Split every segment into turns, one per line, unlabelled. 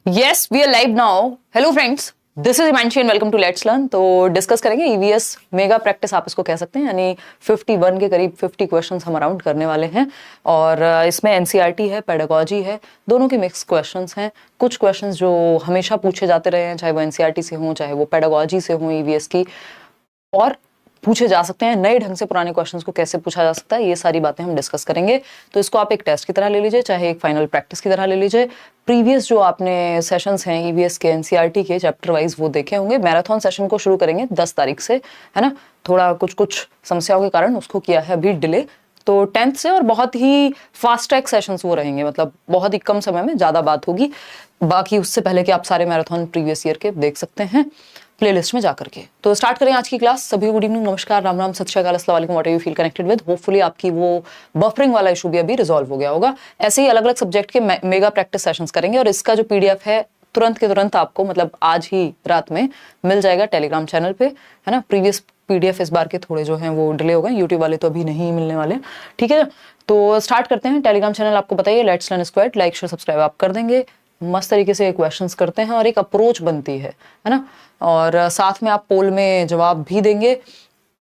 Yes, we are live now. Hello friends, this is Himanshi and welcome to Let's Learn. तो discuss करेंगे EVS mega practice, आप इसको कह सकते हैं, यानी 51 के करीब 50 क्वेश्चंस हम अराउंड करने वाले हैं। और इसमें एनसीईआरटी है, पेडागोजी है, दोनों के मिक्स क्वेश्चंस हैं। कुछ क्वेश्चंस जो हमेशा पूछे जाते रहे हैं, चाहे वो एनसीईआरटी से हों, चाहे वो पेडागोजी से हों ईवीएस की, और पूछे जा सकते हैं नए ढंग से। पुराने क्वेश्चंस को कैसे पूछा जा सकता है, ये सारी बातें हम डिस्कस करेंगे। तो इसको आप एक टेस्ट की तरह ले लीजिए, चाहे एक फाइनल प्रैक्टिस की तरह ले लीजिए। प्रीवियस जो आपने सेशंस हैं ईवीएस के एनसीईआरटी के चैप्टर वाइज वो देखे होंगे। मैराथन सेशन को शुरू करेंगे 10 तारीख से, है ना। थोड़ा कुछ समस्याओं के कारण उसको किया है अभी डिले, तो 10th से, और बहुत ही फास्ट ट्रैक सेशंस वो रहेंगे, मतलब बहुत ही कम समय में ज़्यादा बात होगी। बाकी उससे पहले कि आप सारे मैराथन प्रीवियस ईयर के देख सकते हैं प्लेलिस्ट में जाकर के। तो स्टार्ट करें आज की क्लास। सभी गुड इवनिंग, नमस्कार, राम राम, सत श्री अकाल, अस्सलाम वालेकुम, what are you feel connected with. Hopefully आपकी वो बफरिंग वाला इशू भी अभी रिजॉल्व हो गया होगा। ऐसे ही अलग अलग सब्जेक्ट के मेगा प्रैक्टिस सेशंस करेंगे, और इसका जो पीडीएफ है तुरंत के तुरंत आपको, मतलब आज ही रात में मिल जाएगा टेलीग्राम चैनल पे, है ना। प्रीवियस पीडीएफ इस बार के थोड़े जो हैं वो डिले हो गए, यूट्यूब वाले तो अभी नहीं मिलने वाले, ठीक है। तो स्टार्ट करते हैं। टेलीग्राम चैनल आपको बताइए, let's learn squad, like share subscribe आप कर देंगे। मस्त तरीके से क्वेश्चंस करते हैं और एक अप्रोच बनती है ना। और साथ में आप पोल में जवाब भी देंगे।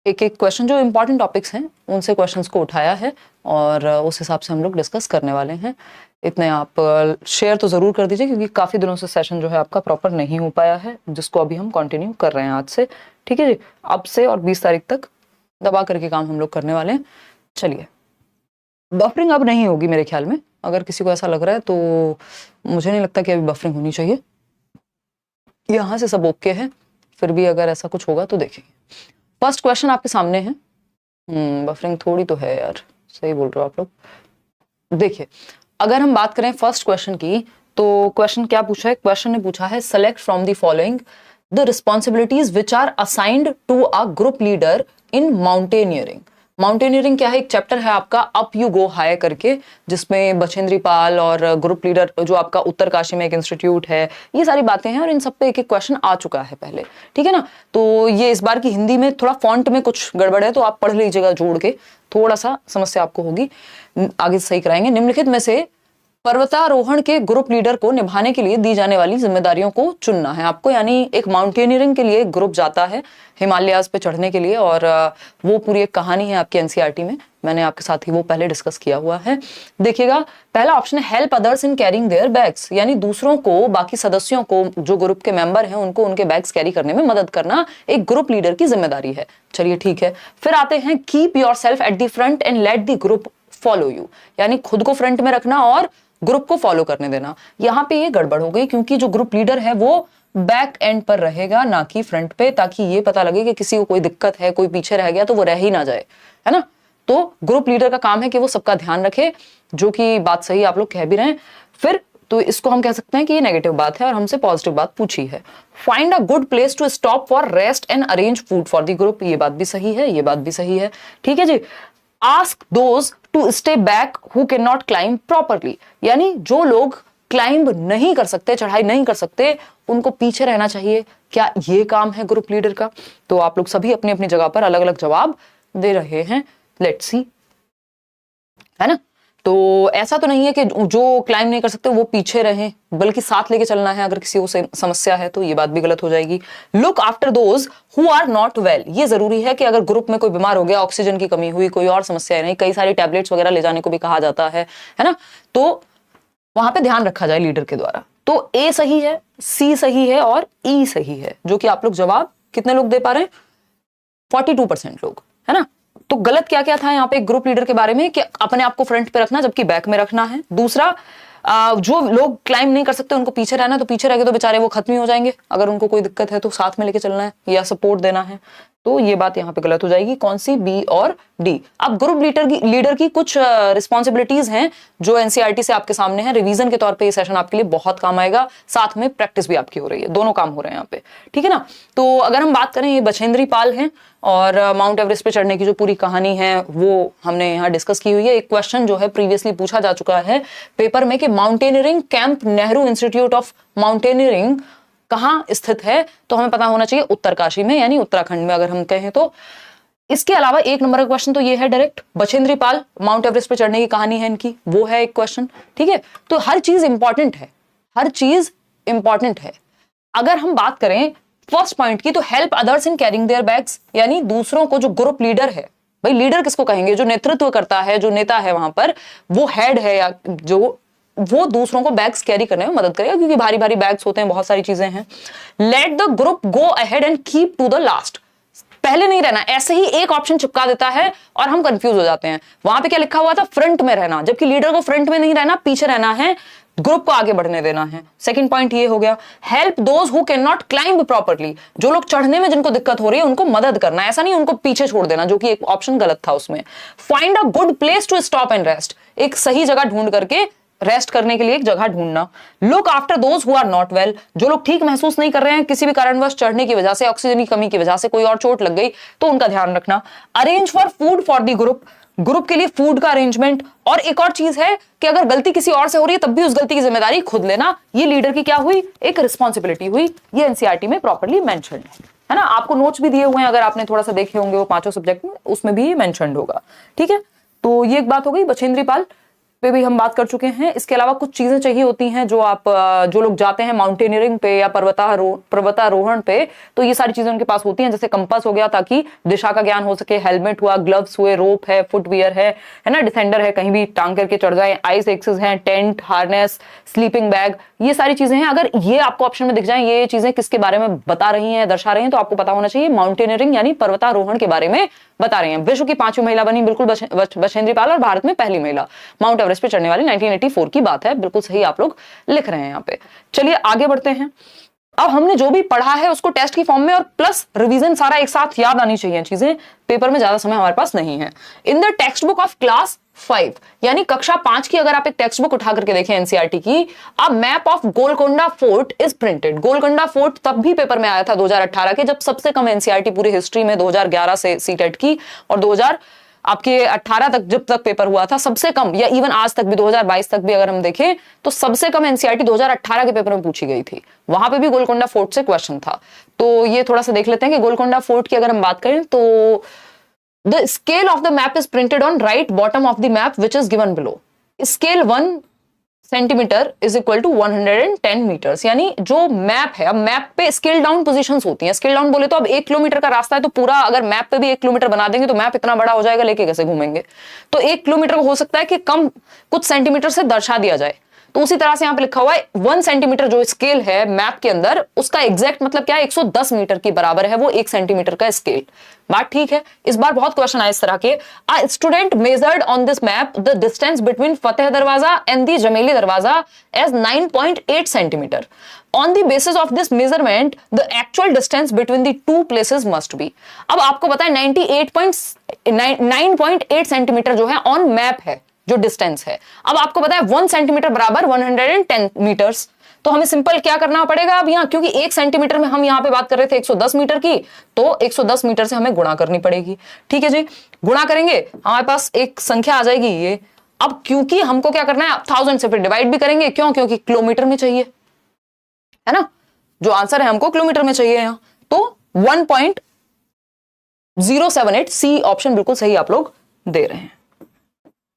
एक एक क्वेश्चन जो इंपॉर्टेंट टॉपिक्स हैं उनसे क्वेश्चंस को उठाया है, और उस हिसाब से हम लोग डिस्कस करने वाले हैं। इतने आप शेयर तो ज़रूर कर दीजिए, क्योंकि काफ़ी दिनों से सेशन जो है आपका प्रॉपर नहीं हो पाया है, जिसको अभी हम कंटिन्यू कर रहे हैं आज से, ठीक है जी। अब से और 20 तारीख तक दबा करके काम हम लोग करने वाले हैं। चलिए, बफरिंग अब नहीं होगी मेरे ख्याल में। अगर किसी को ऐसा लग रहा है तो मुझे नहीं लगता कि अभी बफरिंग होनी चाहिए। यहाँ से सब ओके है, फिर भी अगर ऐसा कुछ होगा तो देखेंगे। फर्स्ट क्वेश्चन आपके सामने है। बफरिंग थोड़ी तो है यार, सही बोल रहे हो आप लोग। देखिए, अगर हम बात करें फर्स्ट क्वेश्चन की, तो क्वेश्चन क्या पूछा है? क्वेश्चन ने पूछा है, select from the following the responsibilities which are assigned to a group leader in mountaineering. Mountaineering क्या है? एक चैप्टर है आपका अप यू गो हाई करके, जिसमें बछेंद्री पाल और ग्रुप लीडर जो आपका उत्तरकाशी में एक इंस्टीट्यूट है, ये सारी बातें हैं, और इन सब पे एक एक क्वेश्चन आ चुका है पहले, ठीक है ना। तो ये इस बार की हिंदी में थोड़ा फॉन्ट में कुछ गड़बड़ है, तो आप पढ़ लीजिएगा जोड़ के, थोड़ा सा समस्या आपको होगी, आगे सही कराएंगे। निम्नलिखित में से पर्वतारोहण के ग्रुप लीडर को निभाने के लिए दी जाने वाली जिम्मेदारियों को चुनना है आपको। यानी एक माउंटेनियरिंग के लिए ग्रुप जाता है हिमालयाज पे चढ़ने के लिए, और वो पूरी एक कहानी है आपकी एनसीईआरटी में। मैंने आपके साथ ही वो पहले डिस्कस किया हुआ है। देखिएगा, पहला ऑप्शन है help others in carrying there bags, यानी दूसरों को, बाकी सदस्यों को, जो ग्रुप के मेंबर हैं, उनको उनके बैग्स कैरी करने में मदद करना एक ग्रुप लीडर की जिम्मेदारी है। चलिए ठीक है। फिर आते हैं keep yourself at the front and let the group follow you, यानी खुद को फ्रंट में रखना और ग्रुप को फॉलो करने देना। यहां पे ये गड़बड़ हो गई, क्योंकि जो ग्रुप लीडर है वो बैक एंड पर रहेगा, ना कि फ्रंट पे, ताकि ये पता लगे कि किसी को कोई दिक्कत है, कोई पीछे रह गया तो वो रह ही ना जाए, है ना। तो ग्रुप लीडर का काम है कि वो सबका ध्यान रखे, जो कि बात सही आप लोग कह भी रहे हैं। फिर तो इसको हम कह सकते हैं कि ये नेगेटिव बात है, और हमसे पॉजिटिव बात पूछी है। Find a good place to stop for rest and arrange food for the group, ये बात भी सही है, ये बात भी सही है, ठीक है जी। Ask those to stay back who can not climb properly, यानी जो लोग क्लाइंब नहीं कर सकते, चढ़ाई नहीं कर सकते, उनको पीछे रहना चाहिए। क्या ये काम है ग्रुप लीडर का? तो आप लोग सभी अपनी अपनी जगह पर अलग अलग जवाब दे रहे हैं। लेट्स सी, है ना। तो ऐसा तो नहीं है कि जो क्लाइंब नहीं कर सकते वो पीछे रहें, बल्कि साथ लेके चलना है। अगर किसी को समस्या है तो ये बात भी गलत हो जाएगी। Look after those who are not well, ये जरूरी है कि अगर ग्रुप में कोई बीमार हो गया, ऑक्सीजन की कमी हुई, कोई और समस्या है नहीं, कई सारी टैबलेट्स वगैरह ले जाने को भी कहा जाता है ना, तो वहां पे ध्यान रखा जाए लीडर के द्वारा। तो ए सही है, सी सही है, और ई सही है, जो कि आप लोग जवाब कितने लोग दे पा रहे हैं? 42% लोग, है ना। तो गलत क्या क्या था यहाँ पे ग्रुप लीडर के बारे में, कि अपने आप को फ्रंट पे रखना जबकि बैक में रखना है। दूसरा, जो लोग क्लाइंब नहीं कर सकते उनको पीछे रहना, तो पीछे रह गए तो बेचारे वो खत्म ही हो जाएंगे। अगर उनको कोई दिक्कत है तो साथ में लेके चलना है या सपोर्ट देना है, तो ये बात यहाँ पे गलत हो जाएगी। कौन सी? बी और डी। अब ग्रुप लीडर की कुछ रिस्पॉन्सिबिलिटीज हैं जो एनसीईआरटी से आपके सामने है। रिवीजन के तौर पे ये सेशन आपके लिए बहुत काम आएगा, साथ में प्रैक्टिस भी आपकी हो रही है, दोनों काम हो रहे हैं यहाँ पे, ठीक है ना। तो अगर हम बात करें, ये बछेंद्री पाल हैं, और माउंट एवरेस्ट पे चढ़ने की जो पूरी कहानी है वो हमने यहाँ डिस्कस की हुई है। एक क्वेश्चन जो है प्रीवियसली पूछा जा चुका है पेपर में, कि mountaineering camp Nehru institute of mountaineering कहाँ स्थित है, तो हमें पता होना चाहिए उत्तरकाशी में, यानी उत्तराखंड में अगर हम कहें तो। इसके अलावा एक नंबर का क्वेश्चन तो ये है direct, Bachendri Pal mount Everest पे चढ़ने की कहानी है इनकी, वो है एक क्वेश्चन, ठीक है। तो हर चीज इंपॉर्टेंट है, हर चीज इंपॉर्टेंट है। अगर हम बात करें फर्स्ट पॉइंट की, तो help others in carrying there bags, यानी दूसरों को, जो ग्रुप लीडर है, भाई लीडर किसको कहेंगे, जो नेतृत्व करता है, जो नेता है वहां पर, वो हेड है, या जो वो दूसरों को बैग्स कैरी करने में मदद करेगा, क्योंकि भारी भारी बैग्स होते हैं, बहुत सारी चीजें हैं। Let the group go ahead and keep to the last, पहले नहीं रहना, ऐसे ही एक ऑप्शन चिपका देता है और हम कंफ्यूज हो जाते हैं। वहां पे क्या लिखा हुआ था, फ्रंट में रहना, जबकि लीडर को फ्रंट में नहीं रहना, पीछे रहना है, ग्रुप को आगे बढ़ने देना है। सेकंड पॉइंट ये हो गया। Help those who can not climb properly, जो लोग चढ़ने में जिनको दिक्कत हो रही है उनको मदद करना, ऐसा नहीं उनको पीछे छोड़ देना, जो कि एक ऑप्शन गलत था उसमें। Find a good place to stop and rest, एक सही जगह ढूंढ करके रेस्ट करने के लिए एक जगह ढूंढना। Look after those who are not well, जो लोग ठीक महसूस नहीं कर रहे हैं, किसी भी कारणवश चढ़ने की वजह से, ऑक्सीजन की कमी की वजह से, कोई और चोट लग गई तो उनका ध्यान रखना। Arrange for food for the group, group के लिए फूड का अरेंजमेंट। और एक और चीज है कि अगर गलती किसी और से हो रही है तब भी उस गलती की जिम्मेदारी खुद लेना, ये लीडर की क्या हुई, एक रिस्पॉन्सिबिलिटी हुई। ये एनसीईआरटी में प्रॉपर्ली मेंशन्ड है ना। आपको नोट्स भी दिए हुए हैं, अगर आपने थोड़ा सा देखे होंगे वो पांचों सब्जेक्ट में, उसमें भी मेंशन्ड होगा। ठीक है, तो ये एक बात हो गई। बछेंद्री पाल पे भी हम बात कर चुके हैं। इसके अलावा कुछ चीजें चाहिए होती हैं जो लोग जाते हैं माउंटेनियरिंग पे या पर्वतारोहण पे, तो ये सारी चीजें उनके पास होती हैं, जैसे कंपास हो गया ताकि दिशा का ज्ञान हो सके, हेलमेट हुआ, ग्लव्स हुए, रोप है, फुटवियर है ना, डिफेंडर है, कहीं भी टांग करके चढ़ जाए, आइस एक्सेस है, टेंट, हार्नेस, स्लीपिंग बैग, ये सारी चीजें हैं। अगर ये आपको ऑप्शन में दिख जाए, ये चीजें किसके बारे में बता रही हैं, दर्शा रही हैं, तो आपको पता होना चाहिए माउंटेनियरिंग यानी पर्वतारोहण के बारे में बता रही हैं। विश्व की 5वीं महिला बनी बिल्कुल बछेंद्री पाल, और भारत में पहली महिला माउंट एवरेस्ट पे चढ़ने वाली, 1984 की बात है, बिल्कुल सही आप लोग लिख रहे हैं यहाँ पे। चलिए आगे बढ़ते हैं। अब हमने जो भी पढ़ा है उसको टेस्ट की फॉर्म में और प्लस रिवीजन सारा एक साथ याद आनी चाहिए, चीजें पेपर में ज्यादा समय हमारे पास नहीं है। In the text book of class 5 यानी कक्षा 5 की अगर आप एक टेक्स्ट बुक उठा करके देखें एनसीईआरटी की, अब map of Golconda fort is printed. Golconda fort तब भी पेपर में आया था 2018 के, जब सबसे कम एनसीईआरटी पूरी हिस्ट्री में 2011 से सीटेट की, और 2018 तक जब तक पेपर हुआ था सबसे कम, या इवन आज तक भी 2022 तक भी अगर हम देखें तो सबसे कम एनसीईआरटी 2018 के पेपर में पूछी गई थी। वहां पे भी गोलकोंडा फोर्ट से क्वेश्चन था। तो ये थोड़ा सा देख लेते हैं कि गोलकोंडा फोर्ट की अगर हम बात करें तो the scale of the map is printed on right bottom of the map which is given below. Scale 1 centimetre is equal to 110 metres, यानी जो मैप है, अब मैप पे स्केल डाउन पोजीशंस होती हैं। स्केल डाउन बोले तो अब 1 किलोमीटर का रास्ता है, तो पूरा अगर मैप पे भी 1 किलोमीटर बना देंगे तो मैप इतना बड़ा हो जाएगा, लेके कैसे घूमेंगे। तो 1 किलोमीटर को हो सकता है कि कम कुछ सेंटीमीटर से दर्शा दिया जाए। तो उसी तरह से यहां पे लिखा हुआ है 1 सेंटीमीटर जो स्केल है मैप के अंदर, उसका एग्जैक्ट मतलब क्या है, 110 मीटर की बराबर है वो 1 सेंटीमीटर का स्केल। बात ठीक है। इस बार बहुत क्वेश्चन आए इस तरह के। A student measured on this map the distance between Fateh Darwaza and the Jamali Darwaza as 9.8 centimetre. On the basis of this measurement, the actual distance between the two places must be। अब आपको पता है 9.8 सेंटीमीटर जो है ऑन मैप है, जो distance है। अब आपको पता है 1 सेंटीमीटर बराबर 110 मीटर्स। तो हमें सिंपल क्या करना पड़ेगा अब यहाँ, क्योंकि 1 सेंटीमीटर में हम यहाँ पे बात कर रहे थे 110 मीटर की, तो 110 मीटर से हमें गुणा करनी पड़ेगी। ठीक है जी, गुणा करेंगे हमारे पास एक संख्या आ जाएगी ये। अब क्योंकि हमको क्या करना है, 1000 से फिर डिवाइड भी करेंगे, क्यों, क्योंकि किलोमीटर में चाहिए, है ना। जो आंसर है हमको किलोमीटर में चाहिए यहाँ, तो 1.078 सी ऑप्शन बिल्कुल सही आप लोग दे रहे हैं।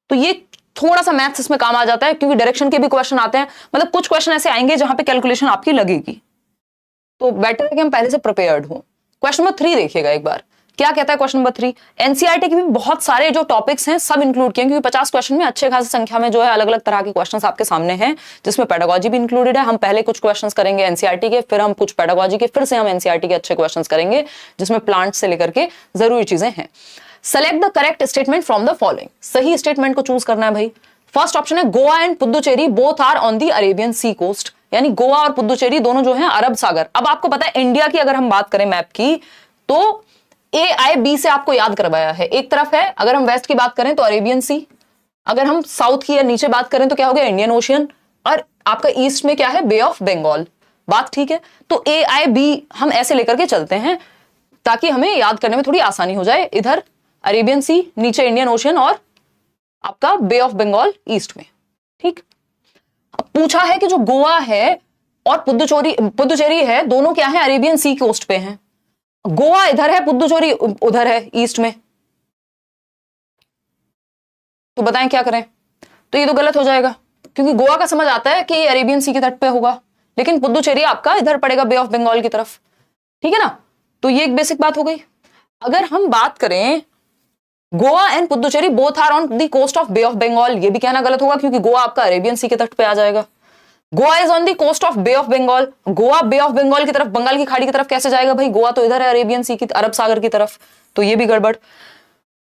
तो ये थोड़ा सा मैथ्स इसमें काम आ जाता है, क्योंकि डायरेक्शन के भी क्वेश्चन आते हैं, मतलब कुछ क्वेश्चन ऐसे आएंगे जहां पे कैलकुलेशन आपकी लगेगी, तो बेटर है कि हम पहले से प्रिपेयर्ड हो। क्वेश्चन नंबर 3 देखिएगा एक बार, क्या कहता है क्वेश्चन नंबर 3। एनसीईआरटी के भी बहुत सारे जो टॉपिक्स हैं सब इंक्लूड किए, क्योंकि 50 क्वेश्चन में अच्छे खासी संख्या में जो है अलग अलग तरह के क्वेश्चंस आपके सामने हैं, जिसमें पेडागोजी भी इंक्लूडेड है। हम पहले कुछ क्वेश्चंस करेंगे एनसीईआरटी के, फिर हम कुछ पेडागोजी के, फिर से हम एनसीईआरटी के अच्छे क्वेश्चंस करेंगे, जिसमें प्लांट से लेकर के जरूरी चीजें हैं। Select the correct statement from the following, सही स्टेटमेंट को चूज करना है भाई। फर्स्ट ऑप्शन है Goa and Puducherry both are on the Arabian Sea coast, यानी गोवा और पुदुचेरी दोनों जो हैं अरब सागर। अब आपको पता है इंडिया की अगर हम बात करें मैप की, तो ए आई बी से आपको याद करवाया है। एक तरफ है, अगर हम वेस्ट की बात करें तो अरेबियन सी, अगर हम साउथ की या नीचे बात करें तो क्या हो गया, इंडियन ओशियन, और आपका ईस्ट में क्या है, बे ऑफ बंगाल। बात ठीक है। तो ए आई बी हम ऐसे लेकर के चलते हैं ताकि हमें याद करने में थोड़ी आसानी हो जाए। इधर अरेबियन सी, नीचे इंडियन ओशियन, और आपका बे ऑफ बंगाल ईस्ट में। ठीक। अब पूछा है कि जो गोवा है और पुदुचेरी है, दोनों क्या है, अरेबियन सी कोस्ट पे हैं। गोवा इधर है, पुदुचेरी उधर है ईस्ट में, तो बताएं क्या करें। तो ये तो गलत हो जाएगा, क्योंकि गोवा का समझ आता है कि अरेबियन सी के तट पे होगा, लेकिन पुदुचेरी आपका इधर पड़ेगा बे ऑफ बंगाल की तरफ, ठीक है ना। तो ये एक बेसिक बात हो गई। अगर हम बात करें Goa and Puducherry both are on the coast of Bay of Bengal, ये भी कहना गलत होगा क्योंकि गोवा आपका अरेबियन सी के तट पे आ जाएगा। Goa is on the coast of Bay of Bengal, Goa Bay of Bengal की तरफ, बंगाल की खाड़ी की तरफ कैसे जाएगा भाई, गोवा तो इधर है अरेबियन सी की, अरब सागर की तरफ, तो ये भी गड़बड़।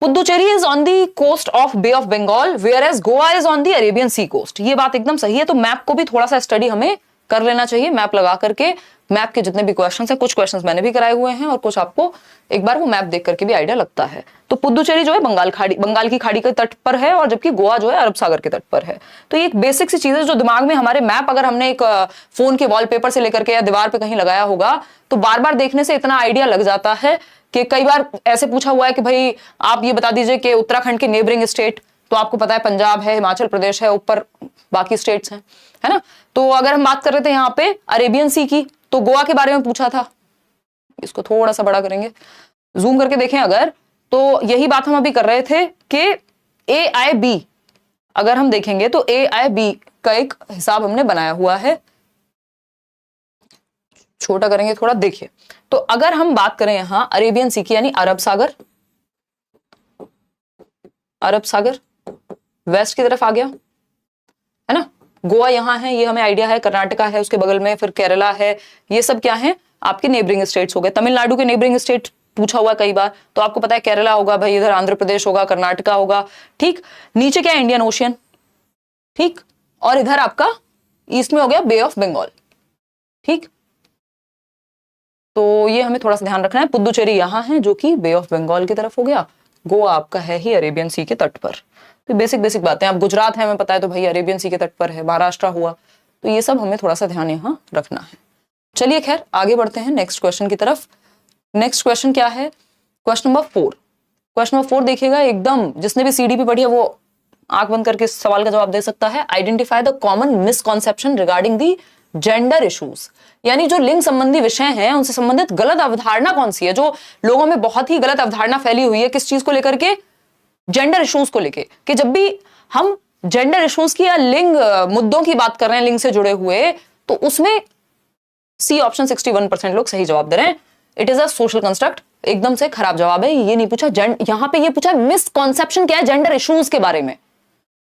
Puducherry is on the coast of Bay of Bengal whereas Goa is on the Arabian Sea coast, ये बात एकदम सही है। तो मैप को भी थोड़ा सा स्टडी हमें कर लेना चाहिए, मैप लगा करके। मैप के जितने भी क्वेश्चंस हैं, कुछ क्वेश्चंस मैंने भी कराए हुए हैं और कुछ आपको एक बार वो मैप देख करके भी आइडिया लगता है। तो पुदुचेरी जो है बंगाल की खाड़ी के तट पर है और जबकि गोवा जो है अरब सागर के तट पर है। तो ये एक बेसिक सी चीज है जो दिमाग में हमारे, मैप अगर हमने एक फोन के वॉलपेपर से लेकर के या दीवार पे कहीं लगाया होगा तो बार बार देखने से इतना आइडिया लग जाता है कि कई बार ऐसे पूछा हुआ है कि भाई आप ये बता दीजिए कि उत्तराखंड के नेबरिंग स्टेट, तो आपको पता है पंजाब है, हिमाचल प्रदेश है, ऊपर बाकी स्टेट्स हैं, है ना। तो अगर हम बात कर रहे थे यहाँ पे अरेबियन सी की, तो गोवा के बारे में पूछा था। इसको थोड़ा सा बड़ा करेंगे, जूम करके देखें अगर, तो यही बात हम अभी कर रहे थे कि AIB अगर हम देखेंगे तो AIB का एक हिसाब हमने बनाया हुआ है। छोटा करेंगे थोड़ा, देखिए। तो अगर हम बात करें यहां अरेबियन सी की यानी अरब सागर वेस्ट की तरफ आ गया, है ना। गोवा यहां है, ये हमें आइडिया है, कर्नाटका है उसके बगल में, फिर केरला है, ये सब क्या है आपके नेबरिंग स्टेट्स हो गए। तमिलनाडु के नेबरिंग स्टेट पूछा हुआ कई बार, तो आपको पता है केरला होगा भाई, इधर आंध्र प्रदेश होगा, कर्नाटका होगा, ठीक। नीचे क्या है, इंडियन ओशियन, ठीक। और इधर आपका ईस्ट में हो गया बे ऑफ बंगाल, ठीक। तो ये हमें थोड़ा सा ध्यान रखना है। पुदुचेरी यहां है जो कि बे ऑफ बंगाल की तरफ हो गया, गोवा आपका है ही अरेबियन सी के तट पर। तो बेसिक बातें। अब गुजरात है हमें पता है, तो भाई अरेबियन सी के तट पर है, महाराष्ट्र हुआ, तो ये सब हमें थोड़ा सा ध्यान यहां रखना है। चलिए खैर आगे बढ़ते हैं नेक्स्ट क्वेश्चन की तरफ। नेक्स्ट क्वेश्चन क्या है, क्वेश्चन नंबर 4। क्वेश्चन नंबर 4 देखिएगा, एकदम जिसने भी CDP पढ़ी है वो आंख बंद करके इस सवाल का जवाब दे सकता है। Identify the common misconception regarding the gender issues, यानी जो लिंग संबंधी विषय हैं उनसे संबंधित गलत अवधारणा कौन सी है, जो लोगों में बहुत ही गलत अवधारणा फैली हुई है, किस चीज को लेकर के, जेंडर इश्यूज को लेकर। कि जब भी हम जेंडर इश्यूज की या लिंग मुद्दों की बात कर रहे हैं, लिंग से जुड़े हुए, तो उसमें सी ऑप्शन 61% लोग सही जवाब दे रहे हैं। It is a social construct, एकदम से खराब जवाब है। ये नहीं पूछा, यहां पे ये पूछा मिसकॉन्सेप्शन क्या है जेंडर इश्यूज के बारे में।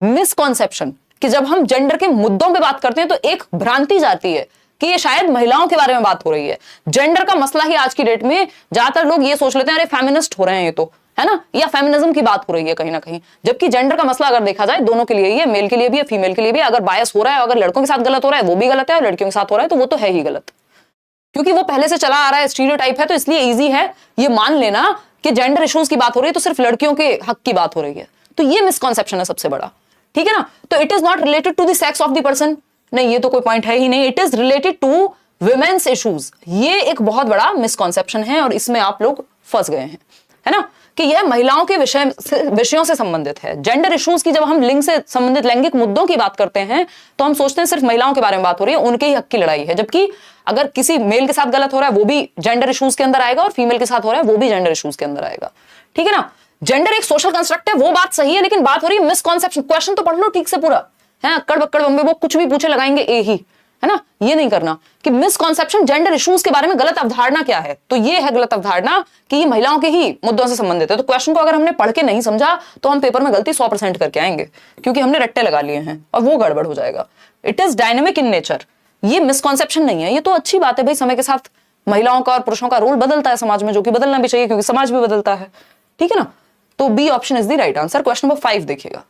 मिसकॉन्सेप्शन कि जब हम जेंडर के मुद्दों पे बात करते हैं तो एक भ्रांति जाती है कि ये शायद महिलाओं के बारे में बात हो रही है। जेंडर का मसला ही आज की डेट में ज्यादातर लोग ये सोच लेते हैं अरे फेमिनिस्ट हो रहे हैं ये तो, है ना, या फेमिनिज्म की बात हो रही है कहीं ना कहीं, जबकि जेंडर का मसला अगर देखा जाए दोनों के लिए ही है, मेल के लिए भी है, फीमेल के लिए भी। अगर बायस हो रहा है, अगर लड़कों के साथ गलत हो रहा है वो भी गलत है, और लड़कियों के साथ हो रहा है तो वो तो है ही गलत, क्योंकि वो पहले से चला आ रहा है, स्टीरियोटाइप है। तो इसलिए इजी है ये मान लेना कि जेंडर इश्यूज की बात हो रही है तो सिर्फ लड़कियों के हक की बात हो रही है। तो ये मिसकॉन्सेप्शन है सबसे बड़ा, ठीक है ना। तो it is not related to the sex of the person, नहीं ये तो कोई पॉइंट है ही नहीं। It is related to women's issues, ये एक बहुत बड़ा मिसकॉन्सेप्शन है और इसमें आप लोग फंस गए हैं, है ना, कि यह महिलाओं के विषयों से संबंधित है। जेंडर इश्यूज की जब हम लिंग से संबंधित लैंगिक मुद्दों की बात करते हैं तो हम सोचते हैं सिर्फ महिलाओं के बारे में बात हो रही है, उनके ही हक की लड़ाई है। जबकि अगर किसी मेल के साथ गलत हो रहा है वो भी जेंडर इश्यूज के अंदर आएगा, और फीमेल के साथ हो रहा है वो भी जेंडर इश्यूज के अंदर आएगा, ठीक है ना। जेंडर एक सोशल कंस्ट्रक्ट है, वो बात सही है, लेकिन बात हो रही है मिसकॉन्सेप्शन। क्वेश्चन तो पढ़ लो ठीक से पूरा, है अक्कड़ बक्कड़ बम्बे वो कुछ भी पूछे लगाएंगे ए ही, है ना। ये नहीं करना कि मिसकॉन्सेप्शन जेंडर इश्यूज के बारे में गलत अवधारणा क्या है, तो ये है गलत अवधारणा कि ये महिलाओं के ही मुद्दों से संबंधित है। तो क्वेश्चन को अगर हमने पढ़ के नहीं समझा तो हम पेपर में गलती 100% करके आएंगे, क्योंकि हमने रट्टे लगा लिए हैं और वो गड़बड़ हो जाएगा। It is dynamic in nature, ये मिसकॉन्सेप्शन नहीं है। ये तो अच्छी बात है भाई, समय के साथ महिलाओं का और पुरुषों का रोल बदलता है समाज में, जो कि बदलना भी चाहिए क्योंकि समाज भी बदलता है, ठीक है ना। तो B option is the right answer. Question number 5 देखिएगा,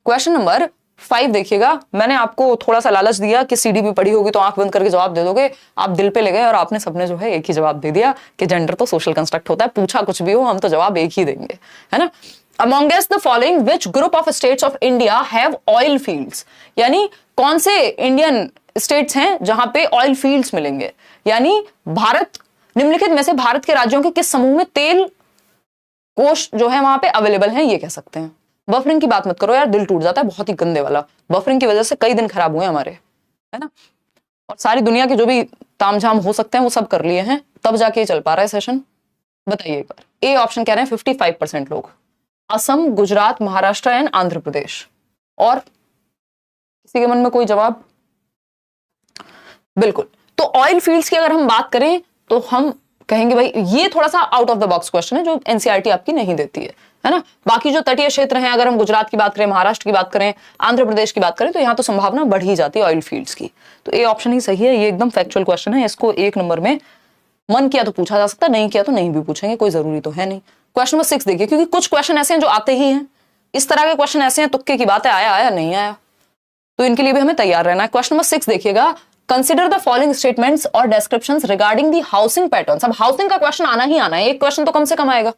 क्वेश्चन नंबर 5 देखिएगा। मैंने आपको थोड़ा सा लालच दिया कि CDP पढ़ी होगी तो आंख बंद करके जवाब दे दोगे, आप दिल पे ले गए और आपने सबने जो है एक ही जवाब दे दिया कि जेंडर तो सोशल कंस्ट्रक्ट होता है, पूछा कुछ भी हो हम तो जवाब एक ही देंगे, है ना। Amongst the following which group of states of India have oil fields, यानी कौन से इंडियन स्टेट्स हैं जहां पे ऑयल फील्ड्स मिलेंगे, यानी भारत निम्नलिखित में से भारत के राज्यों के किस समूह में तेल कोष जो है वहां पे अवेलेबल हैं, ये कह सकते हैं। बफरिंग की बात मत करो यार, दिल टूट जाता है, बहुत ही गंदे वाला। बफरिंग की वजह से कई दिन खराब हुए हमारे, है ना, और सारी दुनिया के जो भी तामझाम हो सकते हैं वो सब कर लिए हैं, तब जाके चल पा रहा है सेशन। बताइए एक बार। ए ऑप्शन कह रहे हैं 55% लोग, असम, गुजरात, महाराष्ट्र एंड आंध्र प्रदेश। और किसी के मन में कोई जवाब? बिल्कुल। तो ऑयल फील्ड्स की अगर हम बात करें तो हम कहेंगे भाई ये थोड़ा सा out of the box question है जो एनसीईआरटी आपकी नहीं देती है ना। बाकी जो तटीय क्षेत्र हैं, अगर हम गुजरात की बात करें, महाराष्ट्र की बात करें, आंध्र प्रदेश की बात करें, तो यहाँ तो संभावना बढ़ ही जाती है ऑयल फील्ड्स की। तो ये ऑप्शन ही सही है, ये एकदम फैक्चुअल क्वेश्चन है, इसको 1 नंबर में मन किया तो पूछा जा सकता है, नहीं किया तो नहीं भी पूछेंगे, कोई जरूरी तो है नहीं। क्वेश्चन नंबर 6 देखिए, क्योंकि कुछ क्वेश्चन ऐसे हैं जो आते ही हैं, इस तरह के क्वेश्चन ऐसे हैं तुक्के की बात है, आया आया नहीं आया, तो इनके लिए भी हमें तैयार रहना है। क्वेश्चन नंबर 6 देखिएगा, कंसिडर द फॉलोइंग स्टेटमेंट्स और descriptions regarding the housing patterns. अब हाउसिंग का क्वेश्चन आना ही आना है, एक क्वेश्चन तो कम से कम आएगा।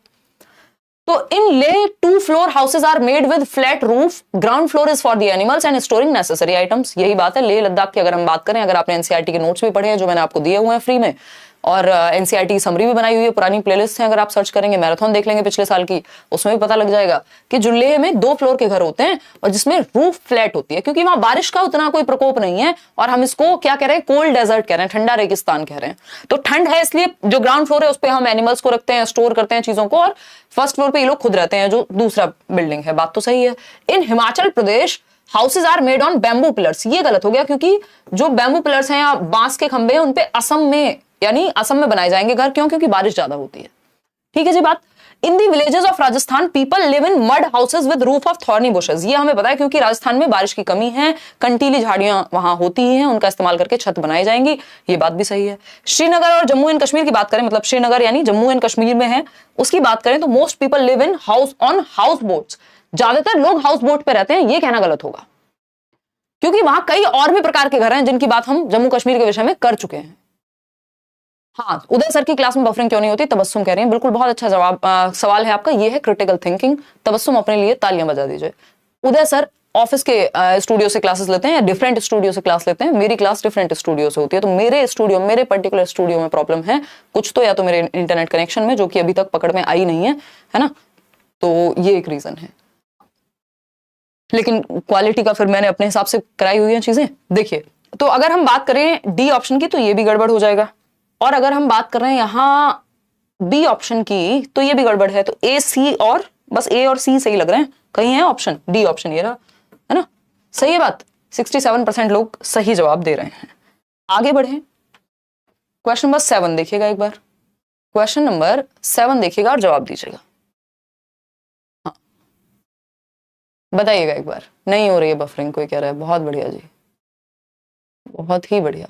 तो in Leh 2 floor houses are made with flat roof, ground floor is for the animals and storing necessary items. यही बात है लेह लद्दाख की अगर हम बात करें, अगर आपने एनसीईआरटी के नोट्स भी पढ़े हैं जो मैंने आपको दिए हुए हैं फ्री में, और एनसीईआरटी की समरी भी बनाई हुई है, पुरानी प्लेलिस्ट है, अगर आप सर्च करेंगे, मैराथन देख लेंगे पिछले साल की, उसमें भी पता लग जाएगा कि जो लेह में 2 फ्लोर के घर होते हैं और जिसमें रूफ फ्लैट होती है, क्योंकि वहां बारिश का उतना कोई प्रकोप नहीं है, और हम इसको क्या कह रहे हैं, कोल्ड डेजर्ट कह रहे हैं, ठंडा रेगिस्तान कह रहे हैं। तो ठंड है इसलिए जो ग्राउंड फ्लोर है उस पर हम एनिमल्स को रखते हैं, स्टोर करते हैं चीजों को, और फर्स्ट फ्लोर पे ये लोग खुद रहते हैं जो दूसरा बिल्डिंग है। बात तो सही है। In Himachal Pradesh houses are made on bamboo pillars, ये गलत हो गया, क्योंकि जो बैम्बू पिलर्स हैं या बांस के खंभे हैं उनपे असम में, यानी असम में बनाए जाएंगे घर, क्यों? क्योंकि बारिश ज्यादा होती है। ठीक है जी बात। In the villages of Rajasthan people live in mud houses with roof of thorny bushes, ये हमें पता है क्योंकि राजस्थान में बारिश की कमी है, कंटीली झाड़ियां वहां होती हैं, उनका इस्तेमाल करके छत बनाई जाएंगी, ये बात भी सही है। श्रीनगर और जम्मू एंड कश्मीर की बात करें, मतलब श्रीनगर यानी जम्मू एंड कश्मीर में है, उसकी बात करें तो most people live in house on house boats, ज्यादातर लोग हाउस बोट पे रहते हैं, ये कहना गलत होगा, क्योंकि वहां कई और भी प्रकार के घर हैं जिनकी बात हम जम्मू कश्मीर के विषय में कर चुके हैं। हाँ, उदय सर की क्लास में बफरिंग क्यों नहीं होती, तबस्सुम कह रही हैं, बिल्कुल बहुत अच्छा जवाब सवाल है आपका, ये है क्रिटिकल थिंकिंग। तबस्सुम अपने लिए तालियां बजा दीजिए। उदय सर ऑफिस के स्टूडियो से क्लासेस लेते हैं या डिफरेंट स्टूडियो से क्लास लेते हैं, मेरी क्लास डिफरेंट स्टूडियो से होती है, तो मेरे स्टूडियो, मेरे पर्टिकुलर स्टूडियो में प्रॉब्लम है कुछ तो, या तो मेरे इंटरनेट कनेक्शन में जो कि अभी तक पकड़ में आई नहीं है ना, तो ये एक रीजन है। लेकिन क्वालिटी का फिर मैंने अपने हिसाब से कराई हुई है चीजें। देखिए, तो अगर हम बात करें डी ऑप्शन की तो ये भी गड़बड़ हो जाएगा, और अगर हम बात कर रहे हैं यहां बी ऑप्शन की तो ये भी गड़बड़ है। तो ए, सी और बस ए और सी सही लग रहे हैं, कहीं है ऑप्शन डी ऑप्शन ये रहा, है ना, सही है बात। 67% लोग सही जवाब दे रहे हैं। आगे बढ़े, क्वेश्चन नंबर 7 देखिएगा एक बार, क्वेश्चन नंबर 7 देखिएगा और जवाब दीजिएगा। हाँ, बताइएगा एक बार। नहीं हो रही है बफरिंग, कोई कह रहा है, बहुत बढ़िया जी, बहुत ही बढ़िया,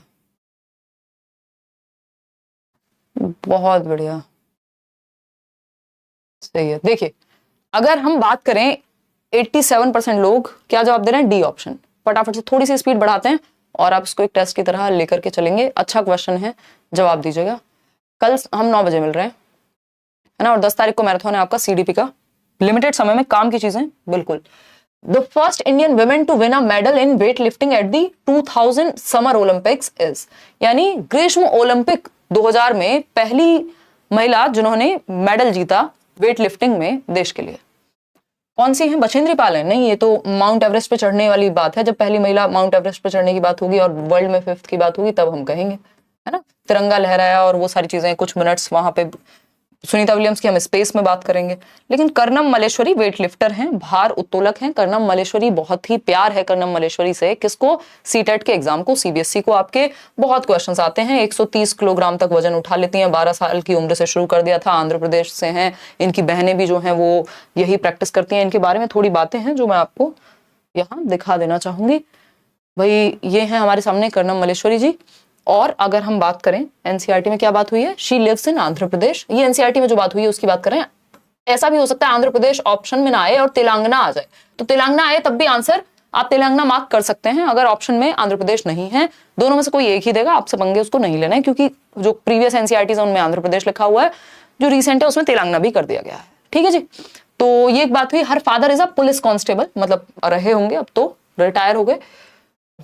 बहुत बढ़िया, सही है। देखिए, अगर हम बात करें 87% लोग क्या जवाब दे रहे हैं, डी ऑप्शन। फटाफट से थोड़ी सी स्पीड बढ़ाते हैं और आप इसको एक टेस्ट की तरह लेकर के चलेंगे। अच्छा क्वेश्चन है, जवाब दीजिएगा। कल हम 9 बजे मिल रहे हैं, है ना, और 10 तारीख को मैराथन है आपका सीडीपी का, लिमिटेड समय में काम की चीजें बिल्कुल। The first Indian women to win a medal in weight lifting at the 2000 summer Olympics is, यानी ग्रीष्म ओलंपिक 2000 में पहली महिला जिन्होंने मेडल जीता वेट लिफ्टिंग में देश के लिए, कौन सी है? बछेंद्री पाल है? नहीं, ये तो माउंट एवरेस्ट पे चढ़ने वाली बात है, जब पहली महिला माउंट एवरेस्ट पे चढ़ने की बात होगी और वर्ल्ड में 5th की बात होगी तब हम कहेंगे, है ना, तिरंगा लहराया और वो सारी चीजें, कुछ मिनट्स वहां पे सुनीता विलियम्स की हम स्पेस में बात करेंगे। लेकिन कर्णम मल्लेश्वरी वेट लिफ्टर हैं, भार उत्तोलक हैं कर्णम मल्लेश्वरी, बहुत ही प्यार है कर्णम मल्लेश्वरी से। किसको? सीटेट के एग्जाम को, सीबीएसई को आपके बहुत क्वेश्चंस आते हैं। 130 किलोग्राम तक वजन उठा लेती हैं, 12 साल की उम्र से शुरू कर दिया था, आंध्र प्रदेश से हैं, इनकी बहनें भी जो हैं वो यही प्रैक्टिस करती हैं। इनके बारे में थोड़ी बातें हैं जो मैं आपको यहाँ दिखा देना चाहूंगी। भाई ये है हमारे सामने कर्णम मल्लेश्वरी जी। और अगर हम बात करें एनसीईआरटी में क्या बात हुई है, she lives in Andhra Pradesh, ये एनसीईआरटी में जो बात हुई है उसकी बात करें। ऐसा भी हो सकता है आंध्र प्रदेश ऑप्शन में ना आए और तेलंगाना आ जाए, तो तेलंगाना आए तब भी आंसर आप तेलंगाना मार्क कर सकते हैं। अगर ऑप्शन में आंध्र प्रदेश नहीं है, दोनों में से कोई एक ही देगा, आपसे पंगे उसको नहीं लेना है, क्योंकि जो प्रीवियस एनसीईआरटी है उनमें आंध्र प्रदेश लिखा हुआ है, जो रिसेंट है उसमें तेलंगाना भी कर दिया गया है। ठीक है जी, तो ये एक बात हुई। Her father is a police constable, मतलब रहे होंगे, अब तो रिटायर हो गए,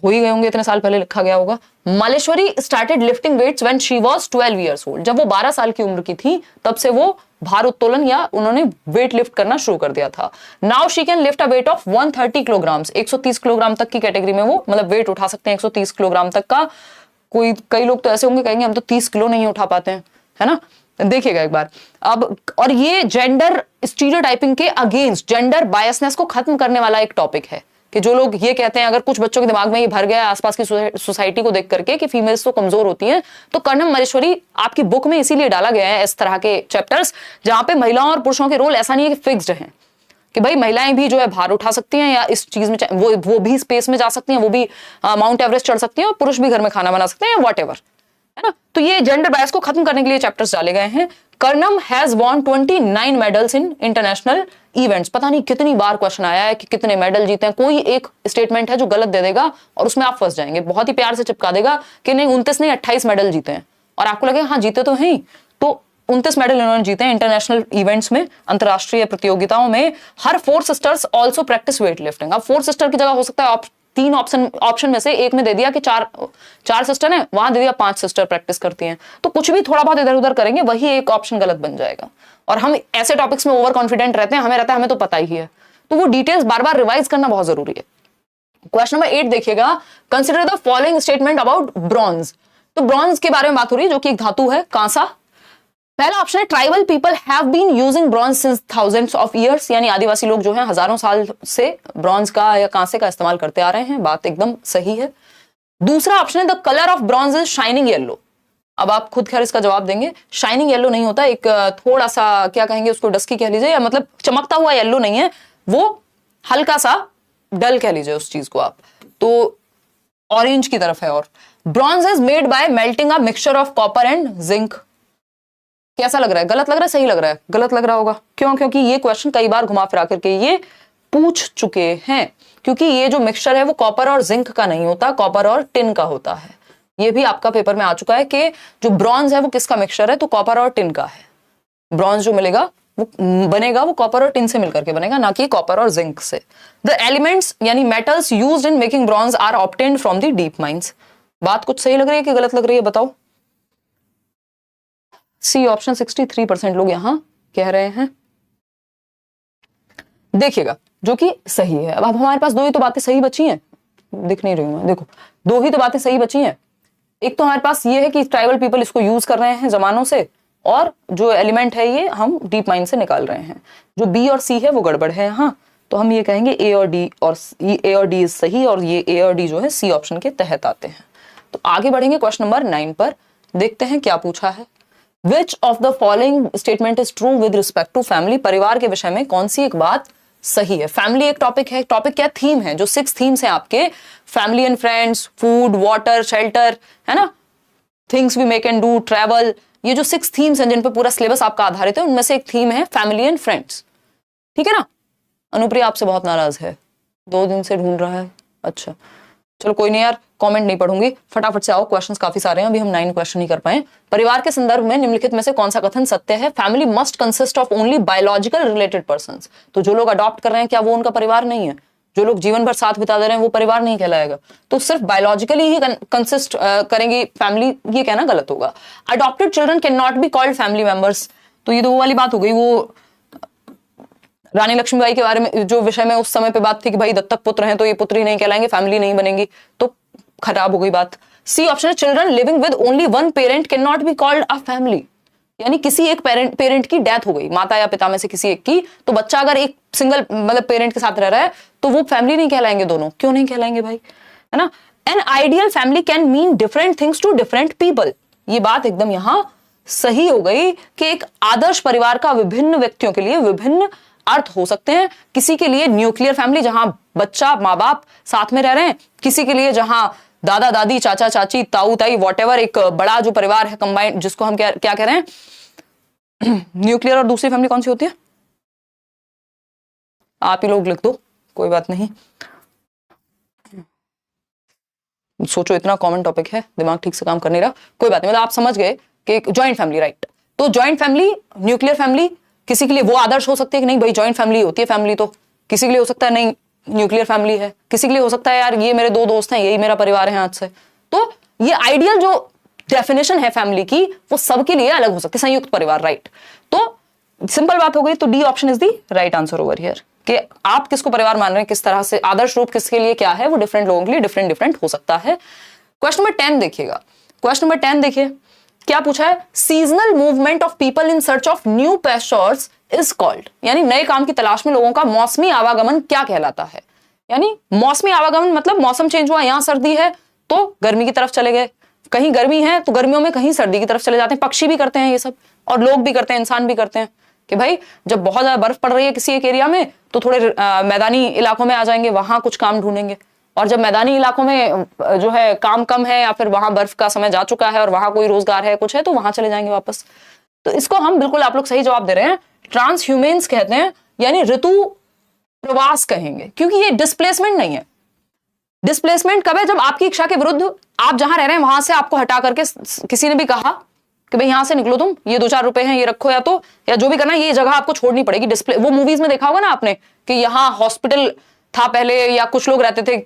हो ही गए होंगे, इतने साल पहले लिखा गया होगा। Malleswari started lifting weights when she was 12 years old, जब वो 12 साल की उम्र की थी तब से वो भार उत्तोलन या उन्होंने वेट लिफ्ट करना शुरू कर दिया था। Now she can lift a weight of 130 kilograms, 130 kilogram तक की कैटेगरी में वो मतलब वेट उठा सकते हैं 130 किलोग्राम तक का। कई लोग तो ऐसे होंगे कहेंगे हम तो 30 किलो नहीं उठा पाते हैं, है ना। देखिएगा एक बार अब, और ये जेंडर स्टीरियोटाइपिंग के अगेंस्ट, जेंडर बायसनेस को खत्म करने वाला एक टॉपिक है। कि जो लोग ये कहते हैं, अगर कुछ बच्चों के दिमाग में ये भर गया है आसपास की सोसाइटी को देख करके कि फीमेल्स तो कमजोर होती हैं, तो कर्णम मल्लेश्वरी आपकी बुक में इसीलिए डाला गया है इस तरह के चैप्टर्स, जहां पे महिलाओं और पुरुषों के रोल ऐसा नहीं है कि फिक्स्ड हैं कि भाई महिलाएं भी जो है भार उठा सकती हैं या इस चीज में वो भी स्पेस में जा सकती हैं, वो भी माउंट एवरेस्ट चढ़ सकती हैं, और पुरुष भी घर में खाना बना सकते हैं, व्हाटएवर, है ना। तो ये जेंडर बायस को खत्म करने के लिए चैप्टर्स डाले गए हैं। Karnam has won 29 medals in international events. पता नहीं कितनी बार क्वेश्चन आया है कि कितने मेडल जीते हैं, कोई एक स्टेटमेंट है जो गलत दे देगा और उसमें आप फंस जाएंगे, बहुत ही प्यार से चिपका देगा कि नहीं 29 नहीं 28 मेडल जीते हैं, और आपको लगेगा हाँ जीते तो हैं ही। तो 29 मेडल इन्होंने जीते हैं इंटरनेशनल इवेंट्स में, अंतरराष्ट्रीय प्रतियोगिताओं में। हर 4 sisters also practice weight lifting. अब 4 सिस्टर की जगह हो सकता है 3 ऑप्शन में से एक में दे दिया कि चार सिस्टर है, वहां दे दिया 5 सिस्टर प्रैक्टिस करती हैं, तो कुछ भी थोड़ा बहुत इधर उधर करेंगे, वही एक ऑप्शन गलत बन जाएगा। और हम ऐसे टॉपिक्स में ओवर कॉन्फिडेंट रहते हैं, हमें रहता है हमें तो पता ही है, तो वो डिटेल्स बार बार रिवाइज करना बहुत जरूरी है। क्वेश्चन नंबर 8 देखिएगा, consider the following statement about bronze. तो ब्रॉन्ज के बारे में बात हो रही है, जो कि एक धातु है, कांसा। पहला ऑप्शन है tribal people have been using bronze since thousands of years, यानी आदिवासी लोग जो हैं हजारों साल से ब्रॉन्ज का या कांसे का इस्तेमाल करते आ रहे हैं, बात एकदम सही है। दूसरा ऑप्शन है the colour of bronze is shining yellow. अब आप खुद खैर इसका जवाब देंगे, शाइनिंग येलो नहीं होता, एक थोड़ा सा क्या कहेंगे उसको, डस्की कह लीजिए, या मतलब चमकता हुआ येलो नहीं है, वो हल्का सा डल कह लीजिए उस चीज को आप, तो ऑरेंज की तरफ है। और bronze is made by melting a mixture of copper and zinc. कैसा लग रहा है, गलत लग रहा है, सही लग रहा है? गलत लग रहा होगा, क्यों? क्योंकि ये क्वेश्चन कई बार घुमा फिरा करके ये पूछ चुके हैं, क्योंकि ये जो मिक्सचर है वो कॉपर और जिंक का नहीं होता, कॉपर और टिन का होता है। ये भी आपका पेपर में आ चुका है कि जो ब्रॉन्ज है वो किसका मिक्सचर है, तो कॉपर और टिन का है। ब्रॉन्ज जो मिलेगा वो बनेगा, वो कॉपर और टिन से मिलकर के बनेगा, ना कि कॉपर और जिंक से। द एलिमेंट्स यानी metals used in making bronze are obtained from the deep mines. बात कुछ सही लग रही है कि गलत लग रही है, बताओ? सी ऑप्शन 63% लोग यहां कह रहे हैं। देखिएगा, जो कि सही है। अब हमारे पास 2 ही तो बातें सही बची हैं, दिख नहीं रही हूं मैं, देखो 2 ही तो बातें सही बची हैं। एक तो हमारे पास ये है कि ट्राइबल पीपल इसको यूज कर रहे हैं जमानों से, और जो एलिमेंट है ये हम डीप माइंड से निकाल रहे हैं। जो बी और सी है वो गड़बड़ है यहाँ, तो हम ये कहेंगे ए और डी, और ए और डी इज सही, और ये ए और डी जो है सी ऑप्शन के तहत आते हैं। तो आगे बढ़ेंगे क्वेश्चन नंबर 9 पर, देखते हैं क्या पूछा है। Which of the following statement is true with respect to family? परिवार के विषय में कौन सी एक बात सही है? फैमिली एक टॉपिक है, टॉपिक क्या थीम है, जो 6 थीम्स हैं आपके, family and friends, food, water, shelter, है ना, things we make and do, travel, ये जो 6 थीम्स हैं जिन पर पूरा सिलेबस आपका आधारित है, उनमें से एक थीम है फैमिली एंड फ्रेंड्स। ठीक है ना? अनुप्रिया आपसे बहुत नाराज है, 2 दिन से ढूंढ रहा है। अच्छा चलो कोई नहीं यार, कमेंट नहीं पढ़ूंगी, फटाफट से आओ, क्वेश्चंस काफी सारे हैं, अभी हम 9 क्वेश्चन ही कर पाए। परिवार के संदर्भ में निम्नलिखित में से कौन सा कथन सत्य है? Family must consist of only biological related persons. तो जो लोग अडॉप्ट कर रहे हैं क्या वो उनका परिवार नहीं है? जो लोग जीवन भर साथ बिता दे रहे हैं वो परिवार नहीं कहलाएगा, तो सिर्फ बायोलॉजिकली ही कंसिस्ट करेंगे फैमिली, ये कहना गलत होगा। Adopted children can not be called family members, तो ये तो वो वाली बात हो गई, वो रानी लक्ष्मीबाई के बारे में जो विषय में उस समय पे बात थी कि भाई दत्तक पुत्र हैं तो ये पुत्र ही नहीं कहलाएंगे, फैमिली नहीं बनेंगी, तो खराब हो गई बात। सी ऑप्शन है children living with only one parent can not be called a family, यानी किसी एक पेरेंट की डेथ हो गई, माता या पिता में से किसी एक की, तो बच्चा अगर एक सिंगल मतलब पेरेंट के साथ रह रहा है तो वो फैमिली नहीं कहलाएंगे दोनों। क्यों नहीं कहलाएंगे भाई, है ना? An ideal family can mean different things to different people, ये बात एकदम यहां सही हो गई कि एक आदर्श परिवार का विभिन्न व्यक्तियों के लिए विभिन्न अर्थ हो सकते हैं। किसी के लिए न्यूक्लियर फैमिली जहां बच्चा माँ बाप साथ में रह रहे हैं, किसी के लिए जहां दादा दादी चाचा चाची ताऊ ताई वॉटेवर एक बड़ा जो परिवार है कंबाइंड, जिसको हम क्या कह रहे हैं न्यूक्लियर। और दूसरी फैमिली कौन सी होती है आप ही लोग लिख दो, कोई बात नहीं, सोचो इतना कॉमन टॉपिक है, दिमाग ठीक से काम कर नहीं रहा, कोई बात नहीं, मतलब आप समझ गए कि जॉइंट फैमिली, राइट। तो जॉइंट फैमिली, न्यूक्लियर फैमिली, किसी के लिए वो आदर्श हो सकती है कि नहीं भाई जॉइंट फैमिली होती है फैमिली, तो किसी के लिए हो सकता है नहीं न्यूक्लियर फैमिली है, किसी के लिए हो सकता है यार ये मेरे 2 दोस्त हैं यही मेरा परिवार है आज से। तो ये आइडियल जो डेफिनेशन है फैमिली की वो सबके लिए अलग हो सकती है, संयुक्त परिवार, राइट। तो सिंपल बात हो गई, तो D option is the right answer over here, कि आप किसको परिवार मान रहे हैं, किस तरह से आदर्श रूप किसके लिए क्या है, वो डिफरेंट लोगों के लिए डिफरेंट हो सकता है। क्वेश्चन नंबर 10 देखिएगा, क्वेश्चन नंबर 10 देखिए क्या पूछा है। Seasonal movement of people in search of new pastures is called, यानी नए काम की तलाश में लोगों का मौसमी आवागमन क्या कहलाता है। यानी मौसमी आवागमन मतलब मौसम चेंज हुआ, यहां सर्दी है तो गर्मी की तरफ चले गए, कहीं गर्मी है तो गर्मियों में कहीं सर्दी की तरफ चले जाते हैं। पक्षी भी करते हैं ये सब, और लोग भी करते हैं, इंसान भी करते हैं कि भाई जब बहुत ज्यादा बर्फ पड़ रही है किसी एक एरिया में तो थोड़े मैदानी इलाकों में आ जाएंगे, वहां कुछ काम ढूंढेंगे। और जब मैदानी इलाकों में जो है काम कम है या फिर वहां बर्फ का समय जा चुका है और वहां कोई रोजगार है कुछ है तो वहां चले जाएंगे वापस। तो इसको हम बिल्कुल, आप लोग सही जवाब दे रहे हैं, ट्रांसह्यूमेंस कहते हैं, यानी ऋतु प्रवास कहेंगे, क्योंकि ये डिस्प्लेसमेंट नहीं है। डिस्प्लेसमेंट कब है? जब आपकी इच्छा के विरुद्ध आप जहां रह रहे हैं वहां से आपको हटा करके किसी ने भी कहा कि भाई यहां से निकलो, तुम ये 2-4 रुपए हैं ये रखो, या जो भी करना है ये जगह आपको छोड़नी पड़ेगी। डिस्प्ले, वो मूवीज में देखा होगा ना आपने कि यहाँ हॉस्पिटल था पहले, या कुछ लोग रहते थे,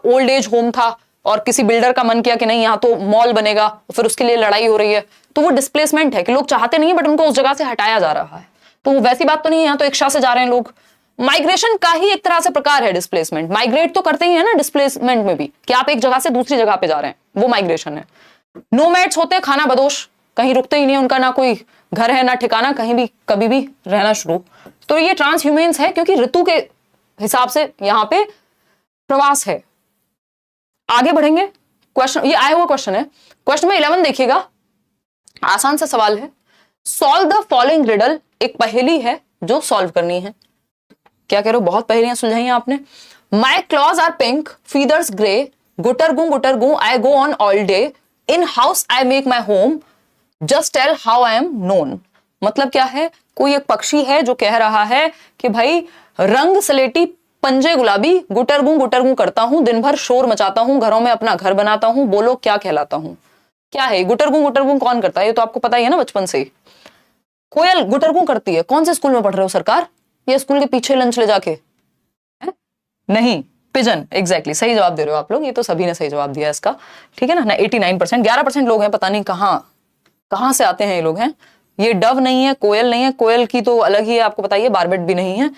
ओल्ड एज होम था और किसी बिल्डर का मन किया कि नहीं यहाँ तो मॉल बनेगा, फिर उसके लिए लड़ाई हो रही है, तो वो डिस्प्लेसमेंट है कि लोग चाहते नहीं है बट उनको उस जगह से हटाया जा रहा है। तो वो वैसी बात तो नहीं है, यहाँ तो इच्छा से जा रहे हैं लोग। माइग्रेशन का ही एक तरह से प्रकार है डिस्प्लेसमेंट। माइग्रेट तो करते ही है ना डिस्प्लेसमेंट में भी, कि आप एक जगह से दूसरी जगह पे जा रहे हैं, वो माइग्रेशन है। नोमैड्स होते हैं खाना बदोश, कहीं रुकते ही नहीं, उनका ना कोई घर है ना ठिकाना, कहीं भी कभी भी रहना शुरू। तो ये ट्रांसह्यूमेंस है क्योंकि ऋतु के हिसाब से यहाँ पे प्रवास है। आगे बढ़ेंगे, क्वेश्चन ये आया हुआ क्वेश्चन है, क्वेश्चन में 11 देखिएगा, आसान सा सवाल है। सॉल्व द फॉलोइंग रिडल, एक पहेली है जो सॉल्व करनी है। क्या कह रहे हो, बहुत पहेलियां सुलझाई हैं आपने। My claws are pink, feathers grey, गुटर गू I go on all day, in house I make my home, just tell how I am known. मतलब क्या है, कोई एक पक्षी है जो कह रहा है कि भाई रंग सलेटी पंजे गुलाबी, गुटर गू करता हूं, दिन भर शोर मचाता हूं, घरों में अपना घर बनाता हूं, बोलो क्या कहलाता हूं। क्या है गुटर गू कौन करता है, ये तो आपको पता ही है ना बचपन से ही। कोयल गुटर गू करती है, कौन से स्कूल में पढ़ रहे हो सरकार, ये स्कूल के पीछे लंच ले जाके है? नहीं, पिजन, एग्जैक्टली सही जवाब दे रहे हो आप लोग, ये तो सभी ने सही जवाब दिया इसका, ठीक है ना। 89%, 11% लोग हैं पता नहीं कहां से आते हैं ये लोग हैं। ये डव नहीं है, कोयल नहीं है, कोयल की तो अलग ही है, आपको बताइए, बारबेट भी नहीं है,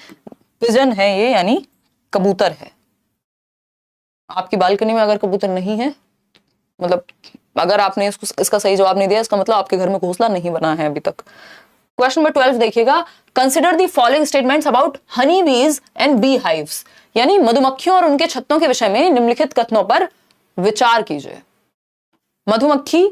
पिजन है ये, यानी कबूतर है। आपकी बालकनी में अगर कबूतर नहीं है, मतलब अगर आपने इसका सही जवाब नहीं दिया, इसका मतलब आपके घर में घोंसला नहीं बना है अभी तक। क्वेश्चन नंबर 12 देखिएगा, consider the following statements about Honey बीज एंड बी हाइव्स, यानी मधुमक्खियों और उनके छत्तों के विषय में निम्नलिखित कथनों पर विचार कीजिए। मधुमक्खी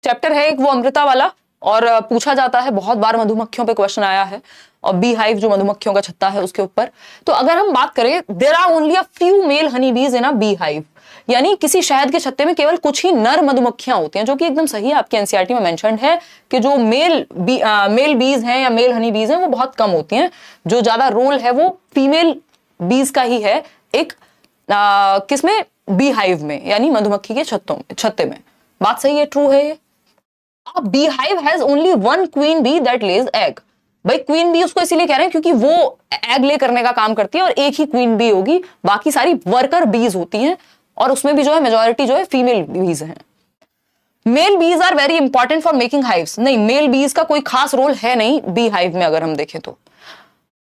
चैप्टर है एक, वो अमृता वाला, और पूछा जाता है बहुत बार, मधुमक्खियों पे क्वेश्चन आया है, और बी हाइव जो मधुमक्खियों का छत्ता है उसके ऊपर। तो अगर हम बात करें, there are only a few male honey bees in a bee hive, यानी किसी शहद के छत्ते में केवल कुछ ही नर मधुमक्खियां होती हैं, जो कि एकदम सही है, आपके एनसीईआरटी में मेंशन्ड है कि जो मेल बीज हैं या मेल हनी बीज हैं वो बहुत कम होती हैं, जो ज्यादा रोल है वो फीमेल बीज का ही है, एक किसमें, बी हाइव में, यानी मधुमक्खी के छत्ते में। बात सही है, ट्रू है ये। A beehive has only one queen bee that lays egg। भाई क्वीन बी उसको इसीलिए कह रहे हैं क्योंकि वो एग ले करने का काम करती है और एक ही क्वीन बी होगी, बाकी सारी वर्कर बीज होती हैं, और उसमें भी जो है मेजॉरिटी जो है फीमेल बीज हैं। Male bees are very important for making hives, नहीं, मेल बीज का कोई खास रोल है नहीं बी हाइव में अगर हम देखें तो।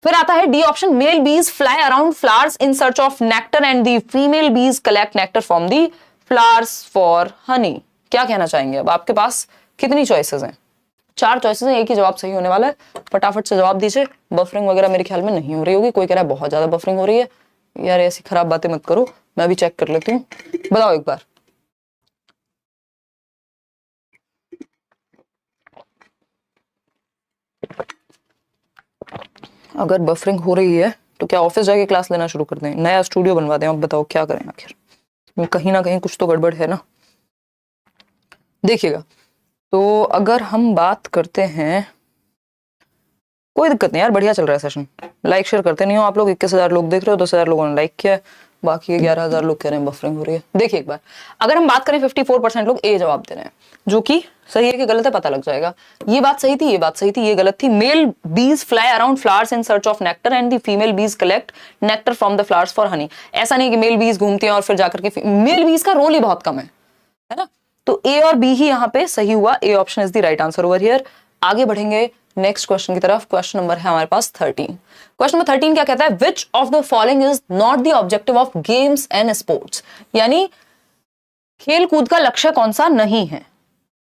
फिर आता है D option, male bees fly around flowers in search of nectar and the female bees collect nectar from the flowers for honey. क्या कहना चाहेंगे, अब आपके पास कितनी चॉइसेस हैं? 4 चॉइसेस हैं, एक ही जवाब सही होने वाला है, फटाफट से जवाब दीजिए। बफरिंग वगैरह मेरे ख्याल में नहीं हो रही होगी, कोई कह रहा है बहुत ज्यादा बफरिंग हो रही है, यार ऐसी खराब बातें मत करो, मैं भी चेक कर लेती हूँ, बताओ एक बार। अगर बफरिंग हो रही है तो क्या ऑफिस जाके क्लास लेना शुरू कर दें, नया स्टूडियो बनवा दें, अब बताओ क्या करें, आखिर कहीं ना कहीं कुछ तो गड़बड़ है ना। देखिएगा, तो अगर हम बात करते हैं, कोई दिक्कत नहीं यार, बढ़िया चल रहा है सेशन, लाइक शेयर करते नहीं हो आप लोग, 21,000 लोग देख रहे हो, 10,000 लोगों ने लाइक किया है, बाकी 11,000 लोग कह रहे हैं बफरिंग हो रही है। देखिए एक बार, अगर हम बात करें 54% लोग ए जवाब दे रहे हैं, जो कि सही है कि गलत है पता लग जाएगा। ये बात सही थी, ये बात सही थी, ये गलत थी। Male bees fly around flowers in search of nectar and the female bees collect nectar from the flowers for honey. ऐसा नहीं कि मेल बीज घूमती हैं और फिर जाकर के, मेल बीज का रोल ही बहुत कम है ना। तो ए और बी ही यहाँ पे सही हुआ, A option is the right answer over here. आगे बढ़ेंगे नेक्स्ट क्वेश्चन की तरफ। क्वेश्चन नंबर है हमारे पास 13। क्वेश्चन नंबर 13 क्या कहता है, which of the following is not the objective of games and sports, यानी खेल कूद का लक्ष्य कौन सा नहीं है,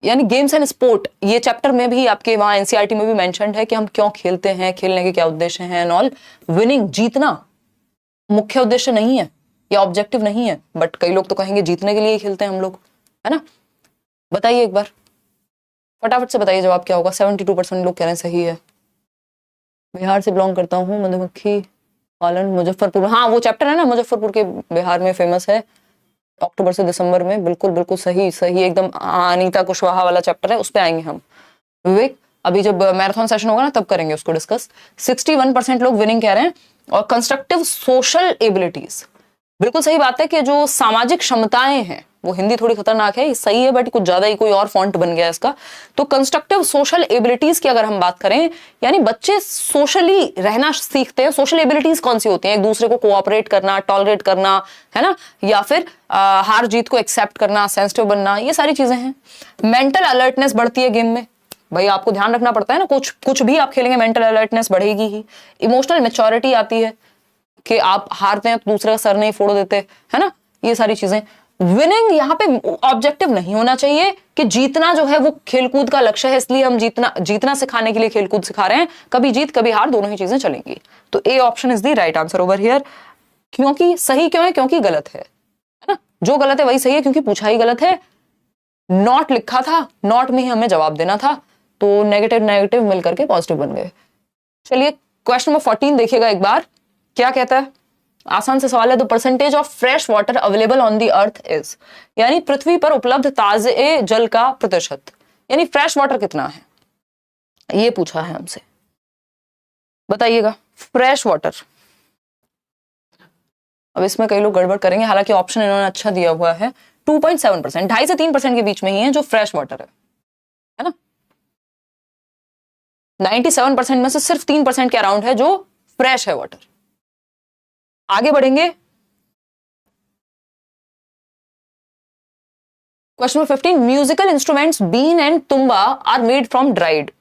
यानी गेम्स एंड स्पोर्ट, ये चैप्टर में भी आपके वहां एनसीईआरटी में भी मेंशन्ड है कि हम क्यों खेलते हैं, खेलने के क्या उद्देश्य हैं एंड ऑल। विनिंग, जीतना, मुख्य उद्देश्य नहीं है या ऑब्जेक्टिव नहीं है, बट कई लोग तो कहेंगे जीतने के लिए ही खेलते हैं हम लोग, है ना। बताइए एक बार, फटाफट से बताइए जवाब क्या होगा। 72% लोग कह रहे हैं सही है। बिहार से बिलोंग करता हूँ, मधुमक्खी पालन मुजफ्फरपुर। हाँ, वो चैप्टर है ना मुजफ्फरपुर के, बिहार में फेमस है, अक्टूबर से दिसंबर में। बिल्कुल बिल्कुल सही सही एकदम। अनीता कुशवाहा वाला चैप्टर है, उस पर आएंगे हम। विवेक, अभी जब मैराथन सेशन होगा ना तब करेंगे उसको डिस्कस। 61% लोग विनिंग कह रहे हैं। और कंस्ट्रक्टिव सोशल एबिलिटीज, बिल्कुल सही बात है कि जो सामाजिक क्षमताएं हैं, वो हिंदी थोड़ी खतरनाक है, सही है, बट कुछ ज्यादा ही कोई और फॉन्ट बन गया इसका। तो कंस्ट्रक्टिव सोशल एबिलिटीज की अगर हम बात करें, यानी बच्चे सोशली रहना सीखते हैं। सोशल एबिलिटीज कौन सी होती हैं? एक दूसरे को कोऑपरेट करना, टॉलरेट करना, है ना, या फिर हार जीत को एक्सेप्ट करना, सेंसिटिव बनना, ये सारी चीजें हैं। मेंटल अलर्टनेस बढ़ती है गेम में, भाई आपको ध्यान रखना पड़ता है ना, कुछ भी आप खेलेंगे मेंटल अलर्टनेस बढ़ेगी ही। इमोशनल मैच्योरिटी आती है कि आप हारते हैं तो दूसरे का सर नहीं फोड़ देते, है ना, ये सारी चीजें। विनिंग यहाँ पे ऑब्जेक्टिव नहीं होना चाहिए कि जीतना जो है वो खेलकूद का लक्ष्य है, इसलिए हम जीतना सिखाने के लिए खेलकूद सिखा रहे हैं। कभी जीत कभी हार, दोनों ही चीजें चलेंगी। तो A option is the right answer over here. क्योंकि सही क्यों है? क्योंकि गलत है ना, जो गलत है वही सही है, क्योंकि पूछा ही गलत है। नॉट लिखा था, नॉट में ही हमें जवाब देना था, तो नेगेटिव नेगेटिव मिलकर के पॉजिटिव बन गए। चलिए क्वेश्चन नंबर 14 देखिएगा एक बार, क्या कहता है। आसान से सवाल है। The percentage of fresh water available on the earth is, यानी पृथ्वी पर उपलब्ध ताजे जल का प्रतिशत, यानी फ्रेश वाटर कितना है, ये पूछा है हमसे। बताइएगा फ्रेश वाटर। अब इसमें कई लोग गड़बड़ करेंगे, हालांकि ऑप्शन इन्होंने अच्छा दिया हुआ है। 2.7%, 2.5 से 3% के बीच में ही है जो फ्रेश वाटर है ना। 97% में से सिर्फ 3% के अराउंड है जो फ्रेश है वाटर। आगे बढ़ेंगे। Question number 15, musical instruments been and tumba are made from dried,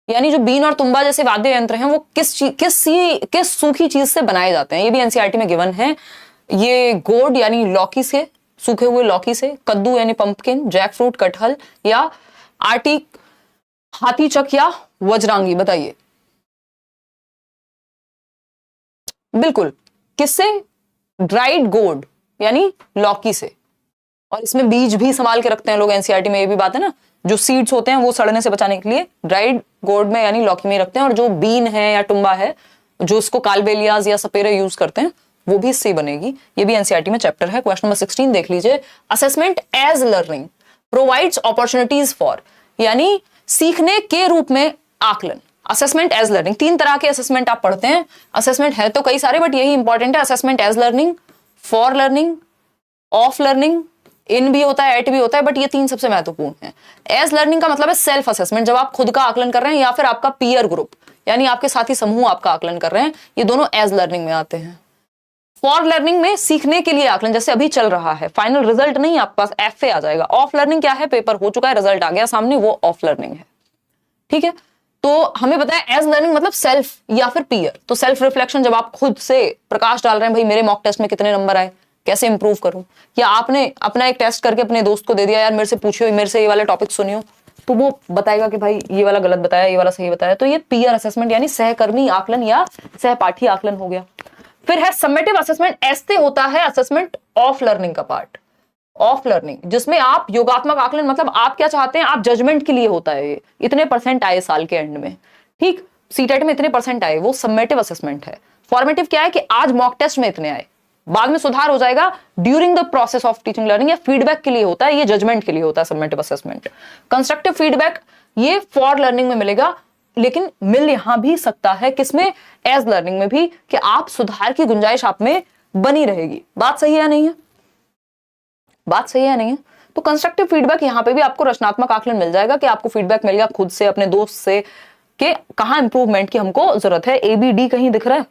यानी जो बीन और तुम्बा जैसे वाद्य यंत्र हैं वो किस सूखी चीज से बनाए जाते हैं। ये भी एनसीईआरटी में गिवन है। ये गोड यानी लौकी से, सूखे हुए लौकी से, कद्दू यानी पंपकिन, जैक फ्रूट कटहल, या आर्टी हाथी चक या वज्रांगी। बताइए। बिल्कुल किससे? ड्राइड गोड यानी लौकी से। और इसमें बीज भी संभाल के रखते हैं लोग, एनसीईआरटी में ये भी बात है ना। जो सीड्स होते हैं वो सड़ने से बचाने के लिए ड्राइड गोड में यानी लौकी में रखते हैं। और जो बीन है या टुम्बा है, जो इसको कालबेलियाज या सपेरे यूज करते हैं, वो भी इससे बनेगी। ये भी एनसीईआरटी में चैप्टर है। क्वेश्चन नंबर 16 देख लीजिए। Assessment as learning provides opportunities for, यानी सीखने के रूप में आकलन। असेसमेंट एज लर्निंग, 3 तरह के असेसमेंट आप पढ़ते हैं। असेसमेंट है तो कई सारे, बट यही इंपॉर्टेंट है। Assessment as learning, for learning, of learning, इन भी होता है, एट भी होता है, बट ये 3 सबसे महत्वपूर्ण है। एज लर्निंग का मतलब है सेल्फ असेसमेंट, जब आप खुद का आकलन कर रहे हैं, या फिर आपका पीयर ग्रुप यानी आपके साथी समूह आपका आकलन कर रहे हैं, ये दोनों एज लर्निंग में आते हैं। फॉर लर्निंग में सीखने के लिए आकलन, जैसे अभी चल रहा है, फाइनल रिजल्ट नहीं आपके पास, एफ आ जाएगा। ऑफ लर्निंग क्या है? पेपर हो चुका है, रिजल्ट आ गया सामने, वो ऑफ लर्निंग है। ठीक है, तो हमें पता है एज लर्निंग मतलब सेल्फ या फिर पीयर। तो सेल्फ रिफ्लेक्शन, जब आप खुद से प्रकाश डाल रहे हैं, भाई मेरे मॉक टेस्ट में कितने नंबर आए, कैसे इंप्रूव करूं, या आपने अपना एक टेस्ट करके अपने दोस्त को दे दिया, यार मेरे से पूछियो, मेरे से ये वाला टॉपिक सुनियो, तो वो बताएगा कि भाई ये वाला गलत बताया, ये वाला सही बताया। तो ये पीयर असेसमेंट यानी सहकर्मी आकलन या सहपाठी आकलन हो गया। फिर है समेटिव असेसमेंट, ऐसे होता है असेसमेंट ऑफ लर्निंग का पार्ट। ऑफ लर्निंग जिसमें आप योगात्मक आकलन, मतलब आप क्या चाहते हैं, आप जजमेंट के लिए होता है ये, इतने परसेंट आए साल के एंड में, ठीक, सीटेट में इतने परसेंट आए, वो समेटिव असेसमेंट है। फॉर्मेटिव क्या है कि आज मॉक टेस्ट में इतने आए, बाद में सुधार हो जाएगा during the process of teaching learning, या फीडबैक के लिए होता है, ये जजमेंट के लिए होता है समेटिव असेसमेंट। कंस्ट्रक्टिव फीडबैक ये फॉर लर्निंग में मिलेगा, लेकिन मिल यहां भी सकता है किसमें? एज लर्निंग में भी, कि आप सुधार की गुंजाइश आप में बनी रहेगी। बात सही है नहीं है? बात सही है नहीं है? तो कंस्ट्रक्टिव फीडबैक यहां पे भी आपको रचनात्मक आकलन मिल जाएगा, कि आपको फीडबैक मिल गया खुद से, अपने दोस्त से, कि कहां इंप्रूवमेंट की हमको जरूरत है। ए बी डी कहीं दिख रहा है?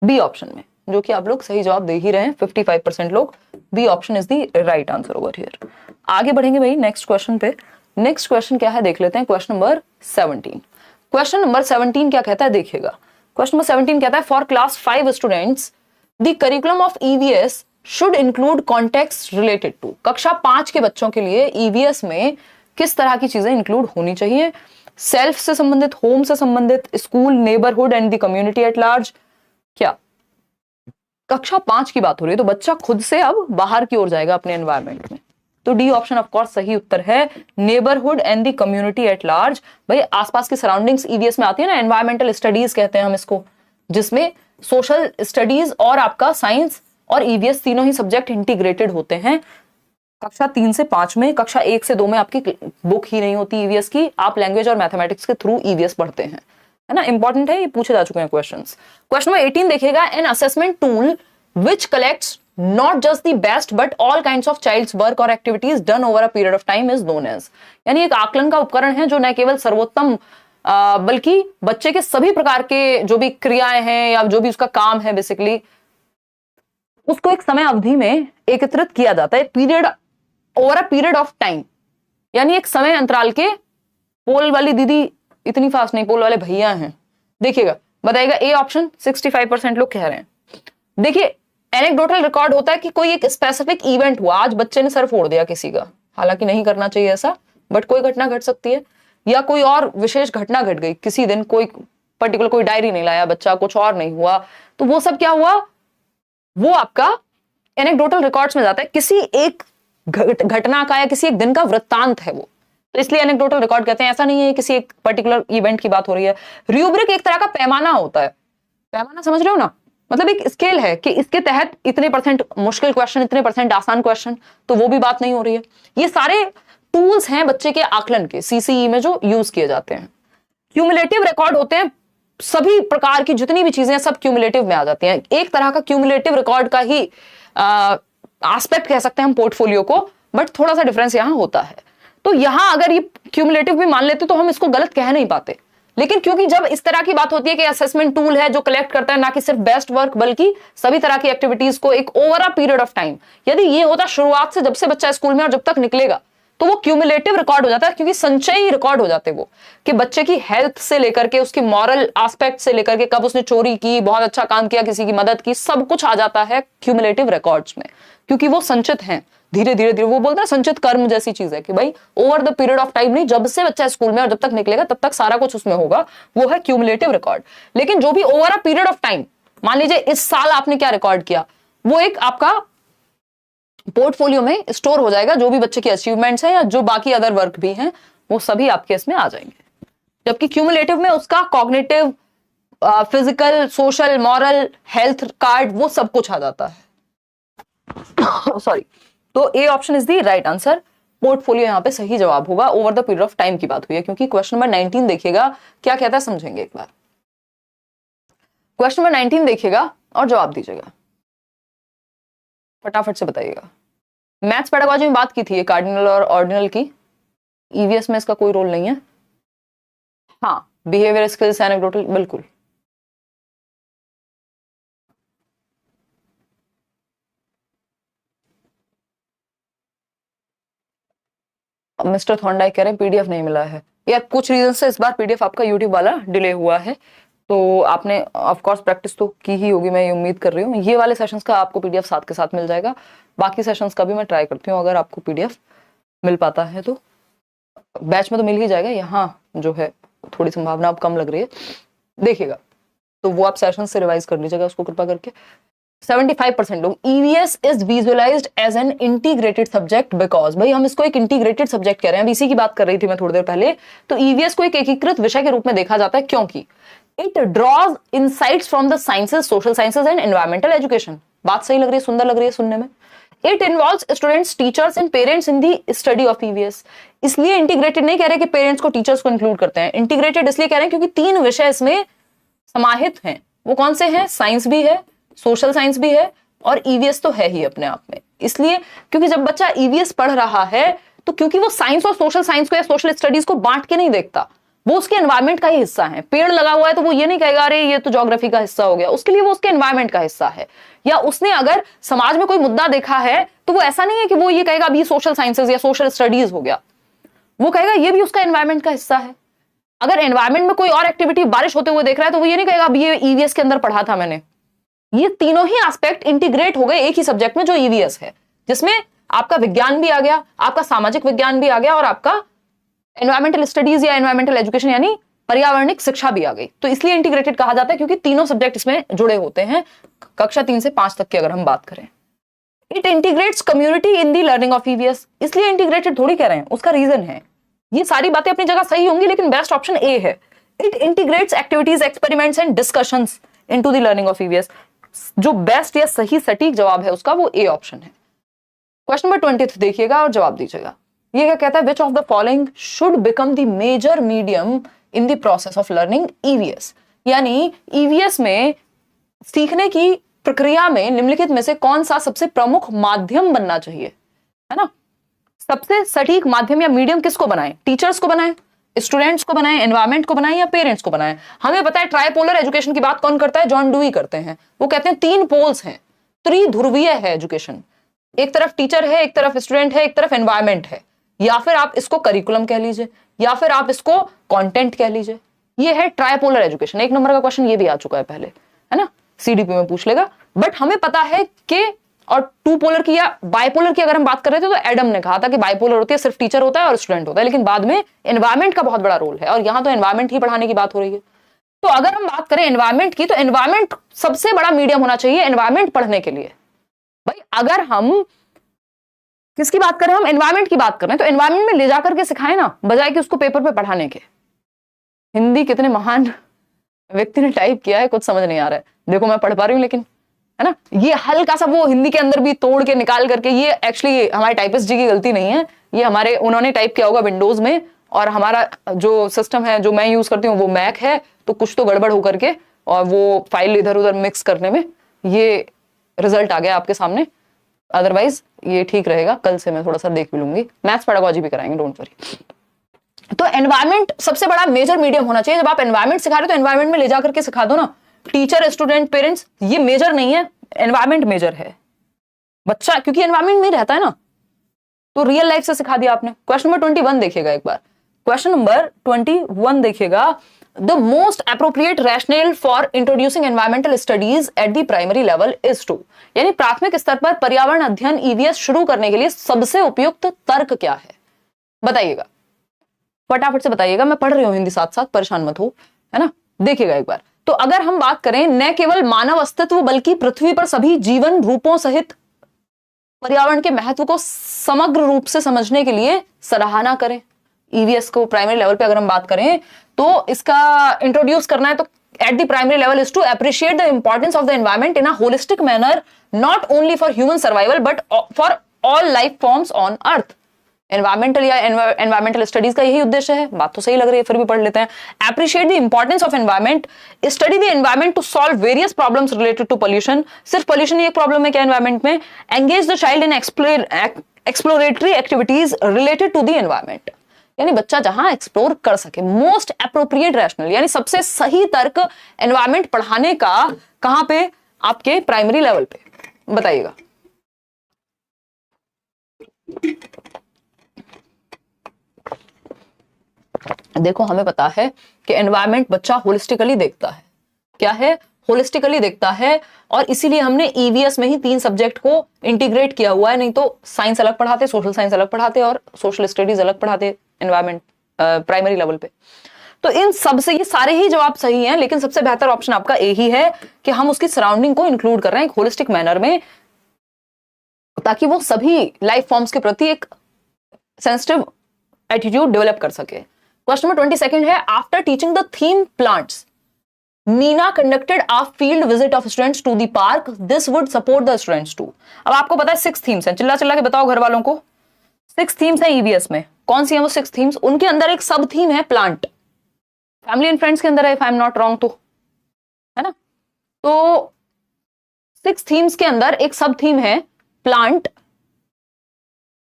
बी ऑप्शन में, जो कि आप लोग सही जवाब दे ही रहे हैं, 55% लोग। B option is the right answer over here. आगे बढ़ेंगे भाई नेक्स्ट क्वेश्चन पे। नेक्स्ट क्वेश्चन क्या है देख लेते हैं, क्वेश्चन नंबर 17। क्वेश्चन नंबर 17 क्या कहता है देखिएगा। क्वेश्चन नंबर 17 कहता है, for class 5 students the curriculum of EVS should include context related to. कक्षा 5 के बच्चों के लिए ईवीएस में किस तरह की चीजें इंक्लूड होनी चाहिए? सेल्फ से संबंधित, होम से संबंधित, school, neighbourhood and the community at large. क्या कक्षा 5 की बात हो रही है, तो बच्चा खुद से अब बाहर की ओर जाएगा अपने एनवायरमेंट में। तो डी ऑप्शन ऑफ कोर्स सही उत्तर है, neighbourhood and the community at large. भाई आसपास की सराउंडिंग्स ईवीएस में आती है ना, एनवायरमेंटल स्टडीज कहते हैं हम इसको, जिसमें सोशल स्टडीज और आपका साइंस और ईवीएस तीनों ही सब्जेक्ट इंटीग्रेटेड होते हैं। कक्षा 3 से 5 में, कक्षा 1 से 2 में आपकी बुक ही नहीं होती ईवीएस की, आप लैंग्वेज और मैथमेटिक्स के थ्रू ईवीएस पढ़ते हैं, है ना, इंपॉर्टेंट है, ये पूछे जा चुके हैं क्वेश्चंस। क्वेश्चन नंबर 18 देखिएगा, an assessment tool which collects not just the best but all kinds of child's work और activities done over a period of time is known as. यानी एक आकलन का उपकरण है जो न केवल सर्वोत्तम बल्कि बच्चे के सभी प्रकार के जो भी क्रियाएं हैं या जो भी उसका काम है बेसिकली, उसको एक समय अवधि में एकत्रित किया जाता है, period over a period of time, यानी एक समय अंतराल के। पोल वाली दीदी इतनी फास्ट नहीं, पोल वाले भैया हैं, देखिएगा बताइएगा। ए ऑप्शन 65% लोग कह रहे हैं। देखिए एनेक्डोटल रिकॉर्ड होता है कि कोई एक स्पेसिफिक इवेंट हुआ, आज बच्चे ने सर फोड़ दिया किसी का, हालांकि नहीं करना चाहिए ऐसा, बट कोई घटना घट सकती है, या कोई और विशेष घटना घट गई किसी दिन, कोई पर्टिकुलर कोई डायरी नहीं लाया बच्चा, कुछ और नहीं हुआ, तो वो सब क्या हुआ, वो आपका एनेक्डोटल रिकॉर्ड्स में जाता है, किसी एक घटना का या किसी एक दिन का वृत्तांत है वो, तो इसलिए एनेक्डोटल रिकॉर्ड कहते हैं। ऐसा नहीं है किसी एक पर्टिकुलर इवेंट की बात हो रही है। रूब्रिक एक तरह का पैमाना होता है, पैमाना समझ रहे हो ना, मतलब एक स्केल है कि इसके तहत इतने % मुश्किल क्वेश्चन, इतने % आसान क्वेश्चन, तो वो भी बात नहीं हो रही है। ये सारे टूल्स हैं बच्चे के आकलन के, सीसीई में जो यूज किए जाते हैं। क्यूमुलेटिव रिकॉर्ड होते हैं, सभी प्रकार की जितनी भी चीजें सब क्यूमुलेटिव में आ जाती हैं, एक तरह का क्यूमुलेटिव रिकॉर्ड का ही एस्पेक्ट कह सकते हैं हम पोर्टफोलियो को, बट थोड़ा सा डिफरेंस यहां होता है। तो यहां अगर ये क्यूमुलेटिव भी मान लेते तो हम इसको गलत कह नहीं पाते, लेकिन क्योंकि जब इस तरह की बात होती है कि असेसमेंट टूल है जो कलेक्ट करता है ना कि सिर्फ बेस्ट वर्क बल्कि सभी तरह की एक्टिविटीज को एक over a period of time, यदि ये होता शुरुआत से, जब से बच्चा स्कूल में और जब तक निकलेगा, तो वो क्यूमुलेटिव रिकॉर्ड हो जाता है, क्योंकि संचयी रिकॉर्ड हो जाते वो, कि बच्चे की हेल्थ से लेकर के उसकी मॉरल एस्पेक्ट से लेकर के कब उसने चोरी की, बहुत अच्छा काम किया, किसी की मदद की, सब कुछ आ जाता है क्यूमुलेटिव रिकॉर्ड्स में, क्योंकि वो संचित हैं धीरे धीरे धीरे। वो बोलते हैं संचित कर्म जैसी चीज है कि भाई over the period of time नहीं, जब से बच्चा स्कूल में और जब तक निकलेगा तब तक सारा कुछ उसमें होगा, वो है क्यूमुलेटिव रिकॉर्ड। लेकिन जो भी over a period of time, मान लीजिए इस साल आपने क्या रिकॉर्ड किया, वो एक आपका पोर्टफोलियो में स्टोर हो जाएगा, जो भी बच्चे की अचीवमेंट्स हैं या जो बाकी अदर वर्क भी हैं वो सभी आपके इसमें आ जाएंगे। जबकि क्यूमुलेटिव में उसका cognitive, physical, social, moral, health card, वो सब कुछ आ जाता है। सॉरी, तो A option is the right answer. Portfolio यहां पे सही जवाब होगा। Over the period of time की बात हुई है, क्योंकि क्वेश्चन नंबर 19 देखिएगा क्या कहता है, समझेंगे एक बार। क्वेश्चन नंबर 19 देखिएगा और जवाब दीजिएगा, फटाफट से बताइएगा। मैथ्स पेडागोजी में बात की थी कार्डिनल और ऑर्डिनल की, ईवीएस में इसका कोई रोल नहीं है। हाँ, बिहेवियर स्किल्स, एनेक्डोटल, बिल्कुल। मिस्टर थॉर्नडाइक कह रहे हैं पीडीएफ नहीं मिला है, या कुछ रीजन से इस बार पीडीएफ आपका यूट्यूब वाला डिले हुआ है, तो आपने ऑफ कोर्स प्रैक्टिस तो की ही होगी, मैं ये उम्मीद कर रही हूँ। ये वाले सेशंस का आपको पीडीएफ साथ के साथ मिल जाएगा, बाकी सेशंस का भी मैं ट्राई करती हूँ, अगर आपको पीडीएफ मिल पाता है तो बैच में तो मिल ही जाएगा, यहाँ जो है थोड़ी संभावना अब कम लग रही है, देखिएगा, तो वो आप सेशन से रिवाइज कर लीजिएगा उसको कृपा करके। 75% लोग, EVS is visualised as an integrated subject because, भाई हम इसको एक इंटीग्रेटेड सब्जेक्ट कह रहे हैं, इसी की बात कर रही थी मैं थोड़ी देर पहले। तो ईवीएस को एक एकीकृत विषय के रूप में देखा जाता है क्योंकि it draws insights from the sciences, social sciences and environmental education. बात सही लग रही है, सुंदर लग रही है सुनने में। It involves students, teachers and parents in the study of EVS. इसलिए इंटीग्रेटेड नहीं कह रहे कि पेरेंट्स को, टीचर्स को इंक्लूड करते हैं, इंटीग्रेटेड इसलिए कह रहे हैं क्योंकि 3 विषय इसमें समाहित हैं। वो कौन से हैं? साइंस भी है, सोशल साइंस भी है और ईवीएस तो है ही अपने आप में। इसलिए क्योंकि जब बच्चा ईवीएस पढ़ रहा है तो क्योंकि वो साइंस और सोशल साइंस को या सोशल स्टडीज को बांट के नहीं देखता, वो उसके एनवायरमेंट का ही हिस्सा है। पेड़ लगा हुआ है तो वो ये नहीं कहेगा अरे ये तो ज्योग्राफी का हिस्सा हो गया, उसके लिए वो उसके एनवायरमेंट का हिस्सा है। या उसने अगर समाज में कोई मुद्दा देखा है तो वो ऐसा नहीं है कि वो ये कहेगा अभी सोशल साइंसेज या सोशल स्टडीज हो गया, वो कहेगा ये भी उसका एनवायरमेंट का हिस्सा है। अगर एनवायरमेंट में कोई और एक्टिविटी, बारिश होते हुए देख रहा है तो वो ये नहीं कहेगा अभी ये ईवीएस के अंदर पढ़ा था मैंने। ये तीनों ही एस्पेक्ट इंटीग्रेट हो गए एक ही सब्जेक्ट में जो ईवीएस है, जिसमें आपका विज्ञान भी आ गया, आपका सामाजिक विज्ञान भी आ गया और आपका एनवायरमेंटल स्टडीज या एनवायरमेंटल एजुकेशन यानी पर्यावरणिक शिक्षा भी आ गई। तो इसलिए इंटीग्रेटेड कहा जाता है क्योंकि तीनों सब्जेक्ट इसमें जुड़े होते हैं, कक्षा 3 से 5 तक की अगर हम बात करें। It integrates community in the learning of EVS, इसलिए इंटीग्रेटेड थोड़ी कह रहे हैं, उसका रीजन है। ये सारी बातें अपनी जगह सही होंगी लेकिन बेस्ट ऑप्शन ए है। It integrates activities, experiments and discussions into the learning of EVS. जो बेस्ट या सही सटीक जवाब है उसका वो ए ऑप्शन है। क्वेश्चन नंबर 20 देखिएगा और जवाब दीजिएगा। ये क्या कहता है, which of the following should become the major medium in the process of learning EVS. यानी ईवीएस में सीखने की प्रक्रिया में निम्नलिखित में से कौन सा सबसे प्रमुख माध्यम बनना चाहिए, है ना। सबसे सटीक माध्यम या मीडियम किसको बनाएं, टीचर्स को बनाएं, स्टूडेंट्स को बनाएं, एनवायरमेंट को बनाएं या पेरेंट्स को बनाएं। हमें पता है ट्राइपोलर एजुकेशन की बात कौन करता है, जॉन डुई करते हैं। वो कहते हैं 3 पोल्स हैं, त्रिध्रुवीय है एजुकेशन। एक तरफ टीचर है, एक तरफ स्टूडेंट है, एक तरफ एनवायरमेंट है। या फिर आप इसको करिकुलम कह लीजिए या फिर आप इसको कंटेंट कह लीजिए। ये है ट्राइपोलर एजुकेशन। 1 नंबर का क्वेश्चन ये भी आ चुका है पहले, है ना, सीडीपी में पूछ लेगा। बट हमें पता है कि और 2 पोलर की या बाइपोलर की अगर हम बात कर रहे थे तो एडम ने कहा था कि बाइपोलर होती है, सिर्फ टीचर होता है और स्टूडेंट होता है, लेकिन बाद में एनवायरमेंट का बहुत बड़ा रोल है और यहां तो एनवायरमेंट ही पढ़ाने की बात हो रही है। तो अगर हम बात करें एनवायरमेंट की, तो एनवायरमेंट सबसे बड़ा मीडियम होना चाहिए एनवायरमेंट पढ़ने के लिए। भाई अगर हम किसकी बात करें, हम एनवायरमेंट की बात कर रहे हैं, तो एनवायरमेंट में ले जाकर के सिखाएं ना, बजाय कि उसको पेपर पे पढ़ाने के। हिंदी कितने महान व्यक्ति ने टाइप किया है, कुछ समझ नहीं आ रहा है। देखो मैं पढ़ पा रही हूं लेकिन, है ना, ये हल्का सा वो हिंदी के अंदर भी तोड़ के निकाल करके, ये एक्चुअली हमारे टाइपिस्ट जी की गलती नहीं है, ये हमारे उन्होंने टाइप किया होगा विंडोज में, और हमारा जो सिस्टम है जो मैं यूज करती हूँ वो मैक है, तो कुछ तो गड़बड़ होकर के और वो फाइल इधर उधर मिक्स करने में ये रिजल्ट आ गया आपके सामने। अदरवाइज ये ठीक रहेगा, कल से मैं थोड़ा सा देख भी लूंगी, मैथ्स पेडागोजी भी कराएंगे, डोंट वरी। तो एनवायरमेंट सबसे बड़ा मेजर मीडियम होना चाहिए। जब आप एनवायरमेंट सिखा रहे हो तो एनवायरमेंट में ले जाकर के सिखा दो ना। टीचर, स्टूडेंट, पेरेंट्स ये मेजर नहीं है, एनवायरमेंट मेजर है। बच्चा क्योंकि एनवायरमेंट में रहता है ना, तो रियल लाइफ से सिखा दिया आपने। क्वेश्चन नंबर 21 देखिएगा एक बार। क्वेश्चन नंबर 21 देखिएगा, the most appropriate rational for introducing environmental studies at the primary level is to. यानी प्राथमिक स्तर पर पर्यावरण अध्ययन ईवीएस शुरू करने के लिए सबसे उपयुक्त तर्क क्या है, बताइएगा, फटाफट से बताइएगा। मैं पढ़ रही हूं हिंदी साथ साथ, परेशान मत हो, है ना। देखिएगा एक बार। तो अगर हम बात करें न केवल मानव अस्तित्व बल्कि पृथ्वी पर सभी जीवन रूपों सहित पर्यावरण के महत्व को समग्र रूप से समझने के लिए सराहना करें। ईवीएस को प्राइमरी लेवल पे अगर हम बात करें तो इसका इंट्रोड्यूस करना है, तो at the primary level is to appreciate the importance of the environment in a holistic manner, not only for human survival but for all life forms on earth. Environmental या एनवायरमेंटल स्टडीज का यही उद्देश्य है। बात तो सही लग रही है, फिर भी पढ़ लेते हैं। Appreciate the importance of environment, study the environment to solve various problems related to pollution. सिर्फ पोल्यूशन ही एक प्रॉब्लम है क्या एनवायरमेंट में? Engage the child in exploratory activities related to the environment, यानी बच्चा जहां एक्सप्लोर कर सके। मोस्ट एप्रोप्रिएट रैशनल, यानी सबसे सही तर्क एनवायरमेंट पढ़ाने का कहां पे? आपके प्राइमरी लेवल पे। बताइएगा। देखो हमें पता है कि एनवायरमेंट बच्चा होलिस्टिकली देखता है। क्या है? होलिस्टिकली देखता है, और इसीलिए हमने ईवीएस में ही 3 सब्जेक्ट को इंटीग्रेट किया हुआ है। नहीं तो साइंस अलग पढ़ाते, सोशल साइंस अलग पढ़ाते और सोशल स्टडीज अलग पढ़ाते एनवायरमेंट प्राइमरी लेवल पे। तो इन सब से ये सारे ही जवाब सही हैं, लेकिन सबसे बेहतर ऑप्शन आपका ए ही है कि हम उसकी सराउंडिंग को इंक्लूड कर रहे हैं एक होलिस्टिक मैनर में, ताकि वो सभी लाइफ फॉर्म्स के प्रति एक सेंसिटिव एटीट्यूड डेवलप कर सके। क्वेश्चन नंबर 22 है, after teaching the theme plants Meena conducted a field visit of students to the park, this would support the students to. अब आपको पता है 6 थीम्स हैं, चिल्ला चिल्ला के बताओ घर वालों को। 6 थीम्स हैं ईवीएस में। कौन सी हैं वो 6 थीम्स? उनके अंदर एक सब थीम है प्लांट। फैमिली एंड फ्रेंड्स के अंदर है, if I am not wrong, तो है ना। तो 6 थीम्स के अंदर एक सब थीम है प्लांट।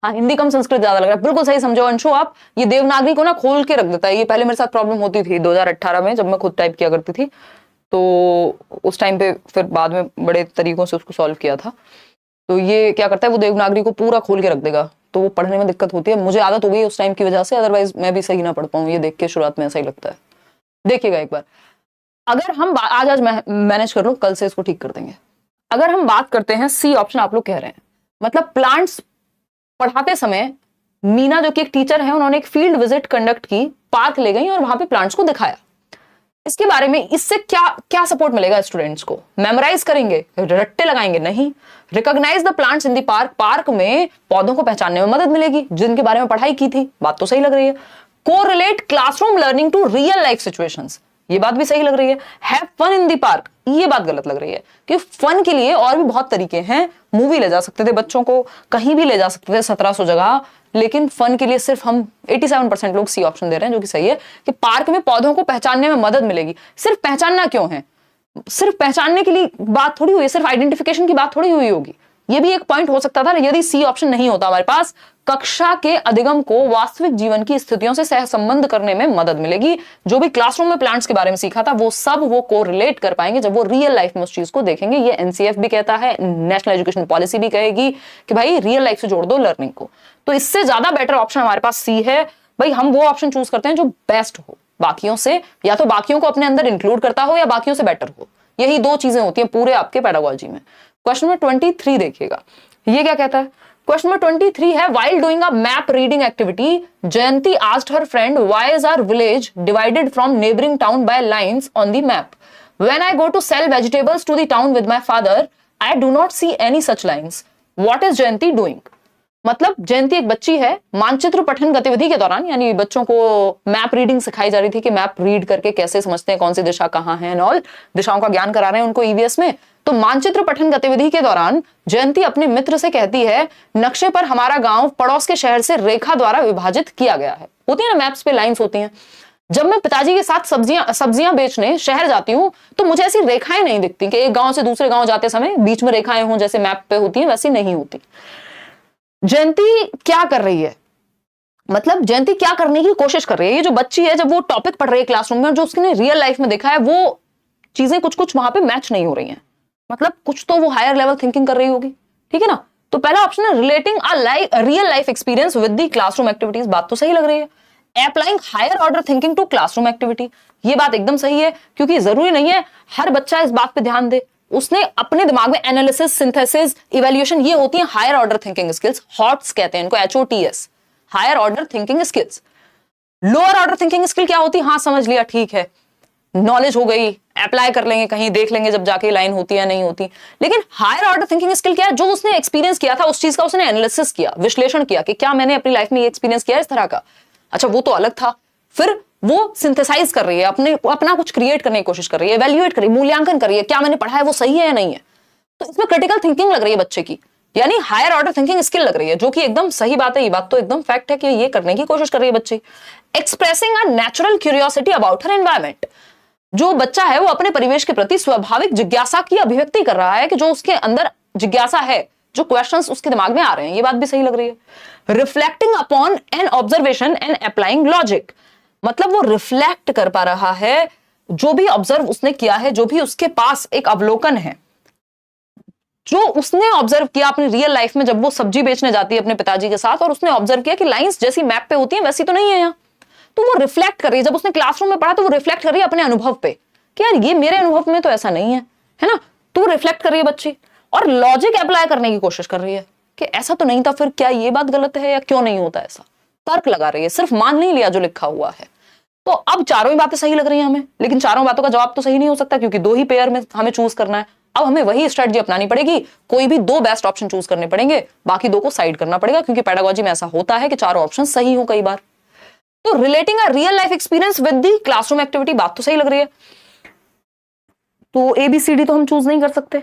हाँ, हिंदी कम संस्कृत ज्यादा लग रहा है, बिल्कुल सही समझो अंशु आप। ये देवनागरी को ना खोल के रख देता है। ये पहले मेरे साथ प्रॉब्लम होती थी 2018 में, जब मैं खुद टाइप किया करती थी, तो उस टाइम पे फिर बाद में बड़े तरीकों से उसको सॉल्व किया था। तो ये क्या करता है, वो देवनागरी को पूरा खोल के रख देगा, तो वो पढ़ने में दिक्कत होती है। मुझे आदत हो गई उस टाइम की वजह से, अदरवाइज मैं भी सही ना पढ़ पाऊँ। ये देख के शुरुआत में ऐसा ही लगता है। देखिएगा एक बार। अगर हम आज मैनेज कर लो, कल से इसको ठीक कर देंगे। अगर हम बात करते हैं, सी ऑप्शन आप लोग कह रहे हैं, मतलब प्लांट्स पढ़ाते समय मीना जो कि एक टीचर है, उन्होंने एक फील्ड विजिट कंडक्ट की, पार्क ले गई और वहां पे प्लांट्स को दिखाया। इसके बारे में, इससे क्या क्या सपोर्ट मिलेगा स्टूडेंट्स को? मेमोराइज करेंगे, रट्टे लगाएंगे? नहीं। Recognise the plants in the park, park में पौधों को पहचानने में मदद मिलेगी जिनके बारे में पढ़ाई की थी, बात तो सही लग रही है। Correlate classroom learning to real life situations, ये बात भी सही लग रही है। Have fun in the park, ये बात गलत लग रही है कि फन के लिए और भी बहुत तरीके हैं। मूवी ले जा सकते थे बच्चों को, कहीं भी ले जा सकते थे 1700 जगह, लेकिन फन के लिए सिर्फ हम 87% लोग सी ऑप्शन दे रहे हैं, जो कि सही है कि पार्क में पौधों को पहचानने में मदद मिलेगी। सिर्फ पहचानना क्यों है? सिर्फ पहचानने के लिए बात थोड़ी हुई है, सिर्फ आइडेंटिफिकेशन की बात थोड़ी हुई होगी। ये भी एक पॉइंट हो सकता था यदि सी ऑप्शन नहीं होता हमारे पास। कक्षा के अधिगम को वास्तविक जीवन की स्थितियों से सहसंबंध करने में मदद मिलेगी। जो भी क्लासरूम में प्लांट्स के बारे में सीखा था वो सब वो कोरिलेट कर पाएंगे जब वो रियल लाइफ में उस चीज को देखेंगे। ये एनसीएफ भी कहता है, नेशनल एजुकेशन पॉलिसी भी कहेगी कि भाई रियल लाइफ से जोड़ दो लर्निंग को। तो इससे ज्यादा बेटर ऑप्शन हमारे पास सी है। भाई हम वो ऑप्शन चूज करते हैं जो बेस्ट हो बाकियों से, या तो बाकियों को अपने अंदर इंक्लूड करता हो या बाकियों से बेटर हो। यही दो चीजें होती हैं पूरे आपके पेडागोजी में। क्वेश्चन नंबर 23 देखिएगा, ये क्या कहता है? क्वेश्चन नंबर 23 है, while doing a map reading activity, Jayanti asked her friend, why is our village divided from neighboring town by lines on the map? When I go to sell vegetables to the town with my father, I do not see any such lines. What is Jayanti doing? मतलब जयंती एक बच्ची है, मानचित्र पठन गतिविधि के दौरान, यानी बच्चों को मैप रीडिंग सिखाई जा रही थी कि मैप रीड करके कैसे समझते हैं कौन सी दिशा कहाँ है, एंड ऑल दिशाओं का ज्ञान करा रहे हैं उनको ईवीएस में। तो मानचित्र पठन गतिविधि के दौरान जयंती अपने मित्र से कहती है, नक्शे पर हमारा गांव पड़ोस के शहर से रेखा द्वारा विभाजित किया गया है। होती है ना मैप्स पे लाइंस होती हैं। जब मैं पिताजी के साथ सब्जियां बेचने शहर जाती हूँ तो मुझे ऐसी रेखाएं नहीं दिखती कि एक गांव से दूसरे गांव जाते समय बीच में रेखाएं हों जैसे मैप पे होती हैं, वैसी नहीं होती। जयंती क्या कर रही है? मतलब जयंती क्या करने की कोशिश कर रही है? ये जो बच्ची है, जब वो टॉपिक पढ़ रही है क्लासरूम में, जो उसने रियल लाइफ में देखा है वो चीजें कुछ कुछ वहां पे मैच नहीं हो रही हैं। मतलब कुछ तो वो हायर लेवल थिंकिंग कर रही होगी, ठीक है ना? तो पहला ऑप्शन है relating a real life experience with the classroom activities, बात तो सही लग रही है। Applying higher order thinking to classroom activity, ये बात एकदम सही है, क्योंकि जरूरी नहीं है हर बच्चा इस बात पे ध्यान दे। उसने अपने दिमाग में एनालिसिस, सिंथेसिस, इवैल्यूएशन, ये होती है higher order thinking skills. HOTS कहते हैं इनको, HOTS, higher order thinking skills. Lower order thinking skill क्या होती है? हाँ समझ लिया, ठीक है, नॉलेज हो गई, अप्लाई कर लेंगे, कहीं देख लेंगे जब जाके लाइन होती है नहीं होती। लेकिन हायर ऑर्डर थिंकिंग स्किल क्या है? जो उसने एक्सपीरियंस किया था उस चीज का उसने एनालिसिस किया, विश्लेषण किया कि क्या मैंने अपनी लाइफ में ये एक्सपीरियंस किया इस तरह का, अच्छा वो तो अलग था। फिर वो सिंथेसाइज कर रही है, अपना कुछ क्रिएट करने की कोशिश कर रही है, इवैल्यूएट कर रही है, मूल्यांकन कर रही है, क्या मैंने पढ़ा है वो सही है या नहीं है। तो इसमें क्रिटिकल थिंकिंग लग रही है बच्चे की, यानी हायर ऑर्डर थिंकिंग स्किल लग रही है, जो कि एकदम सही बात है। ये बात तो एकदम फैक्ट है कि ये करने की कोशिश कर रही है बच्ची। Expressing a natural curiosity about her environment, जो बच्चा है वो अपने परिवेश के प्रति स्वाभाविक जिज्ञासा की अभिव्यक्ति कर रहा है, कि जो उसके अंदर जिज्ञासा है, जो क्वेश्चंस उसके दिमाग में आ रहे हैं, ये बात भी सही लग रही है। Reflecting upon an observation and applying logic, मतलब वो रिफ्लेक्ट कर पा रहा है जो भी ऑब्जर्व उसने किया है, जो भी उसके पास एक अवलोकन है, जो उसने ऑब्जर्व किया अपनी रियल लाइफ में जब वो सब्जी बेचने जाती है अपने पिताजी के साथ, और उसने ऑब्जर्व किया कि लाइंस जैसी मैप पे होती हैं वैसी तो नहीं है यहाँ। तो वो रिफ्लेक्ट कर रही है, जब उसने क्लासरूम में पढ़ा तो वो रिफ्लेक्ट कर रही है अपने अनुभव पे कि यार ये मेरे अनुभव में तो ऐसा नहीं है ना? तो वो रिफ्लेक्ट कर रही है बच्ची, और लॉजिक अप्लाई करने की कोशिश कर रही है कि ऐसा तो नहीं था, फिर क्या ये बात गलत है या क्यों नहीं होता ऐसा, तर्क लगा रही है, सिर्फ मान नहीं लिया जो लिखा हुआ है। तो अब चारों ही बातें सही लग रही हैं हमें, लेकिन चारों बातों का जवाब तो सही नहीं हो सकता, क्योंकि दो ही पेयर में हमें चूज करना है। अब हमें वही स्ट्रेटजी अपनानी पड़ेगी, कोई भी दो बेस्ट ऑप्शन चूज करने पड़ेंगे, बाकी दो को साइड करना पड़ेगा, क्योंकि पेडागोजी में ऐसा होता है कि चारों ऑप्शन सही हो कई बार। तो relating a real life experience with the classroom activity, बात तो सही लग रही है, तो ABCD तो हम चूज नहीं कर सकते।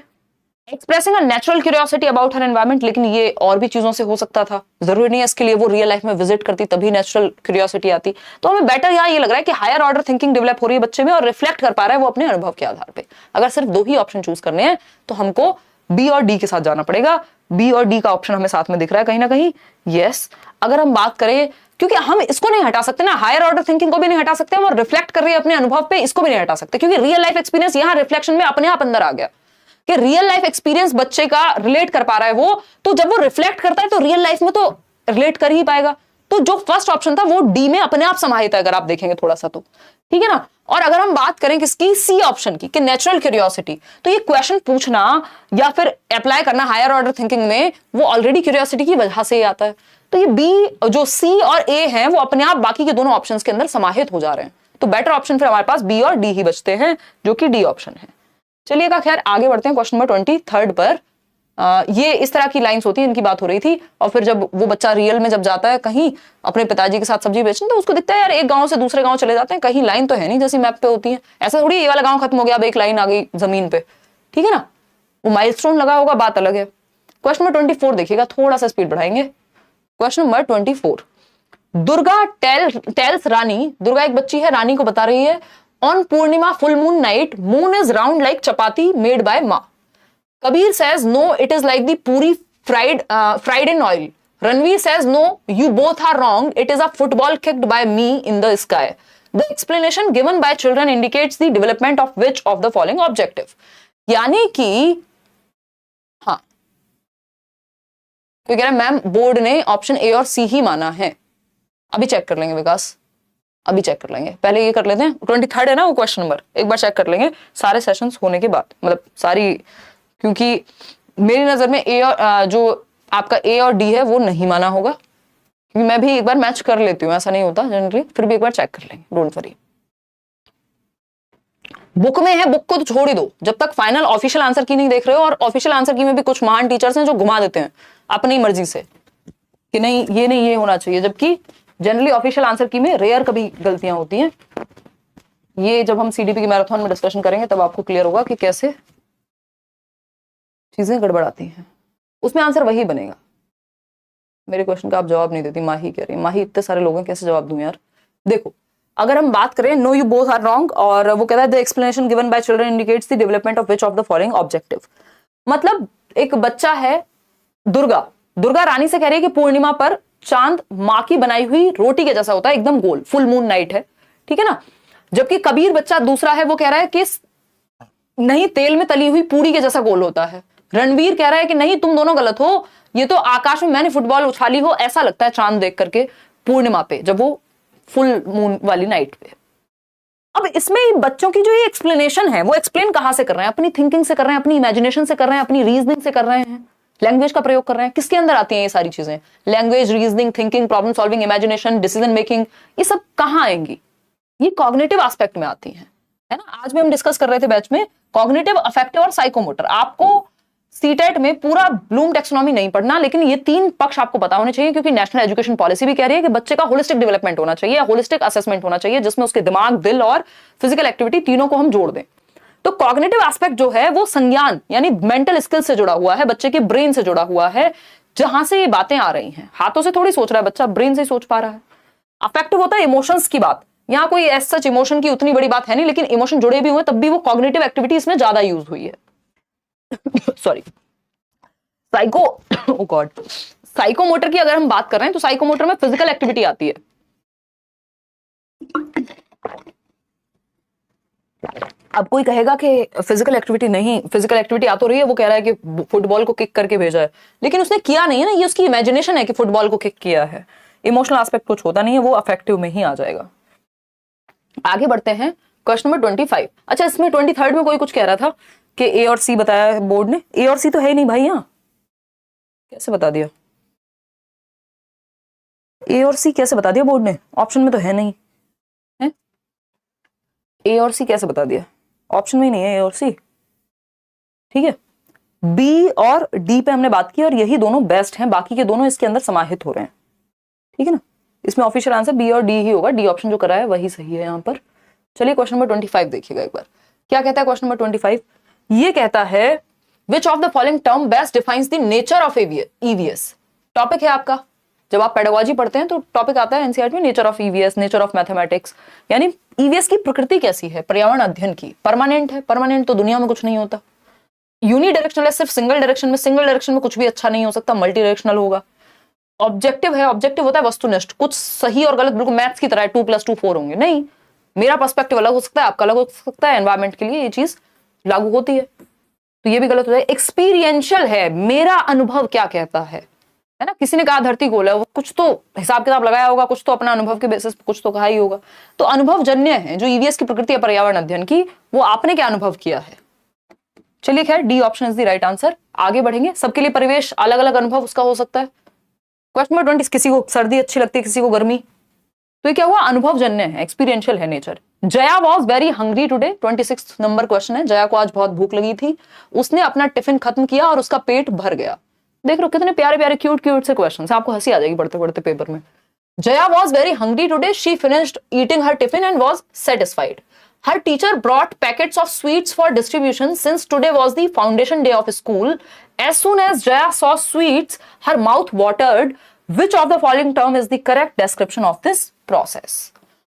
Expressing a natural curiosity about her environment, लेकिन ये और भी चीजों से हो सकता था, जरूरी नहीं है इसके लिए वो रियल लाइफ में विजिट करती तभी नेचुरल क्यूरियोसिटी आती। तो हमें बेटर यहाँ ये लग रहा है कि हायर ऑर्डर थिंकिंग डेवलप हो रही है बच्चे में, और रिफ्लेक्ट कर पा रहा है वो अपने अनुभव के आधार पे। अगर सिर्फ दो ही ऑप्शन चूज करने हैं तो हमको B और D के साथ जाना पड़ेगा। B और D का ऑप्शन हमें साथ में दिख रहा है कहीं ना कहीं, यस। अगर हम बात करें, क्योंकि हम इसको नहीं हटा सकते ना, हायर ऑर्डर थिंकिंग को भी नहीं हटा सकते हम, और रिफ्लेक्ट कर रही है अपने अनुभव पे, इसको भी नहीं हटा सकते, क्योंकि रियल लाइफ एक्सपीरियंस यहाँ रिफ्लेक्शन में अपने आप अंदर आ गया कि रियल लाइफ एक्सपीरियंस बच्चे का रिलेट कर पा रहा है वो, तो जब वो रिफ्लेक्ट करता है तो रियल लाइफ में तो रिलेट कर ही पाएगा। तो जो फर्स्ट ऑप्शन था वो D में अपने आप समाहित है, अगर आप देखेंगे थोड़ा सा तो, ठीक है ना। और अगर हम बात करें किसकी, C ऑप्शन की, कि नेचुरल क्यूरियोसिटी, तो ये क्वेश्चन पूछना या फिर अप्लाई करना हायर ऑर्डर थिंकिंग में, वो ऑलरेडी क्यूरियोसिटी की वजह से ही आता है। तो ये B, जो C और A है, वो अपने आप बाकी के दोनों ऑप्शंस के अंदर समाहित हो जा रहे हैं। तो बेटर ऑप्शन फिर हमारे पास बी और डी ही बचते हैं, जो कि डी ऑप्शन है। चलिए का खैर आगे बढ़ते हैं क्वेश्चन नंबर 23 पर। ये इस तरह की लाइंस होती है, इनकी बात हो रही थी। और फिर जब वो बच्चा रियल में जब जाता है कहीं अपने पिताजी के साथ सब्जी बेचने, तो उसको दिखता है यार एक गांव से दूसरे गांव चले जाते हैं, कहीं लाइन तो है नहीं जैसी मैप पे होती है। ऐसा थोड़ी ये वाला गांव खत्म हो गया अब एक लाइन आ गई जमीन पे, ठीक है ना। वो माइलस्टोन लगा होगा, बात अलग है। क्वेश्चन नंबर 24 देखिएगा, थोड़ा सा स्पीड बढ़ाएंगे। क्वेश्चन नंबर 24, दुर्गा टेल्स रानी, दुर्गा एक बच्ची है, रानी को बता रही है on Purnima full moon Knight Moon is round like chapati made by माँ। Kabir says no, it is like the puri fried in oil. Ranveer says no, you both are wrong. It is a football kicked by me in the sky. The explanation given by children indicates the development of which of the following objective. यानी कि हाँ, कोई कह रहा है ma'am board ने option A और सी ही माना है। अभी चेक कर लेंगे विकास, अभी चेक कर लेंगे, पहले ये कर लेते हैं। 23 है ना वो क्वेश्चन नंबर, एक बार चेक कर लेंगे सारे सेशंस होने के बाद, मतलब सारी, क्योंकि मेरी नजर में ए और जो आपका ए और डी है वो नहीं माना होगा, क्योंकि मैं भी एक बार मैच कर लेती हूँ, ऐसा नहीं होता जनरली, फिर भी एक बार चेक कर लेंगे, डोंट वरी। बुक में है, बुक को तो छोड़ ही दो जब तक फाइनल ऑफिशियल आंसर की नहीं देख रहे हो। और ऑफिशियल आंसर की में भी कुछ महान टीचर्स हैं जो घुमा देते हैं अपनी मर्जी से कि नहीं ये होना चाहिए, जबकि जनरली ऑफिशियल आंसर की में रेयर कभी गलतियां होती हैं। ये जब हम सीडीपी की मैराथन में डिस्कशन करेंगे तब आपको क्लियर होगा कि कैसे चीजें गड़बड़ाती हैं। उसमें आंसर वही बनेगा। मेरे क्वेश्चन का आप जवाब नहीं देती, माही कह रही है। माही इतने सारे लोग हैं, कैसे जवाब दूं यार। देखो अगर हम बात करें no you both are wrong, और वो कहता है the explanation given by children indicates the development of which of the following objective. मतलब एक बच्चा है, दुर्गा रानी से कह रही है कि पूर्णिमा पर चांद माँ की बनाई हुई रोटी के जैसा होता है, एकदम गोल, फुल मून नाइट है, ठीक है ना। जबकि कबीर बच्चा दूसरा है, वो कह रहा है कि नहीं तेल में तली हुई पूरी के जैसा गोल होता है। रणवीर कह रहा है कि नहीं तुम दोनों गलत हो, ये तो आकाश में मैंने फुटबॉल उछाली हो ऐसा लगता है चांद देख करके पूर्णिमा पे, जब वो फुल मून वाली नाइट पे। अब इसमें बच्चों की जो ये एक्सप्लेनेशन है वो एक्सप्लेन कहां से कर रहे हैं? अपनी थिंकिंग से कर रहे हैं, अपनी इमेजिनेशन से कर रहे हैं, अपनी रीजनिंग से कर रहे हैं, लैंग्वेज का प्रयोग कर रहे हैं। किसके अंदर आती हैं ये सारी चीजें? Language, reasoning, thinking, problem solving, imagination, decision making, ये सब कहां आएंगी? ये कॉग्निटिव एस्पेक्ट में आती हैं, है ना। आज भी हम डिस्कस कर रहे थे बैच में कॉग्निटिव, अफेक्टिव और साइकोमोटर। आपको सीटेट में पूरा ब्लूम टेक्सोनॉमी नहीं पढ़ना, लेकिन ये तीन पक्ष आपको पता होने चाहिए, क्योंकि नेशनल एजुकेशन पॉलिसी भी कह रही है कि बच्चे का होलिस्टिक डेवलपमेंट होना चाहिए, होलिस्टिक असेसमेंट होना चाहिए, जिसमें उसके दिमाग, दिल और फिजिकल एक्टिविटी तीनों को हम जोड़ दें। तो कॉग्निटिव एस्पेक्ट जो है वो संज्ञान यानी मेंटल स्किल से जुड़ा हुआ है, बच्चे के ब्रेन से जुड़ा हुआ है, जहां से ये बातें आ रही हैं। हाथों से थोड़ी सोच रहा है बच्चा, ब्रेन से सोच पा रहा है। अफेक्टिव होता है इमोशंस की बात, यहाँ कोई एज सच इमोशन की उतनी बड़ी बात है नहीं, लेकिन इमोशन जुड़े भी हुए तब भी वो कॉग्निटिव एक्टिविटी इसमें ज्यादा यूज हुई है। सॉरी, साइकोमोटर की अगर हम बात कर रहे हैं तो साइकोमोटर में फिजिकल एक्टिविटी आती है। अब कोई कहेगा कि फिजिकल एक्टिविटी नहीं, फिजिकल एक्टिविटी आ तो रही है, वो कह रहा है कि फुटबॉल को किक करके भेजा है, लेकिन उसने किया नहीं है ना, ये उसकी इमेजिनेशन है कि फुटबॉल को किक किया है। इमोशनल एस्पेक्ट कुछ होता नहीं है, वो अफेक्टिव में ही आ जाएगा। आगे बढ़ते हैं क्वेश्चन नंबर 25। अच्छा, इसमें 23 में कोई कुछ कह रहा था कि ए और सी बताया बोर्ड ने। ए और सी तो है ही नहीं भाई, यहाँ कैसे बता दिया? ए और सी कैसे बता दिया बोर्ड ने? ऑप्शन में तो है नहीं है। ए और सी कैसे बता दिया? ऑप्शन में ही नहीं है ए और सी, ठीक है। बी और डी पे हमने बात की और यही दोनों बेस्ट हैं, बाकी के दोनों इसके अंदर समाहित हो रहे हैं, ठीक है ना। इसमें ऑफिशियल आंसर बी और डी ही होगा, डी ऑप्शन जो करा है वही सही है यहाँ पर। चलिए क्वेश्चन नंबर 25 देखिएगा एक बार, क्या कहता है क्वेश्चन नंबर 25। ये कहता है which of the following term best defines the nature of EVS. Topic है आपका, जब आप पेडागोजी पढ़ते हैं तो टॉपिक आता है एनसीईआरटी में, nature of EVS, nature of mathematics, यानी ईवीएस की प्रकृति कैसी है, पर्यावरण अध्ययन की। परमानेंट है, परमानेंट तो दुनिया में कुछ नहीं होता। यूनी डायरेक्शनल है, सिर्फ सिंगल डायरेक्शन में कुछ भी अच्छा नहीं हो सकता, मल्टी डायरेक्शनल होगा। ऑब्जेक्टिव है, ऑब्जेक्टिव होता है वस्तुनिष्ठ, कुछ सही और गलत बिल्कुल मैथ्स की तरह 2 + 2 4 होंगे, नहीं। मेरा पर्सपेक्टिव अलग हो सकता है, आपका अलग हो सकता है, एनवायरमेंट के लिए ये चीज लागू होती है, तो ये भी गलत हो जाए। एक्सपीरियंशियल है, मेरा अनुभव क्या कहता है ना। किसी ने कहा धरती गोल है, वो कुछ तो हिसाब किताब लगाया होगा, कुछ तो अपना अनुभव के बेसिस कुछ तो कहा ही होगा। तो अनुभव जन्य है जो ईवीएस की प्रकृति है पर्यावरण अध्ययन की, वो आपने क्या अनुभव किया है। चलिए खैर D option is the right answer. आगे बढ़ेंगे, सबके लिए परिवेश अलग अलग अनुभव उसका हो सकता है। क्वेश्चन नंबर 20, किसी को सर्दी अच्छी लगती है, किसी को गर्मी, तो ये क्या हुआ, अनुभव जन्य है, एक्सपीरियंशियल है nature. Jaya was very hungry today, 26 number question है। जया को आज बहुत भूख लगी थी, उसने अपना टिफिन खत्म किया और उसका पेट भर गया। देख लो कितने प्यारे प्यारे क्यूट क्यूट से क्वेश्चन है, आपको हंसी आ जाएगी पढ़ते पढ़ते पेपर में। Jaya was very hungry today, she finished eating her tiffin and was satisfied. Her teacher brought packets of sweets for distribution since today was the foundation day of school. As soon as Jaya saw sweets, her mouth watered. Which of the following term is the correct description of this process?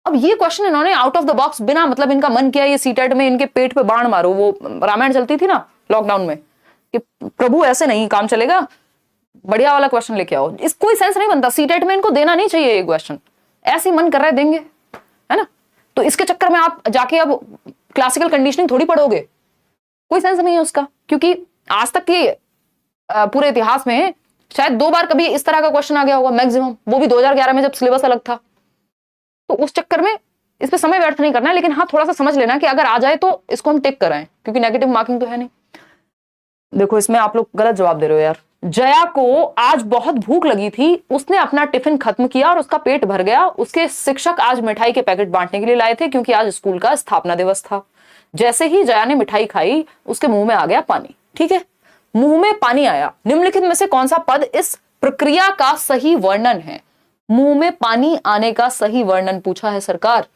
अब ये question इन्होंने out of the box, बिना मतलब इनका मन किया ये CTET में इनके पेट पे बाण मारो। वो रामायण चलती थी ना लॉकडाउन में कि प्रभु ऐसे नहीं काम चलेगा, बढ़िया वाला क्वेश्चन लेके आओ। इस कोई सेंस नहीं बनता, सीटेट में इनको देना नहीं चाहिए ये क्वेश्चन, ऐसे ही मन कर रहा है देंगे, है ना। तो इसके चक्कर में आप जाके अब क्लासिकल कंडीशनिंग थोड़ी पढ़ोगे, कोई सेंस नहीं है उसका, क्योंकि आज तक के पूरे इतिहास में शायद 2 बार कभी इस तरह का क्वेश्चन आ गया होगा मैक्सिमम, वो भी 2011 में जब सिलेबस अलग था। तो उस चक्कर में इस पे समय व्यर्थ नहीं करना है, लेकिन हाँ थोड़ा सा समझ लेना कि अगर आ जाए तो इसको हम टिक कराएं, क्योंकि नेगेटिव मार्किंग तो है नहीं। देखो इसमें आप लोग गलत जवाब दे रहे हो यार। जया को आज बहुत भूख लगी थी, उसने अपना टिफिन खत्म किया और उसका पेट भर गया। उसके शिक्षक आज मिठाई के पैकेट बांटने के लिए लाए थे, क्योंकि आज स्कूल का स्थापना दिवस था। जैसे ही जया ने मिठाई खाई, उसके मुंह में आ गया पानी। ठीक है, मुंह में पानी आया। निम्नलिखित में से कौन सा पद इस प्रक्रिया का सही वर्णन है? मुंह में पानी आने का सही वर्णन पूछा है सरकार।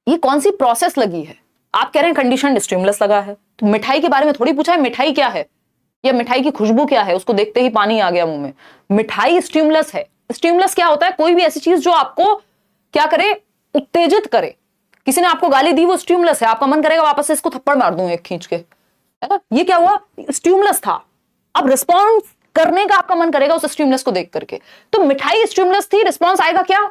ये कौन सी प्रोसेस लगी है? आप कह रहे हैं कंडीशनड स्टिमुलस लगा है, तो मिठाई के बारे में थोड़ी पूछा है मिठाई क्या है या मिठाई की खुशबू क्या है, उसको देखते ही पानी आ गया मुंह में। मिठाई स्टिमुलस है। स्टिमुलस क्या होता है? कोई भी ऐसी चीज जो आपको क्या करे, उत्तेजित करे। किसी ने आपको गाली दी, वो स्टिमुलस है, आपका मन करेगा वापस से इसको थप्पड़ मार दूं एक खींच के, है ना। ये क्या हुआ? स्टिमुलस था। अब रिस्पॉन्स करने का आपका मन करेगा उस स्टिमुलस को देख करके। तो मिठाई स्टिमुलस थी, रिस्पॉन्स आएगा क्या?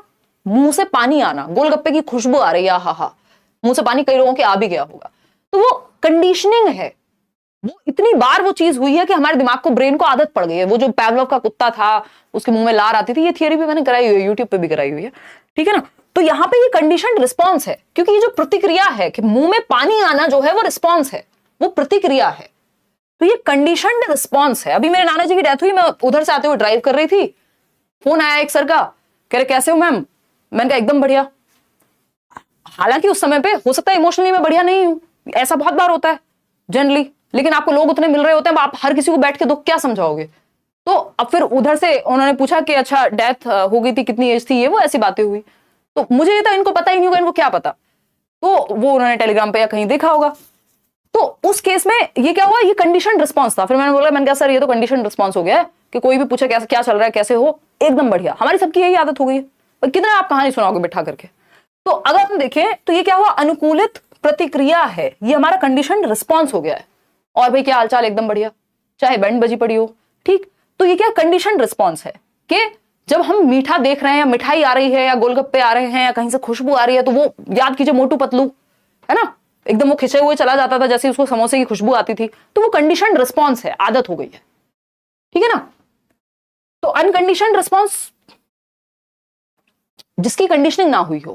मुंह से पानी आना, गोलगप्पे की खुशबू आ रही है, हा, मुंह से पानी कई लोगों के आ भी गया होगा। तो वो कंडीशनिंग है, वो इतनी बार वो चीज हुई है कि हमारे दिमाग को, ब्रेन को आदत पड़ गई है। वो जो पैवलोव का कुत्ता था, उसके मुंह में लार आती थी, ये थियरी भी मैंने कराई हुई है, यूट्यूब पे भी कराई हुई है, ठीक है ना। तो यहाँ पे ये कंडीशनड रिस्पॉन्स है, क्योंकि ये जो प्रतिक्रिया है कि मुंह में पानी आना जो है वो रिस्पॉन्स है, वो प्रतिक्रिया है। तो ये कंडीशनड रिस्पॉन्स है। अभी मेरे नाना जी की डेथ हुई, मैं उधर से आते हुए ड्राइव कर रही थी, फोन आया एक सर का, कह रहे कैसे हो मैम? मैंने कहा एकदम बढ़िया। हालांकि उस समय पे हो सकता है इमोशनली मैं बढ़िया नहीं हूं, ऐसा बहुत बार होता है जनरली, लेकिन आपको लोग उतने मिल रहे होते हैं, आप हर किसी को बैठ के दुख क्या समझाओगे। तो अब फिर उधर से उन्होंने पूछा कि अच्छा डेथ हो गई थी, कितनी एज थी, ये वो ऐसी बातें हुई। तो मुझे ये था इनको पता ही नहीं होगा, इनको क्या पता। तो वो उन्होंने टेलीग्राम पे या कहीं देखा होगा। तो उस केस में ये क्या हुआ, ये कंडीशन रिस्पॉन्स था। फिर मैंने बोला, मैंने कहा सर ये तो कंडीशन रिस्पॉन्स हो गया है कि कोई भी पूछे कैसे, क्या चल रहा है, कैसे हो, एकदम बढ़िया। हमारी सबकी यही आदत हो गई है, कितना आप कहानी सुनाओगे बिठा करके। तो अगर हम देखें तो ये क्या हुआ, अनुकूलित प्रतिक्रिया है, ये हमारा कंडीशन रिस्पॉन्स हो गया है। और भाई क्या हालचाल, एकदम बढ़िया, चाहे बैंड बजी पड़ी हो, ठीक। तो ये क्या कंडीशन रिस्पॉन्स है कि जब हम मीठा देख रहे हैं या मिठाई आ रही है या गोलगप्पे आ रहे हैं या कहीं से खुशबू आ रही है, तो वो याद कीजिए मोटू पतलू, है ना, एकदम वो खिंचे हुए चला जाता था जैसे उसको समोसे की खुशबू आती थी। तो वो कंडीशन रिस्पॉन्स है, आदत हो गई है, ठीक है ना। तो अनकंडीशन रिस्पॉन्स जिसकी कंडीशनिंग ना हुई हो,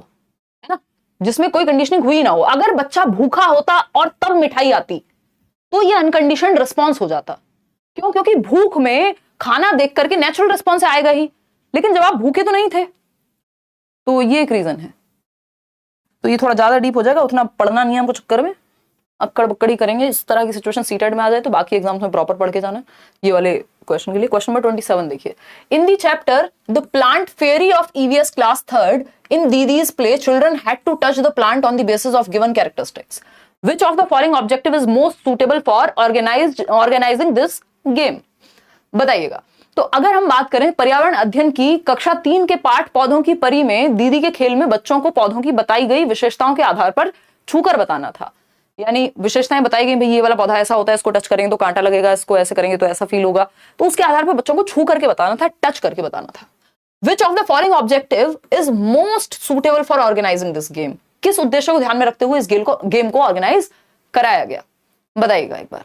है ना, जिसमें कोई कंडीशनिंग हुई ना हो। अगर बच्चा भूखा होता और तब मिठाई आती तो ये अनकंडीशन रिस्पॉन्स हो जाता। क्यों? क्योंकि भूख में खाना देख करके नेचुरल रिस्पॉन्स आएगा ही, लेकिन जब आप भूखे तो नहीं थे। तो ये एक रीजन है। तो ये थोड़ा ज्यादा डीप हो जाएगा, उतना पढ़ना नहीं है हमको चक्कर में, अक्कड़ बक्कड़ी करेंगे। इस तरह की सिचुएशन सीटेट में आ जाए तो बाकी एग्जाम्स में प्रॉपर पढ़ के जाना है ये वाले क्वेश्चन के लिए। क्वेश्चन नंबर 27 देखिए, in the chapter the plant fairy of EVS class 3rd in Didi's play children had to touch the plant on the basis of given characteristics. Which of the following objective is most suitable for organizing this game? बताइएगा। तो अगर हम बात करें पर्यावरण अध्ययन की कक्षा 3 के पाठ पौधों की परी में, दीदी के खेल में बच्चों को पौधों की बताई गई विशेषताओं के आधार पर छूकर बताना था। यानी विशेषताएं बताई गई, भाई ये वाला पौधा ऐसा होता है, इसको टच करेंगे तो कांटा लगेगा, इसको ऐसे करेंगे तो ऐसा फील होगा। तो उसके आधार पर बच्चों को छू करके बताना था, टच करके बताना था। Which of the following objective is most suitable for organizing this game? किस उद्देश्य को ध्यान में रखते हुए इस गेम को ऑर्गेनाइज कराया गया, बताइएगा एक बार।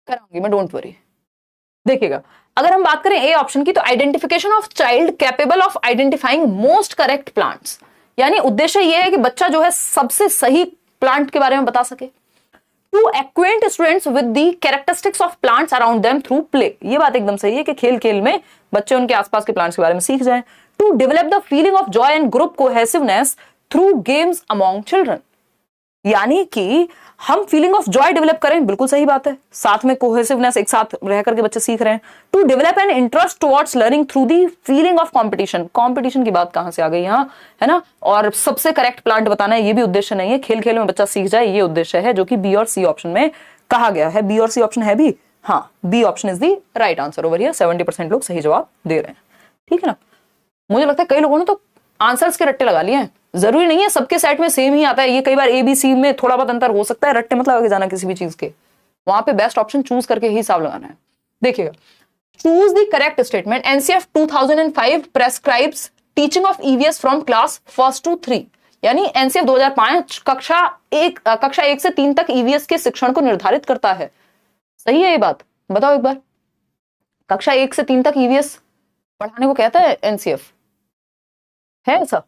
कराऊंगी मैं, डोंट वरी। देखिएगा, अगर हम बात करें ए ऑप्शन की, तो identification of child capable of identifying most correct plants, यानी उद्देश्य यह है कि बच्चा जो है सबसे सही प्लांट के बारे में बता सके। To acquaint students with the characteristics of plants around them through play, ये बात एकदम सही है कि खेल खेल में बच्चे उनके आसपास के प्लांट्स के बारे में सीख जाएं। To develop the feeling of joy and group cohesiveness through games among children. यानी कि हम फीलिंग ऑफ जॉय डेवलप करें, बिल्कुल सही बात है, साथ में कोहेसिवनेस, एक साथ रह करके बच्चे सीख रहे हैं। To develop an interest towards learning through the feeling of competition. Competition की बात कहां से आ गई यहाँ, है ना। और सबसे करेक्ट प्लांट बताना है, ये भी उद्देश्य नहीं है, खेल खेल में बच्चा सीख जाए, ये उद्देश्य है, जो कि बी और सी ऑप्शन में कहा गया है। बी और सी ऑप्शन है भी, हाँ, B option is the right answer over here. 70% लोग सही जवाब दे रहे हैं, ठीक है ना। मुझे लगता है कई लोगों ने तो आंसर्स के रट्टे लगा लिए हैं, जरूरी नहीं है सबके सेट में सेम ही आता है, ये कई बार ए बी सी में थोड़ा बहुत अंतर हो सकता है, रट्टे मत लगा के जाना किसी भी चीज के, वहां पे बेस्ट ऑप्शन चूज करके ही हिसाब लगाना है। देखिएगा, choose the correct statement. NCF 2005 prescribes teaching of EVS from class 1 to 3। यानी एनसीएफ 2005 कक्षा 1 से 3 तक ईवीएस के शिक्षण को निर्धारित करता है। सही है ये बात, बताओ एक बार, कक्षा 1 से 3 तक ईवीएस पढ़ाने को कहता है एनसीएफ, है ऐसा?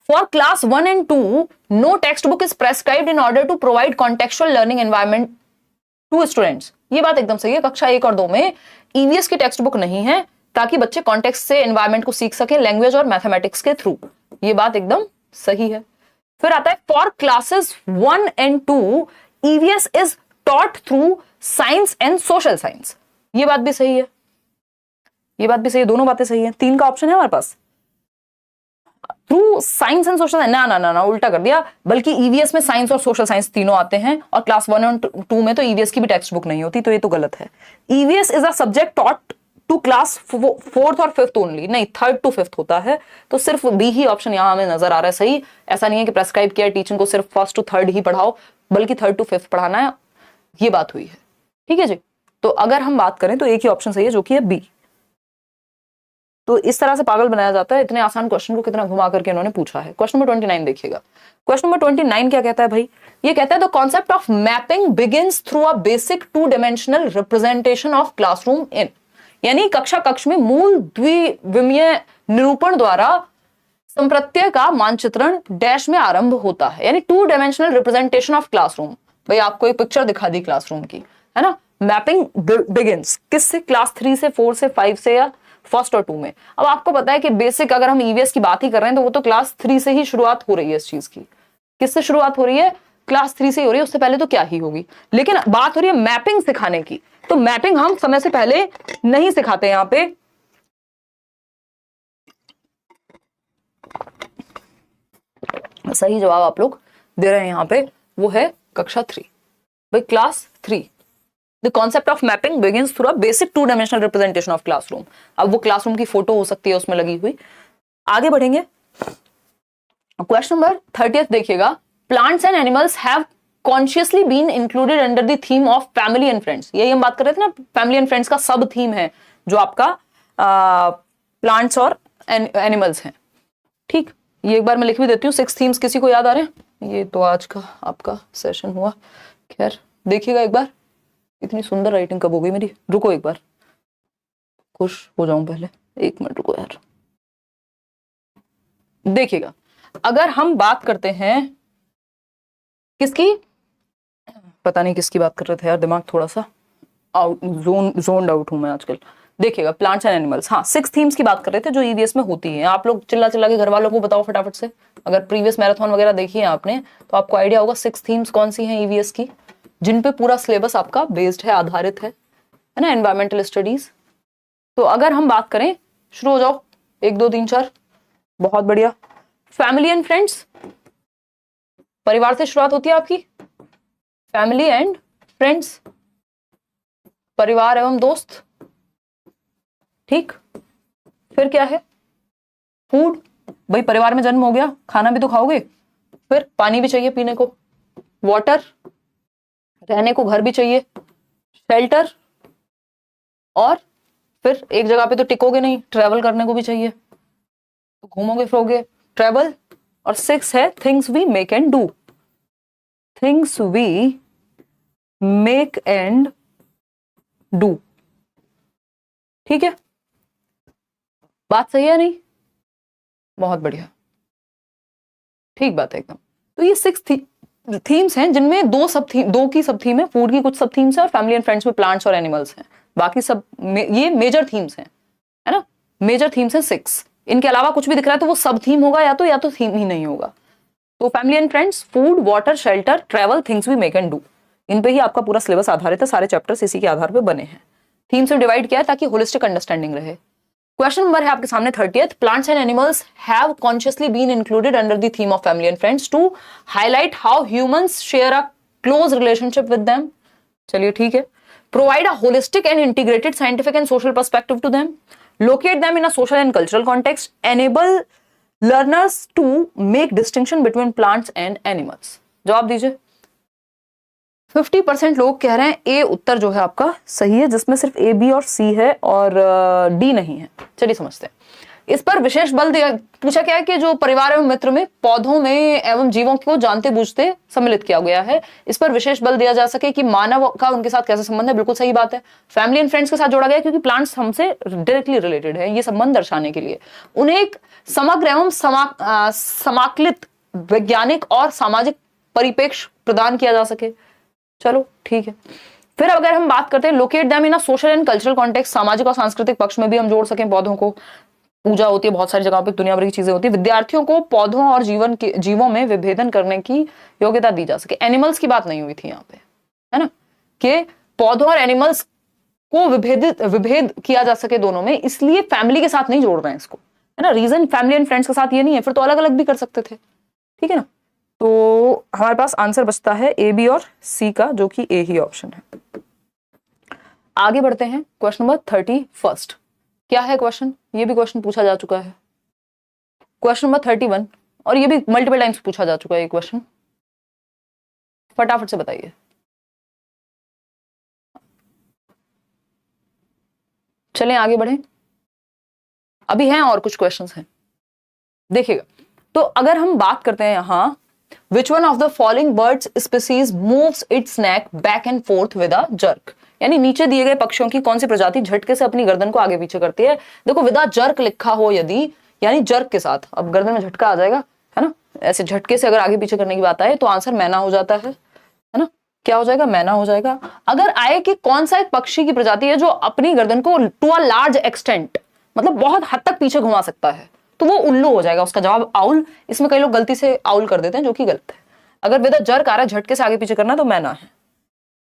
For class 1 and 2, no textbook is prescribed in order to provide contextual learning environment to students। ये बात एकदम सही है, कक्षा 1 और 2 में ईवीएस की टेक्स्ट बुक नहीं है ताकि बच्चे कॉन्टेक्स्ट से एनवायरमेंट को सीख सकें लैंग्वेज और मैथमेटिक्स के थ्रू। ये बात एकदम सही है। फिर आता है for classes 1 and 2 EVS is taught through science and social science. ये बात भी सही है, ये बात भी सही है, दोनों बातें सही है। 3 का ऑप्शन है हमारे पास, थ्रू साइंस एंड सोशल। ना ना ना ना, उल्टा कर दिया, बल्कि ईवीएस में साइंस और सोशल साइंस तीनों आते हैं, और क्लास 1 और 2 में तो ईवीएस की भी टेक्स्ट बुक नहीं होती, तो ये तो गलत है। EVS is a subject taught to class 4th और 5th ओनली, नहीं 3rd to 5th होता है, तो सिर्फ बी ही ऑप्शन यहां हमें नजर आ रहा है सही। ऐसा नहीं है कि प्रेस्क्राइब किया टीचिंग को सिर्फ 1st to 3rd ही पढ़ाओ, बल्कि 3rd to 5th पढ़ाना है, ये बात हुई है, ठीक है जी। तो अगर हम बात करें तो एक ही ऑप्शन सही है, जो कि है बी। तो इस तरह से पागल बनाया जाता है, इतने आसान क्वेश्चन को कितना घुमा करके इन्होंने पूछा है। क्वेश्चन नंबर 29 देखिएगा। क्वेश्चन नंबर 29 क्या कहता है भाई, ये कहता है the concept of mapping begins through a basic 2-dimensional representation of classroom इन। यानी कक्षा कक्ष में मूल द्विविमीय निरूपण द्वारा संप्रत्यय का मानचित्रण डैश में आरंभ होता है। यानी 2-dimensional रिप्रेजेंटेशन ऑफ क्लासरूम, भाई आपको एक पिक्चर दिखा दी क्लासरूम की, है ना। मैपिंग बिगिंस किससे, क्लास 3 से 4 से 5 से या 1st और 2 में। अब आपको पता है कि बेसिक अगर हम ईवीएस की बात ही कर रहे हैं तो वो तो क्लास 3 से ही शुरुआत हो रही है इस चीज की। किससे शुरुआत हो रही है, क्लास 3 से ही हो रही है, उससे पहले तो क्या ही होगी। लेकिन बात हो रही है मैपिंग सिखाने की, तो मैपिंग हम समय से पहले नहीं सिखाते यहां पे। सही जवाब आप लोग दे रहे हैं यहां पे, वो है कक्षा 3, भाई class 3। The concept of mapping begins through a basic 2-dimensional representation of classroom। अब वो क्लासरूम की फोटो हो सकती है उसमें लगी हुई। आगे बढ़ेंगे, क्वेश्चन नंबर 30 देखिएगा। Plants and animals have consciously been included under the theme of family and friends. यही हम बात कर रहे थे ना, फैमिली एंड फ्रेंड्स का सब थीम है जो आपका प्लांट्स और एनिमल्स हैं, ठीक। ये एक बार मैं लिख भी देती हूँ। 6 थीम्स किसी को याद आ रहे हैं? ये तो आज का आपका सेशन हुआ, खैर देखिएगा एक बार। इतनी सुंदर राइटिंग कब हो गई मेरी, रुको एक बार खुश हो जाऊं, पहले 1 मिनट रुको यार। देखिएगा, अगर हम बात करते हैं किसकी, पता नहीं किसकी बात कर रहे थे यार, दिमाग थोड़ा सा जोन्ड आउट हूं मैं आजकल। देखिएगा, प्लांट्स एंड एनिमल्स, हाँ 6 थीम्स की बात कर रहे थे जो ईवीएस में होती हैं। आप लोग चिल्ला चिल्ला के घर वालों को बताओ फटाफट से, अगर प्रीवियस मैराथन वगैरह देखी है आपने तो आपको आइडिया होगा 6 थीम्स कौन सी हैं ईवीएस की, जिन पे पूरा सिलेबस आपका बेस्ड है, आधारित है ना, एनवायरमेंटल स्टडीज। तो अगर हम बात करें, शुरू हो जाओ, 1 2 3 4, बहुत बढ़िया। फैमिली एंड फ्रेंड्स, परिवार से शुरुआत होती है आपकी, फैमिली एंड फ्रेंड्स, परिवार एवं दोस्त, ठीक। फिर क्या है, फूड, भाई परिवार में जन्म हो गया, खाना भी तो खाओगे। फिर पानी भी चाहिए पीने को, वाटर, रहने को घर भी चाहिए, शेल्टर, और फिर एक जगह पे तो टिकोगे नहीं, ट्रेवल करने को भी चाहिए, तो घूमोगे फिरोगे, ट्रेवल। और 6 है things we make and do, things we make and do, ठीक है। बात सही है नहीं, बहुत बढ़िया, ठीक बात है एकदम। तो ये 6 थीम्स हैं जिनमें 2 की सब थीम है, फूड की कुछ सब थीम्स है, और फैमिली एंड फ्रेंड्स में प्लांट्स और एनिमल्स हैं। बाकी सब ये मेजर थीम्स हैं, है ना, मेजर थीम्स हैं 6। इनके अलावा कुछ भी दिख रहा है तो वो सब थीम होगा, या तो थीम ही नहीं होगा। तो family and friends, food, water, shelter, travel, things we make and do, इन पे ही आपका पूरा सिलेबस आधारित है, सारे चैप्टर्स इसी के आधार पे बने हैं। थीम से डिवाइड किया है ताकि होलिस्टिक अंडरस्टैंडिंग रहे। क्वेश्चन नंबर है आपके सामने 30th, plants and animals have consciously been included under the theme of family and friends to highlight how humans share a close relationship with them. चलिए ठीक है। Provide a holistic and integrated scientific and social perspective to them, locate them in a social and cultural context, enable learners to make distinction between plants and animals. जवाब दीजिए। 50% लोग कह रहे हैं ए उत्तर जो है आपका सही है, जिसमें सिर्फ ए, बी और सी है और डी नहीं है। चलिए समझते हैं। इस पर विशेष बल दिया, पूछा क्या है कि जो परिवार एवं मित्र में पौधों में एवं जीवों को जानते बूझते सम्मिलित किया गया है, इस पर विशेष बल दिया जा सके कि मानव का उनके साथ कैसा संबंध है। बिल्कुल सही बात है। फैमिली एंड फ्रेंड्स के साथ जोड़ा गया क्योंकि प्लांट्स हमसे डायरेक्टली रिलेटेड है, ये संबंध दर्शाने के लिए। उन्हें एक समग्र एवं समाकलित वैज्ञानिक और सामाजिक परिप्रेक्ष्य प्रदान किया जा सके। चलो ठीक है। फिर अगर हम बात करते हैं locate them in a social and cultural context, सामाजिक और सांस्कृतिक पक्ष में भी हम जोड़ सकें पौधों को। पूजा होती है बहुत सारी जगहों पे, दुनिया भर की चीजें होती है। विद्यार्थियों को पौधों और जीवों में विभेदन करने की योग्यता दी जा सके। एनिमल्स की बात नहीं हुई थी यहाँ पे, है ना, कि पौधों और एनिमल्स को विभेद किया जा सके दोनों में, इसलिए फैमिली के साथ नहीं जोड़ रहे हैं इसको, है ना। रीजन फैमिली एंड फ्रेंड्स के साथ ये नहीं है, फिर तो अलग अलग भी कर सकते थे, ठीक है ना। तो हमारे पास आंसर बचता है ए, बी और सी का, जो कि ए ही ऑप्शन है। आगे बढ़ते हैं। क्वेश्चन नंबर 31 क्या है क्वेश्चन, ये भी क्वेश्चन पूछा जा चुका है। क्वेश्चन नंबर 31, और ये भी मल्टीपल टाइम्स पूछा जा चुका है ये क्वेश्चन, फटाफट से बताइए। चलें आगे बढ़ें, अभी हैं और कुछ क्वेश्चंस हैं, देखिएगा। तो अगर हम बात करते हैं यहां, Which one of the following birds species moves its neck back and forth with a jerk? यानी नीचे दिए गए पक्षियों की कौन सी प्रजाति झटके से अपनी गर्दन को आगे पीछे करती है। देखो विद अ जर्क लिखा हो यदि, यानी जर्क के साथ, अब गर्दन में झटका आ जाएगा, है ना। ऐसे झटके से अगर आगे पीछे करने की बात आए तो आंसर मैना हो जाता है ना। क्या हो जाएगा, मैना हो जाएगा। अगर आए कि कौन सा एक पक्षी की प्रजाति है जो अपनी गर्दन को टू अ लार्ज एक्सटेंट, मतलब बहुत हद तक पीछे घुमा सकता है, तो वो उल्लू हो जाएगा। उसका जवाब आउल। इसमें कई लोग गलती से आउल कर देते हैं, जो कि गलत है। अगर विद जर्क आ रहा है, झटके से आगे पीछे करना, तो मैना है,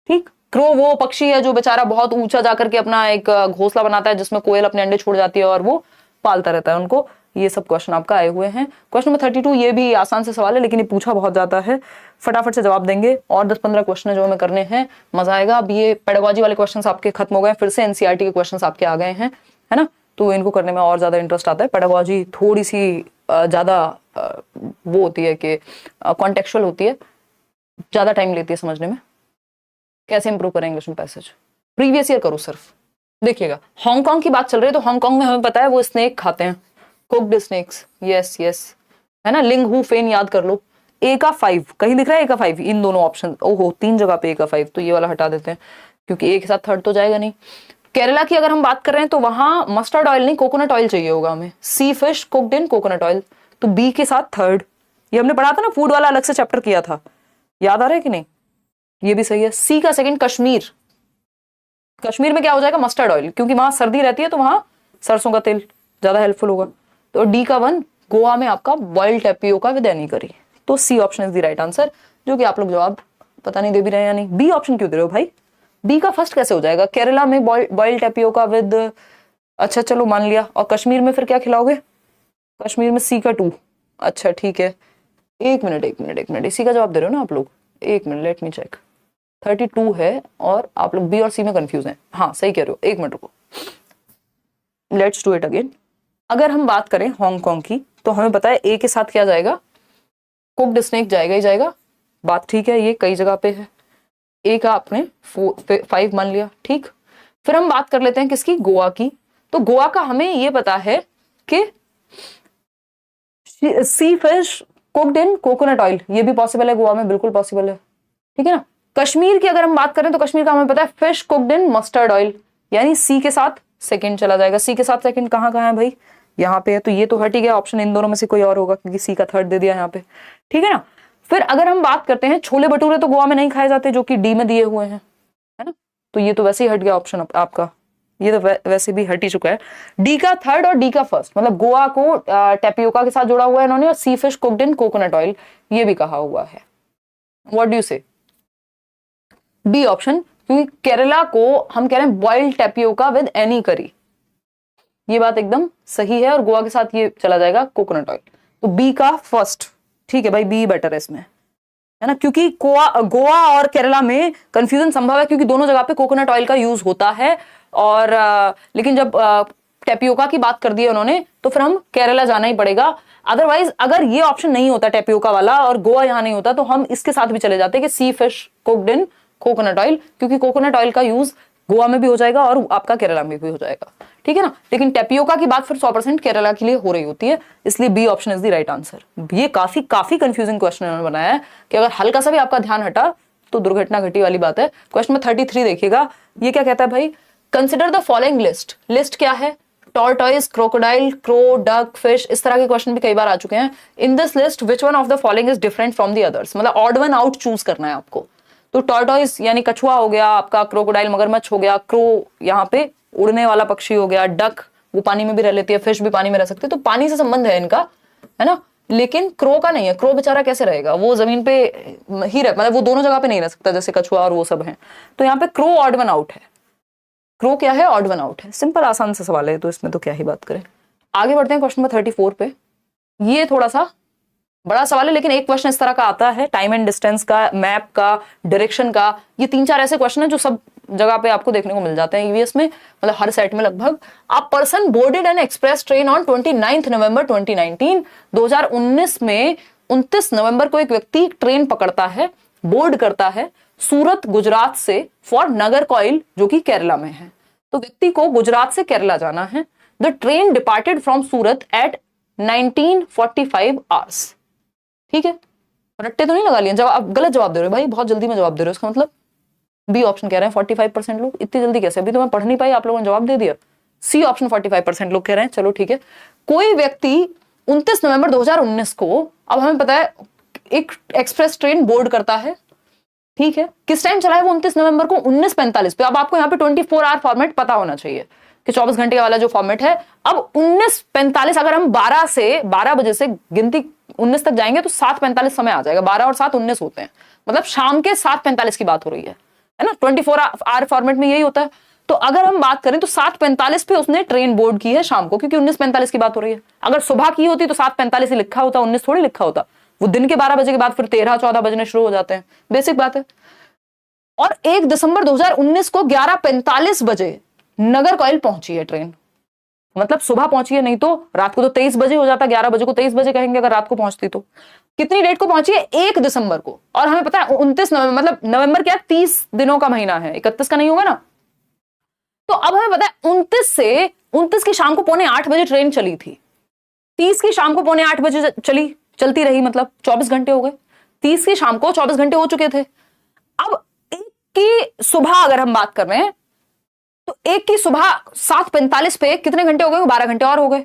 ठीक। क्रो वो पक्षी है जो बेचारा बहुत ऊंचा जाकर के अपना एक घोंसला बनाता है, जिसमें कोयल अपने अंडे छोड़ जाती है और वो पालता रहता है उनको। ये सब क्वेश्चन आपका आए हुए हैं। क्वेश्चन नंबर 32, ये भी आसान से सवाल है, लेकिन ये पूछा बहुत ज्यादा है, फटाफट से जवाब देंगे। और 10-15 क्वेश्चन है जो हमें करने हैं, मजा आएगा। अब ये पेडागोजी वाले क्वेश्चन आपके खत्म हो गए, फिर से एनसीईआरटी के क्वेश्चन आपके आ गए हैं, है ना। तो इनको करने में और ज्यादा इंटरेस्ट आता है। पेडागोजी थोड़ी सी ज्यादा वो होती है कि कॉन्टेक्चुअल होती है, ज्यादा टाइम लेती है समझने में। कैसे इंप्रूव करें इंग्लिश में पैसेज, प्रीवियस ईयर करो सिर्फ। देखिएगा, हांगकांग की बात चल रही है, तो हांगकांग में हमें पता है वो स्नेक खाते हैं, कुक्ड स्नेक्स, यस यस, है ना। लिंग हु फेन याद कर लो। ए का 5 कहीं दिख रहा है, ए का 5 इन दोनों ऑप्शन, ओहो 3 जगह पे ए का 5, तो ये वाला हटा देते हैं क्योंकि ए के साथ थर्ड तो जाएगा नहीं। केरला की अगर हम बात कर रहे हैं तो वहां मस्टर्ड ऑयल नहीं, कोकोनट ऑयल चाहिए होगा हमें। Sea fish cooked in coconut oil, तो बी के साथ थर्ड। ये हमने पढ़ा था ना, फूड वाला अलग से चैप्टर किया था, याद आ रहा है कि नहीं। ये भी सही है। सी का सेकंड कश्मीर, कश्मीर में क्या हो जाएगा, मस्टर्ड ऑयल, क्योंकि वहां सर्दी रहती है तो वहां सरसों का तेल ज्यादा हेल्पफुल होगा। तो डी का 1 गोवा में आपका boiled tapioca with any curry, तो C option is the right answer, जो कि आप लोग जवाब पता नहीं दे भी रहे हैं या नहीं। बी ऑप्शन क्यों दे रहे हो भाई, बी का फर्स्ट कैसे हो जाएगा, केरला में बॉइल्ड टेपियोका विद, अच्छा चलो मान लिया। और कश्मीर में फिर क्या खिलाओगे, कश्मीर में सी का 2, अच्छा ठीक है। एक मिनट, इसी का जवाब दे रहे हो ना आप लोग, एक मिनट लेट मी चेक। 32 है और आप लोग बी और सी में कंफ्यूज हैं, हाँ सही कह रहे हो, एक मिनट रुको, लेट्स डू इट अगेन। अगर हम बात करें हांगकांग की, तो हमें पता है ए के साथ क्या जाएगा, कुक्ड स्नेक जाएगा ही जाएगा, बात ठीक है, ये कई जगह पे है। ए का आपने 5 मान लिया, ठीक। फिर हम बात कर लेते हैं किसकी, गोवा की। तो गोवा का हमें ये पता है कि sea fish cooked in coconut oil, ये भी पॉसिबल है गोवा में, बिल्कुल पॉसिबल है, ठीक है ना। कश्मीर की अगर हम बात करें तो कश्मीर का हमें पता है fish cooked in mustard oil, यानी सी के साथ सेकंड चला जाएगा। सी के साथ सेकंड कहाँ कहाँ है भाई, यहाँ पे है, तो ये तो हट ही गया ऑप्शन, इन दोनों में से कोई और होगा क्योंकि सी का थर्ड दे दिया यहाँ पे, ठीक है ना। फिर अगर हम बात करते हैं छोले भटूरे, तो गोवा में नहीं खाए जाते, जो कि डी में दिए हुए हैं, है ना। तो ये तो वैसे ही हट गया ऑप्शन आपका, ये तो वैसे भी हट ही चुका है। डी का थर्ड और डी का फर्स्ट, मतलब गोवा को टेपियोका के साथ जोड़ा हुआ है इन्होंने, और sea fish cooked in coconut oil ये भी कहा हुआ है। What do you say? B option, क्योंकि केरला को हम कह रहे हैं बॉइल्ड टेपियोका विद एनी करी, ये बात एकदम सही है, और गोवा के साथ ये चला जाएगा कोकोनट ऑयल। तो बी का फर्स्ट, ठीक है भाई, बी बेटर है इसमें, है ना, क्योंकि गोवा और केरला में कंफ्यूजन संभव है, क्योंकि दोनों जगह पे कोकोनट ऑयल का यूज होता है, और लेकिन जब टेपियोका की बात कर दी है उन्होंने, तो फिर हम केरला जाना ही पड़ेगा। अदरवाइज अगर ये ऑप्शन नहीं होता टेपियोका वाला और गोवा यहां नहीं होता, तो हम इसके साथ भी चले जाते कि sea fish cooked in coconut oil, क्योंकि कोकोनट ऑयल का यूज गोवा में भी हो जाएगा और आपका केरला में भी हो जाएगा, ठीक है ना। लेकिन टेपियोका की बात फिर 100% केरला के लिए हो रही होती है, इसलिए B option is the right answer. ये काफी कंफ्यूजिंग क्वेश्चन इन्होंने बनाया है कि अगर हल्का सा भी आपका ध्यान हटा तो दुर्घटना घटी वाली बात है। क्वेश्चन में 33 देखिएगा, ये क्या कहता है भाई, consider the following list. List क्या है? Tortoise, crocodile, crow, duck, fish, इस तरह के क्वेश्चन भी कई बार आ चुके हैं। In this list which one of the following is different from the others, मतलब ऑड वन आउट चूज करना है आपको। तो टॉर्टॉइस यानी कछुआ हो गया आपका, क्रोकोडाइल मगरमच्छ हो गया, क्रो यहाँ पे उड़ने वाला पक्षी हो गया, डक वो पानी में भी रह लेती है, फिश भी पानी में रह सकती है, तो पानी से संबंध है इनका, है ना। लेकिन क्रो का नहीं है, क्रो बेचारा कैसे रहेगा, वो जमीन पे ही रह, मतलब वो दोनों जगह पे नहीं रह सकता जैसे कछुआ और वो सब है। तो यहाँ पे क्रो ऑड वन आउट है। क्रो क्या है? ऑड वन आउट है। सिंपल आसान सा सवाल है, तो इसमें तो क्या ही बात करें। आगे बढ़ते हैं क्वेश्चन नंबर 34 पे। ये थोड़ा सा बड़ा सवाल है, लेकिन एक क्वेश्चन इस तरह का आता है, टाइम एंड डिस्टेंस का, मैप का, डायरेक्शन का, ये 3-4 ऐसे क्वेश्चन है जो सब जगह पे आपको देखने को मिल जाते हैं ईवीएस में, मतलब हर सेट में लगभग। A person boarded N express train on 29 नवंबर 2019, 2019 में 29 नवंबर को एक व्यक्ति ट्रेन पकड़ता है, बोर्ड करता है सूरत गुजरात से फॉर नागरकोइल जो कि केरला में है। तो व्यक्ति को गुजरात से केरला जाना है। The train departed from Surat at 1945 hours, ठीक है। रट्टे तो नहीं लगा लिए, जवाब गलत जवाब दे रहे हो भाई, बहुत जल्दी में जवाब दे रहे हो, इसका मतलब बी ऑप्शन कह रहे हैं 45% लोग। इतनी जल्दी कैसे? अभी तो मैं पढ़ नहीं पाई, आप लोगों ने जवाब दे दिया। सी ऑप्शन 45% लोग कह रहे हैं। चलो ठीक है। कोई व्यक्ति 29 नवंबर 2019 को, अब हमें पता है एक एक्सप्रेस ट्रेन बोर्ड करता है, ठीक है। किस टाइम चला है वो? 29 नवंबर को 19:45 पे। अब आपको यहाँ पे 24 आवर फॉर्मेट पता होना चाहिए कि 24 घंटे वाला जो फॉर्मेट है। अब 19:45 अगर हम 12 बजे से गिनती 19 तक जाएंगे तो 7:45 समय आ जाएगा। 12 और 7 19 होते हैं, मतलब शाम के 7:45 की बात हो रही है ना। 24 आवर फॉर्मेट में यही होता है। तो अगर हम बात करें तो 7:45 पे उसने ट्रेन बोर्ड की है शाम को, क्योंकि 19:45 की बात हो रही है। अगर सुबह की होती तो 7:45 ही लिखा होता, 19 थोड़ी लिखा होता। वो दिन के 12 बजे के बाद फिर 13-14 बजने शुरू हो जाते हैं, बेसिक बात है। और 1 दिसंबर 2019 को 11:45 बजे नागरकोइल पहुंची है ट्रेन, मतलब सुबह पहुंची है, नहीं तो रात को तो 23 बजे हो जाता, 11 बजे को 23 बजे कहेंगे अगर रात को पहुंचती तो। कितनी डेट को पहुंची है? 1 दिसंबर को। और हमें पता है 29 नवंबर, मतलब नवंबर क्या 30 दिनों का महीना है, 31 का नहीं होगा ना। तो अब हमें पता है 29 की शाम को 7:45 बजे ट्रेन चली थी, 30 की शाम को 7:45 बजे चलती रही, मतलब 24 घंटे हो गए। 30 की शाम को 24 घंटे हो चुके थे। अब 1 की सुबह अगर हम बात कर रहे हैं तो 1 की सुबह 7:45 पे कितने घंटे हो गए? 12 घंटे और हो गए,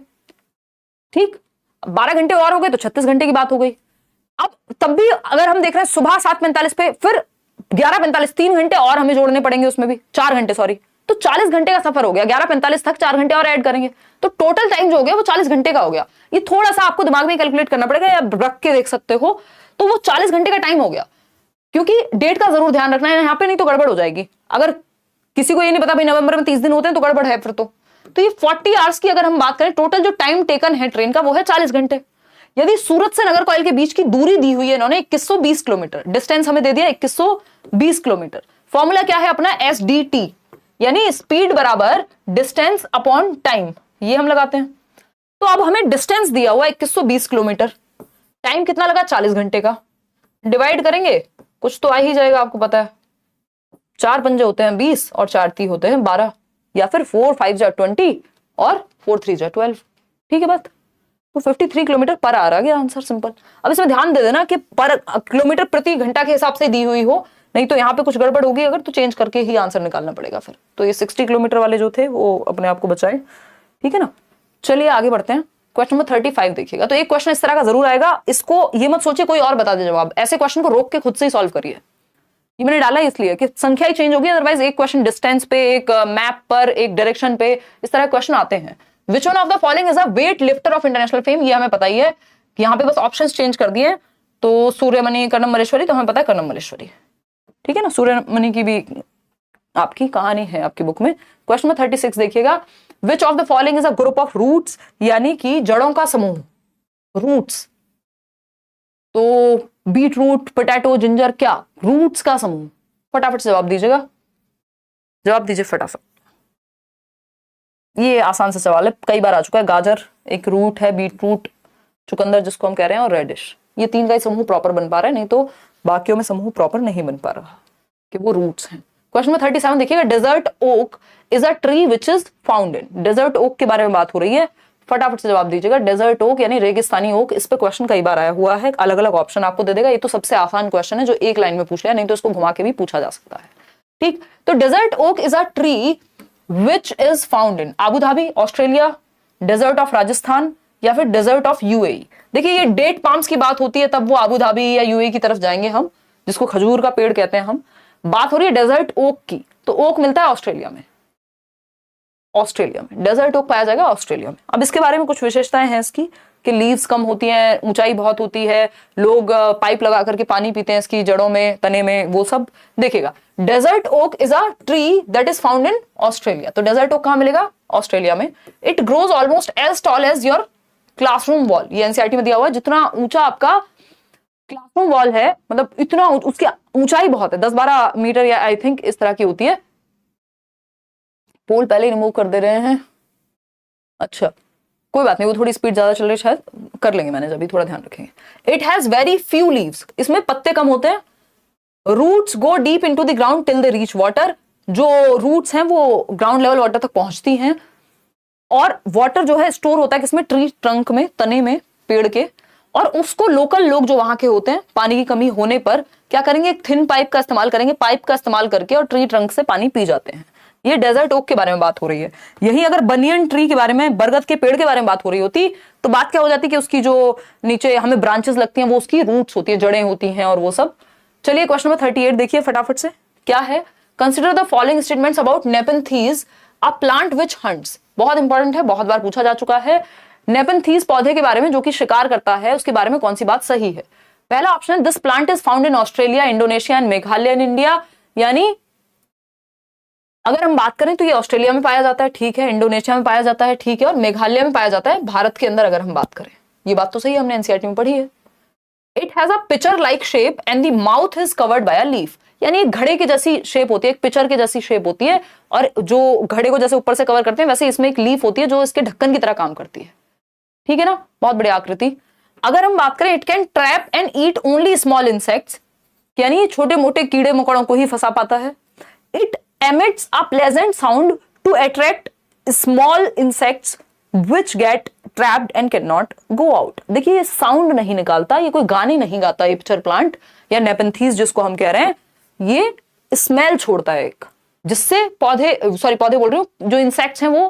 ठीक। 12 घंटे और हो गए तो 36 घंटे की बात हो गई। अब तब भी अगर हम देख रहे हैं सुबह 7:45 पे, फिर 11:45, 3 घंटे और हमें जोड़ने पड़ेंगे, उसमें भी 4 घंटे, सॉरी, तो 40 घंटे का सफर हो गया। 11:45 तक 4 घंटे और ऐड करेंगे तो टोटल टाइम जो हो गया वो 40 घंटे का हो गया। ये थोड़ा सा आपको दिमाग में कैलकुलेट करना पड़ेगा, या रख के देख सकते हो। तो वो 40 घंटे का टाइम हो गया, क्योंकि डेट का जरूर ध्यान रखना है यहाँ पे, नहीं तो गड़बड़ हो जाएगी। अगर किसी को ये नहीं पता भाई नवंबर में 30 दिन होते हैं तो गड़बड़ है फिर तो ये 40 आवर्स की अगर हम बात करें, टोटल जो टाइम टेकन है ट्रेन का वो है 40 घंटे। यदि सूरत से नागरकोइल के बीच की दूरी दी हुई है इन्होंने 2120 किलोमीटर, डिस्टेंस हमें दे दिया 2120 किलोमीटर। फॉर्मूला क्या है अपना? SDT, यानी स्पीड बराबर डिस्टेंस अपॉन टाइम, ये हम लगाते हैं। तो अब हमें डिस्टेंस दिया हुआ 2120 किलोमीटर, टाइम कितना लगा? 40 घंटे का। डिवाइड करेंगे कुछ तो आ ही जाएगा, आपको पता है 4 पंजे होते हैं 20 और 4 तीन होते हैं 12, या फिर 4 5 जा 20 और 4 3 जा 12, ठीक है बात। तो 53 किलोमीटर पर आ गया आंसर, सिंपल। अब इसमें ध्यान दे देना कि पर किलोमीटर प्रति घंटा के हिसाब से दी हुई हो, नहीं तो यहाँ पे कुछ गड़बड़ होगी अगर, तो चेंज करके ही आंसर निकालना पड़ेगा फिर। तो ये 60 किलोमीटर वाले जो थे वो अपने आप को बचाए, ठीक है ना। चलिए आगे बढ़ते हैं। क्वेश्चन नंबर 35 देखिएगा। तो एक क्वेश्चन इस तरह का जरूर आएगा, इसको ये मत सोचिए कोई और बता दे जवाब, ऐसे क्वेश्चन को रोक के खुद से ही सॉल्व करिए। ये मैंने डाला इसलिए कि संख्या ही चेंज होगी, अदरवाइज एक क्वेश्चन डिस्टेंस पे, एक मैप पर, एक डायरेक्शन पे, इस तरह क्वेश्चन आते हैं। विच one of the following is a weight lifter of international fame, ये हमें पता ही है, यहाँ पे बस ऑप्शंस चेंज कर दिए। तो सूर्यमणि, कर्णम मल्लेश्वरी, तो हमें पता है कर्णम मल्लेश्वरी, ठीक है ना। सूर्यमणि की भी आपकी कहानी है आपकी बुक में। क्वेश्चन नंबर 36 देखिएगा, which of the following is a group of roots, यानी कि जड़ों का समूह, रूट्स। तो बीट रूट, पोटैटो, जिंजर, क्या रूट्स का समूह? फटाफट से जवाब दीजिएगा, जवाब दीजिए फटाफट। ये आसान सा सवाल है, कई बार आ चुका है। गाजर एक रूट है, बीट रूट, चुकंदर जिसको हम कह रहे हैं, और रेडिश, ये तीन का ही समूह प्रॉपर बन पा रहा है, नहीं तो बाकियों में समूह प्रॉपर नहीं बन पा रहा कि वो रूट्स हैं। क्वेश्चन नंबर 37 देखिएगा, desert oak is a tree which is found in. Desert oak के बारे में बात हो रही है, फटाफट से जवाब दीजिएगा। डेजर्ट ओक यानी रेगिस्तानी ओक, इस पे क्वेश्चन कई बार आया हुआ है, अलग अलग ऑप्शन आपको दे देगा। ये तो सबसे आसान क्वेश्चन है जो एक लाइन में पूछ लिया, नहीं तो इसको घुमा के भी पूछा जा सकता है, ठीक। तो desert oak is a tree which is found in Abu Dhabi, Australia, desert of Rajasthan, या फिर डेजर्ट ऑफ यूएई। देखिए ये डेट पाम्स की बात होती है तब वो अबू धाबी या यूएई की तरफ जाएंगे हम, जिसको खजूर का पेड़ कहते हैं हम। बात हो रही है डेजर्ट ओक की, तो ओक मिलता है ऑस्ट्रेलिया में, ऑस्ट्रेलिया में डेजर्ट ओक पाया जाएगा ऑस्ट्रेलिया में। अब इसके बारे में कुछ विशेषताएं हैं इसकी कि लीव्स कम होती हैं, ऊंचाई बहुत होती है, लोग पाइप लगा करके पानी पीते हैं इसकी जड़ों में, तने में, वो सब देखिएगा। Desert oak is a tree that is found in Australia, तो डेजर्ट ओक कहां मिलेगा? ऑस्ट्रेलिया में। It grows almost as tall as your classroom wall, ये एनसीईआरटी में दिया हुआ है। जितना ऊंचा आपका क्लासरूम वॉल है, मतलब इतना उसकी ऊंचाई बहुत है, 10-12 मीटर या आई थिंक इस तरह की होती है। पोल पहले ही रिमूव कर दे रहे हैं, अच्छा कोई बात नहीं, वो थोड़ी स्पीड ज्यादा चल रही है, शायद कर लेंगे मैनेज, अभी थोड़ा ध्यान रखेंगे। It has very few leaves, इसमें पत्ते कम होते हैं। Roots go deep into the ground till they reach water, जो रूट्स हैं वो ग्राउंड लेवल वाटर तक पहुंचती हैं। और वाटर जो है स्टोर होता है किसमें? ट्री ट्रंक में, तने में, पेड़ के। और उसको लोकल लोग जो वहां के होते हैं, पानी की कमी होने पर क्या करेंगे? एक थिन पाइप का इस्तेमाल करेंगे, पाइप का इस्तेमाल करके, और ट्री ट्रंक से पानी पी जाते हैं। ये डेजर्ट ओक के बारे में बात हो रही है। यही अगर बनियन ट्री के बारे में, बरगद के पेड़ के बारे में बात हो रही होती, तो बात क्या हो जाती कि उसकी जो नीचे हमें ब्रांचेस लगती हैं वो उसकी रूट्स होती है, जड़ें होती हैं और वो सब। चलिए क्वेश्चन नंबर 38 देखिए फटाफट से, क्या है? Consider the following statements about nepenthes, a plant which hunts. बहुत इंपॉर्टेंट है, बहुत बार पूछा जा चुका है। नेपेंथीज पौधे के बारे में जो कि शिकार करता है, उसके बारे में कौन सी बात सही है? पहला ऑप्शन है this plant is found in Australia, Indonesia and Meghalaya in India. यानी अगर हम बात करें तो ये ऑस्ट्रेलिया में पाया जाता है, ठीक है, इंडोनेशिया में पाया जाता है, ठीक है, और मेघालय में पाया जाता है, भारत के अंदर अगर हम बात करें। ये बात तो सही है, हमने एनसीईआरटी में पढ़ी है। It has a pitcher like shape and the mouth is covered by a leaf. यानी एक घड़े की जैसी शेप होती है, एक पिचर की जैसी शेप होती है, और जो घड़े को जैसे ऊपर से कवर करते हैं वैसे इसमें एक लीफ होती है जो इसके ढक्कन की तरह काम करती है, ठीक है ना। बहुत बड़ी आकृति। अगर हम बात करें, it can trap and eat only small insects, यानी छोटे मोटे कीड़े मकोड़ों को ही फंसा पाता है। It emits a pleasant sound to attract small insects which get trapped and cannot go out। देखिए ये साउंड नहीं निकालता, ये कोई गाने नहीं गाता ये पिचर प्लांट या नेपेंथीज जिसको हम कह रहे हैं, ये स्मेल छोड़ता है एक, जिससे पौधे बोल रही हूँ, जो इंसेक्ट्स हैं वो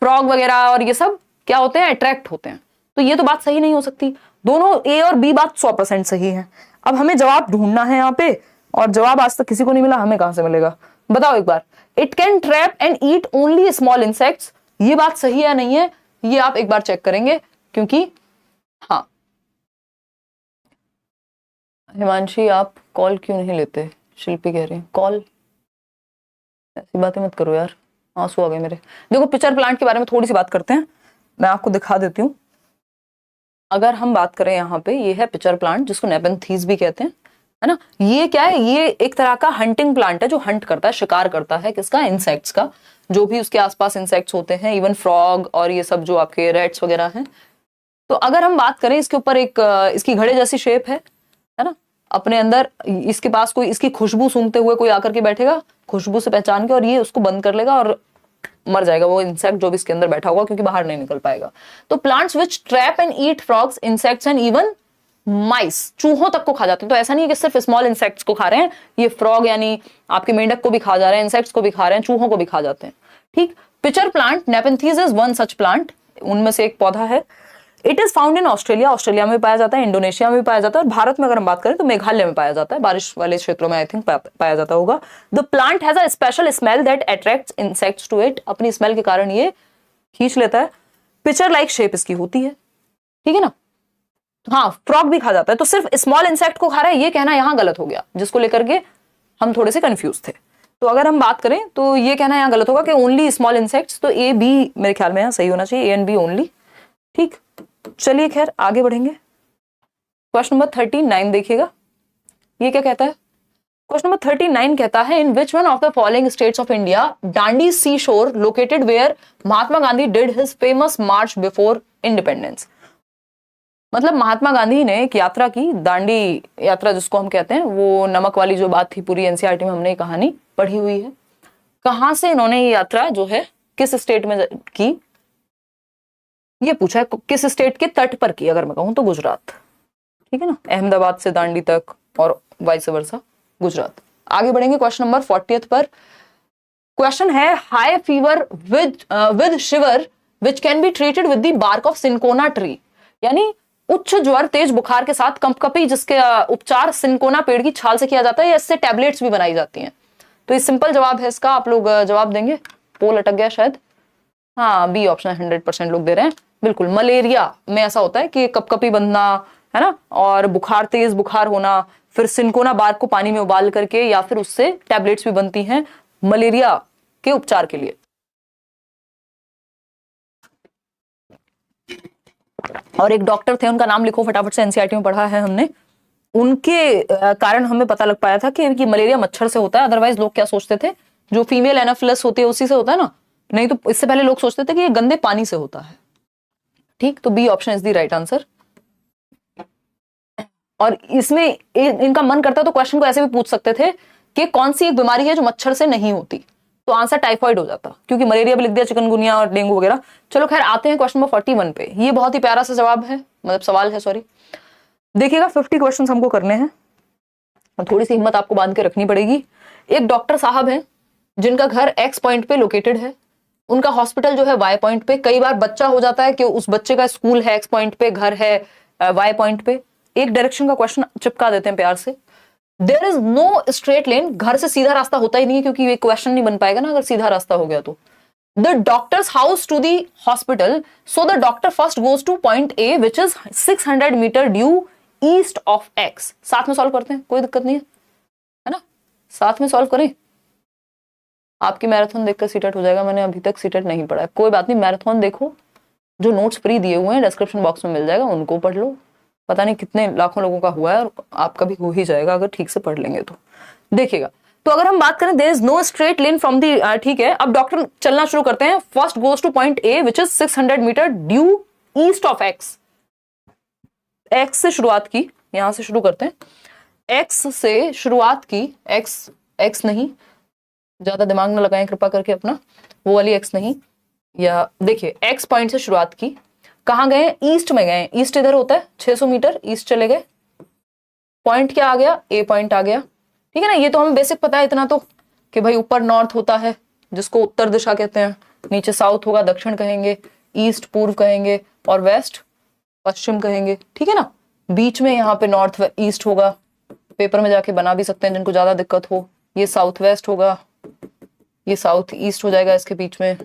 फ्रॉग वगैरह और ये सब क्या होते हैं? अट्रैक्ट होते हैं। तो ये तो बात सही नहीं हो सकती। दोनों ए और बी बात 100% सही है। अब हमें जवाब ढूंढना है यहाँ पे, और जवाब आज तक किसी को नहीं मिला, हमें कहां से मिलेगा बताओ एक बार। It can trap and eat only small insects, ये बात सही है या नहीं है, ये आप एक बार चेक करेंगे, क्योंकि हाँ हिमांशी आप कॉल क्यों नहीं लेते? शिल्पी कह रही है कॉल, ऐसी बातें मत करो यार, आंसू आ गए मेरे। देखो पिचर प्लांट के बारे में थोड़ी सी बात करते हैं, मैं आपको दिखा देती हूँ। अगर हम बात करें यहाँ पे, ये है पिचर प्लांट जिसको नेपेंथीज भी कहते हैं, है ना। ये क्या है? ये एक तरह का हंटिंग प्लांट है जो हंट करता है, शिकार करता है किसका? इंसेक्ट्स का, जो भी उसके आसपास इंसेक्ट्स होते हैं, इवन फ्रॉग और ये सब जो आपके रेट्स वगैरह हैं। तो अगर हम बात करें, इसके ऊपर एक इसकी घड़े जैसी शेप है ना, अपने अंदर इसके पास कोई इसकी खुशबू सूंघते हुए कोई आकर के बैठेगा, खुशबू से पहचान के, और ये उसको बंद कर लेगा और मर जाएगा वो इंसेक्ट जो भी इसके अंदर बैठा होगा, क्योंकि बाहर नहीं निकल पाएगा। तो plants which trap and eat frogs, insects and even mice, चूहों तक को खा जाते हैं। तो ऐसा नहीं है कि सिर्फ स्मॉल इंसेक्ट्स को खा रहे हैं, ये फ्रॉग यानी आपके मेंढक को भी खा जा रहे हैं, इंसेक्ट्स को भी खा रहे हैं, चूहों को भी खा जाते हैं, ठीक। Pitcher plant nepenthes is one such plant, उनमें से एक पौधा है। It is found in Australia, Australia में पाया जाता है, इंडोनेशिया में भी पाया जाता है, और भारत में अगर हम बात करें तो मेघालय में पाया जाता है, बारिश वाले क्षेत्रों में आई थिंक पाया जाता होगा। The plant has a special smell that attracts insects to it, अपनी स्मेल के कारण ये खींच लेता है। पिक्चर लाइक शेप इसकी होती है, ठीक है ना। हाँ, फ्रॉग भी खा जाता है, तो सिर्फ स्मॉल इंसेक्ट को खा रहा है ये कहना यहाँ गलत हो गया, जिसको लेकर के हम थोड़े से कंफ्यूज थे। तो अगर हम बात करें तो ये कहना यहाँ गलत होगा कि ओनली स्मॉल इंसेक्ट्स, तो ए बी मेरे ख्याल में यहाँ सही होना चाहिए, ए एंड बी ओनली। ठीक, चलिए खैर आगे बढ़ेंगे। क्वेश्चन नंबर 39 देखिएगा, ये क्या कहता है। क्वेश्चन नंबर 39 कहता है, in which one of the following states of India Dandi sea shore located where Mahatma Gandhi did his famous march before independence. मतलब महात्मा गांधी ने एक यात्रा की, दांडी यात्रा जिसको हम कहते हैं, वो नमक वाली जो बात थी पूरी एनसीईआरटी में हमने कहानी पढ़ी हुई है। कहां से इन्होंने ये यात्रा जो है किस स्टेट में की, ये पूछा है। किस स्टेट के तट पर की, अगर मैं कहूं तो गुजरात, ठीक है ना, अहमदाबाद से दांडी तक और वाइस वर्सा गुजरात। आगे बढ़ेंगे क्वेश्चन नंबर 40 पर। क्वेश्चन है, high fever with shiver which can be treated with the bark of cinchona tree, यानी उच्च ज्वर तेज बुखार के साथ कंपकपी जिसके उपचार सिनकोना पेड़ की छाल से किया जाता है, या इससे टैबलेट्स भी बनाई जाती हैं। तो ये सिंपल जवाब है इसका, आप लोग जवाब देंगे। पोल अटक गया शायद, हाँ बी ऑप्शन 100% लोग दे रहे हैं। बिल्कुल, मलेरिया में ऐसा होता है कि कपकपी बंधना है ना, और बुखार तेज बुखार होना, फिर सिनकोना बार्क को पानी में उबाल करके या फिर उससे टैबलेट्स भी बनती हैं मलेरिया के उपचार के लिए। और एक डॉक्टर थे, उनका नाम लिखो फटाफट से, एनसीईआरटी में पढ़ा है हमने, उनके कारण हमें पता लग पाया था कि मलेरिया मच्छर से होता है। अदरवाइज लोग क्या सोचते थे, जो फीमेल एनाफिलस होती है उसी से होता है ना, नहीं तो इससे पहले लोग सोचते थे कि ये गंदे पानी से होता है। ठीक, तो B option is the right answer. और इसमें इनका मन करता तो क्वेश्चन को ऐसे भी पूछ सकते थे कि कौन सी एक बीमारी है जो मच्छर से नहीं होती, तो आंसर टाइफाइड हो जाता, क्योंकि मलेरिया भी लिख दिया, चिकनगुनिया और डेंगू वगैरह। चलो खैर आते हैं क्वेश्चन नंबर 41 पे। ये बहुत ही प्यारा सा जवाब है, मतलब सवाल है, सॉरी। देखिएगा 50 क्वेश्चन हमको करने हैं, थोड़ी सी हिम्मत आपको बांध के रखनी पड़ेगी। एक डॉक्टर साहब हैं जिनका घर एक्स पॉइंट पे लोकेटेड है, उनका हॉस्पिटल जो है वाई पॉइंट पे। कई बार बच्चा हो जाता है कि उस बच्चे का स्कूल है एक्स पॉइंट पे, घर है वाई पॉइंट पे। एक डायरेक्शन का क्वेश्चन चिपका देते हैं प्यार से। देयर इज नो स्ट्रेट लेन, घर से सीधा रास्ता होता ही नहीं है, क्योंकि ये क्वेश्चन नहीं बन पाएगा ना अगर सीधा रास्ता हो गया तो। The doctor's house to the hospital, so the doctor first goes to point A which is 600 metre due east of X. साथ में सॉल्व करते हैं, कोई दिक्कत नहीं है ना, साथ में सॉल्व करें। आपकी मैराथन देखकर सीटेट हो जाएगा, मैंने अभी तक सीटेट नहीं पढ़ा है, कोई बात नहीं, मैराथन देखो, जो नोट्स फ्री दिए हुए हैं डिस्क्रिप्शन बॉक्स में मिल जाएगा, उनको पढ़ लो। पता नहीं कितने लाखों लोगों का हुआ है, और आपका भी हो ही जाएगा अगर ठीक से पढ़ लेंगे तो। देखिएगा, तो अगर हम बात करें there is no straight lane from the, ठीक है, अब डॉक्टर चलना शुरू करते हैं। First goes to point A which is 600 metre due east of X. X से शुरुआत की, यहां से शुरू करते हैं, एक्स से शुरुआत की, एक्स नहीं, ज्यादा दिमाग न लगाएं कृपा करके अपना, वो वाली एक्स नहीं, या देखिए एक्स पॉइंट से शुरुआत की, कहां गए, ईस्ट में गए, ईस्ट इधर होता है 600 मीटर, ईस्ट चले गए, पॉइंट क्या आ गया, ए पॉइंट आ गया, ठीक है ना। ये तो हमें बेसिक पता है इतना तो, कि भाई ऊपर नॉर्थ होता है जिसको उत्तर दिशा कहते हैं, नीचे साउथ होगा दक्षिण कहेंगे, ईस्ट पूर्व कहेंगे, और वेस्ट पश्चिम कहेंगे, ठीक है ना। बीच में यहाँ पे नॉर्थ ईस्ट होगा, पेपर में जाके बना भी सकते हैं जिनको ज्यादा दिक्कत हो। ये साउथ वेस्ट होगा, ये साउथ ईस्ट हो जाएगा इसके बीच में,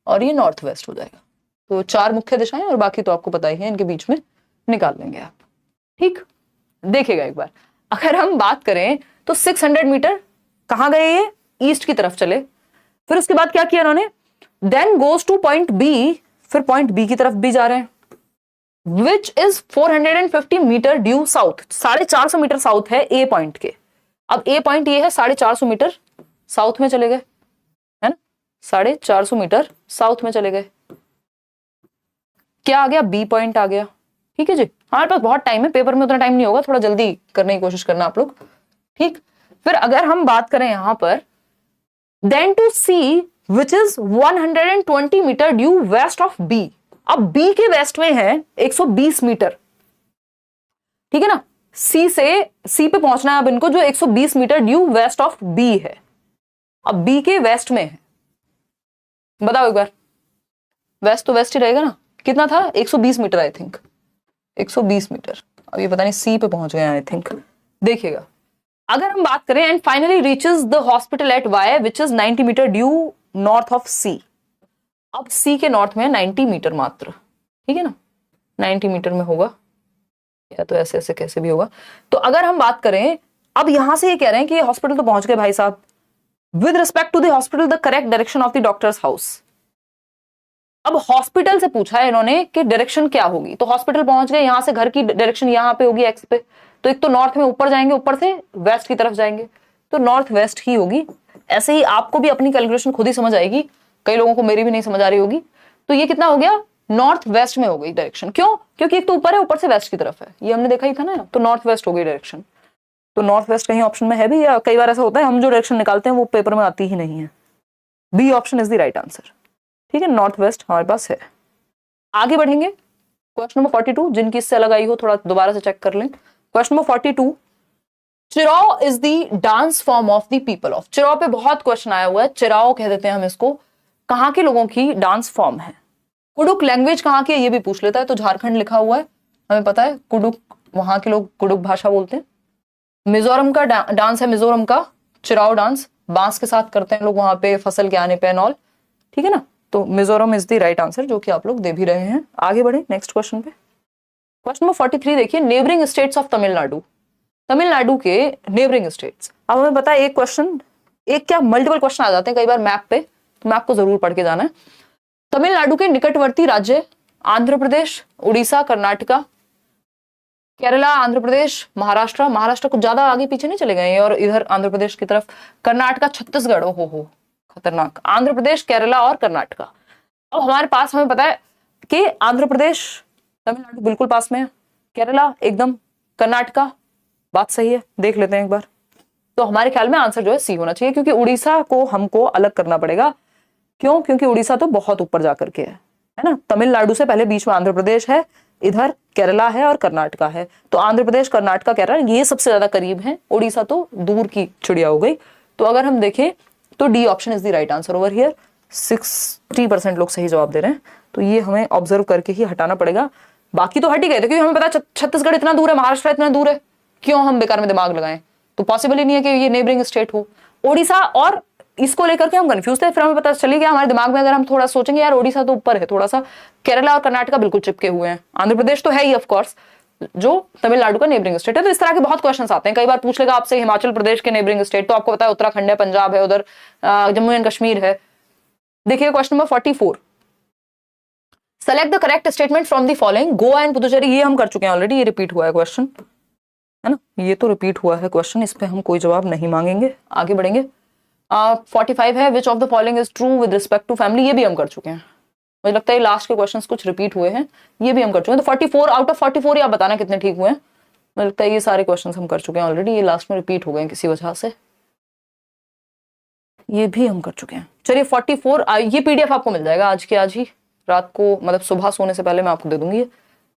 और ये नॉर्थ वेस्ट हो जाएगा। तो 4 मुख्य दिशाएं, और बाकी तो आपको पता ही है, इनके बीच में निकाल लेंगे आप। ठीक, देखिएगा एक बार, अगर हम बात करें तो 600 मीटर कहां गए, ये ईस्ट की तरफ चले, फिर उसके बाद क्या किया इन्होंने, then goes to point B, फिर पॉइंट बी की तरफ भी जा रहे हैं, which is 450 metre due south, 450 metre south है ए पॉइंट के। अब ए पॉइंट ये है, 450 मीटर साउथ में चले गए, है ना, 450 मीटर साउथ में चले गए। क्या आ गया, बी पॉइंट आ गया, ठीक है जी। हमारे पास बहुत टाइम है, पेपर में उतना टाइम नहीं होगा, थोड़ा जल्दी करने की कोशिश करना आप लोग, ठीक। फिर अगर हम बात करें यहां पर, then to C which is 120 metre due west of B. अब बी के वेस्ट में है 120 मीटर, ठीक है ना, सी पे पहुंचना है अब इनको, जो 120 metre due west of B है। अब बी के वेस्ट में है, बताओ एक बार, वेस्ट तो वेस्ट ही रहेगा ना, कितना था 120 मीटर आई थिंक, 120 मीटर। अब ये पता नहीं सी पे पहुंच गए आई थिंक, देखिएगा। अगर हम बात करें and finally reaches the hospital at Y which is 90 metre due north of C. अब सी के नॉर्थ में 90 मीटर मात्र, ठीक है ना, 90 मीटर में होगा, या तो ऐसे ऐसे कैसे भी होगा। तो अगर हम बात करें, अब यहां से ये कह रहे हैं कि हॉस्पिटल तो पहुंच गए भाई साहब, with respect to the hospital the correct direction of the doctor's house. अब हॉस्पिटल से पूछा है इन्होंने कि डायरेक्शन क्या होगी, तो हॉस्पिटल पहुंच गए, यहां से घर की डायरेक्शन यहां पे होगी एक्स पे, तो एक तो नॉर्थ में ऊपर जाएंगे, ऊपर से वेस्ट की तरफ जाएंगे, तो नॉर्थ वेस्ट ही होगी। ऐसे ही आपको भी अपनी कैलकुलेशन खुद ही समझ आएगी, कई लोगों को मेरी भी नहीं समझ आ रही होगी। तो ये कितना हो गया, नॉर्थ वेस्ट में हो गई डायरेक्शन। क्यों, क्योंकि एक तो ऊपर है, ऊपर से वेस्ट की तरफ है, ये हमने देखा ही था ना, तो नॉर्थ वेस्ट हो गई डायरेक्शन। तो नॉर्थ वेस्ट कहीं ऑप्शन में है भी, या कई बार ऐसा होता है हम जो डायरेक्शन निकालते हैं वो पेपर में आती ही नहीं है। B option is the right answer, ठीक है, नॉर्थ वेस्ट हमारे पास है। आगे बढ़ेंगे, क्वेश्चन नंबर 42, जिनकी इससे अलग आई हो थोड़ा दोबारा से चेक कर लें। Question number 42, Cheraw is the dance form of the people of. Cheraw पे बहुत क्वेश्चन आया हुआ है, चिराओ कह देते हैं हम इसको, कहाँ के लोगों की डांस फॉर्म है। कुडुक लैंग्वेज कहाँ की है ये भी पूछ लेता है, तो झारखंड लिखा हुआ है, हमें पता है कुडुक, वहां के लोग कुडुक भाषा बोलते हैं। मिजोरम का डांस है, मिजोरम का चिराओ डांस, बांस के साथ करते हैं लोग वहां पे फसल के आने पे एंड ऑल, ठीक है ना। तो Mizoram is the right answer, जो कि आप लोग दे भी रहे हैं। आगे बढ़े नेक्स्ट क्वेश्चन पे। क्वेश्चन नंबर 43 देखिए, neighbouring states of Tamil Nadu, Tamil Nadu के नेबरिंग स्टेट्स। अब हमें पता है एक क्वेश्चन, एक क्या मल्टीपल क्वेश्चन आ जाते हैं कई बार मैप पे, तो मैप को जरूर पढ़ के जाना है। तमिलनाडु के निकटवर्ती राज्य आंध्र प्रदेश, उड़ीसा, कर्नाटका, केरला, आंध्र प्रदेश, महाराष्ट्र, महाराष्ट्र कुछ ज्यादा आगे पीछे नहीं चले गए, और इधर आंध्र प्रदेश की तरफ कर्नाटका, छत्तीसगढ़, हो खतरनाक, आंध्र प्रदेश, केरला और कर्नाटका। अब हमारे पास हमें पता है कि आंध्र प्रदेश, तमिलनाडु बिल्कुल पास में है, केरला एकदम, कर्नाटका बात सही है, देख लेते हैं एक बार। तो हमारे ख्याल में आंसर जो है सी होना चाहिए, क्योंकि उड़ीसा को हमको अलग करना पड़ेगा। क्यों, क्योंकि उड़ीसा तो बहुत ऊपर जाकर के है ना, तमिलनाडु से पहले बीच में आंध्र प्रदेश है, इधर केरला है और कर्नाटका है, तो आंध्र प्रदेश, कर्नाटका, केरला ये सबसे ज्यादा करीब है, उड़ीसा तो दूर की चिड़िया हो गई। तो अगर हम देखें तो D option is the right answer over here. 60% लोग सही जवाब दे रहे हैं, तो ये हमें ऑब्जर्व करके ही हटाना पड़ेगा। बाकी तो हट ही गए थे, क्योंकि हमें पता छत्तीसगढ़ इतना दूर है, महाराष्ट्र इतना दूर है, क्यों हम बेकार में दिमाग लगाएं, तो पॉसिबल ही नहीं है कि ये नेबरिंग स्टेट हो। ओडिशा, और इसको लेकर के हम कंफ्यूज थे, फिर हमें पता चली गया हमारे दिमाग में, अगर हम थोड़ा सोचेंगे यार ओडिशा तो ऊपर है थोड़ा सा, केरला और कर्नाटका बिल्कुल चिपके हुए हैं, आंध्र प्रदेश तो है ही ऑफ कोर्स, जो तमिलनाडु का नेबरिंग स्टेट है। तो इस तरह के बहुत क्वेश्चंस आते हैं, कई बार पूछ लेगा आपसे हिमाचल प्रदेश के नेबरिंग स्टेट, तो आपको पता है उत्तराखंड है, पंजाब है, उधर जम्मू एंड कश्मीर है। देखिए question number 44, select the correct statement from the following, Goa and Puducherry, ये हम कर चुके हैं ऑलरेडी, ये रिपीट हुआ है क्वेश्चन, है ना, ये तो रिपीट हुआ है क्वेश्चन, इस पे हम कोई जवाब नहीं मांगेंगे। आगे बढ़ेंगे। 45 है, which of the following is true with respect to family, ये भी हम कर चुके हैं, मुझे लगता है लास्ट के क्वेश्चंस कुछ रिपीट हुए हैं, ये भी हम कर चुके हैं। तो 44 आउट ऑफ 44 ये आप बताना कितने ठीक हुए हैं, मुझे लगता है ये सारे क्वेश्चंस हम कर चुके हैं ऑलरेडी, ये लास्ट में रिपीट हो गए किसी वजह से, ये भी हम कर चुके हैं। चलिए 44, ये पीडीएफ आपको मिल जाएगा आज के आज ही रात को, मतलब सुबह सोने से पहले मैं आपको दे दूंगी।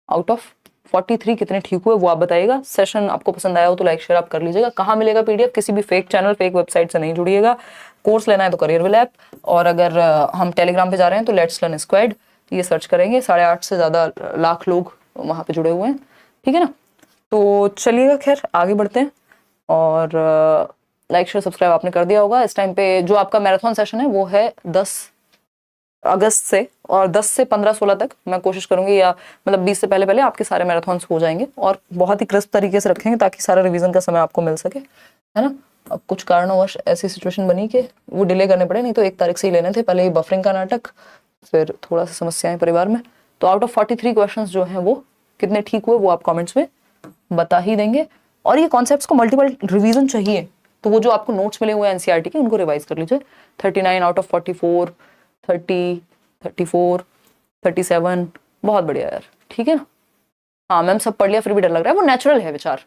आउट ऑफ 43 कितने ठीक हुए वो आप बताइएगा। सेशन आपको पसंद आया हो तो लाइक शेयर आप कर लीजिएगा। कहाँ मिलेगा पीडीएफ, किसी भी फेक चैनल फेक वेबसाइट से नहीं जुड़िएगा। कोर्स लेना है तो करियरविल ऐप, और अगर हम टेलीग्राम पे जा रहे हैं तो लेट्स लर्न स्क्वाड ये सर्च करेंगे, 8.5 से ज्यादा लाख लोग वहां पे जुड़े हुए हैं, ठीक है ना। तो चलिएगा, खैर आगे बढ़ते हैं, और लाइक शेयर सब्सक्राइब आपने कर दिया होगा। इस टाइम पे जो आपका मैराथन सेशन है वो है 10 अगस्त से, और 10 से 15-16 तक मैं कोशिश करूंगी, या मतलब 20 से पहले पहले आपके सारे मैराथन्स हो जाएंगे, और बहुत ही क्रिस्प तरीके से रखेंगे ताकि सारा रिवीजन का समय आपको मिल सके, है ना। अब कुछ कारणवश ऐसी सिचुएशन बनी कि वो डिले करने पड़े, नहीं तो 1 तारीख से ही लेने थे, पहले ही बफरिंग का नाटक, फिर थोड़ा सा समस्याएं परिवार में। तो आउट ऑफ 43 क्वेश्चंस जो हैं वो कितने ठीक हुए वो आप कमेंट्स में बता ही देंगे। और ये कॉन्सेप्ट्स को मल्टीपल रिवीजन चाहिए तो वो जो आपको नोट्स मिले हुए हैं एनसीईआरटी के उनको रिवाइज कर लीजिए। 39 आउट ऑफ 44, 30, 34, 37, बहुत बढ़िया यार, ठीक है ना। हाँ मैम सब पढ़ लिया फिर भी डर लग रहा है, वो नेचुरल है विचार,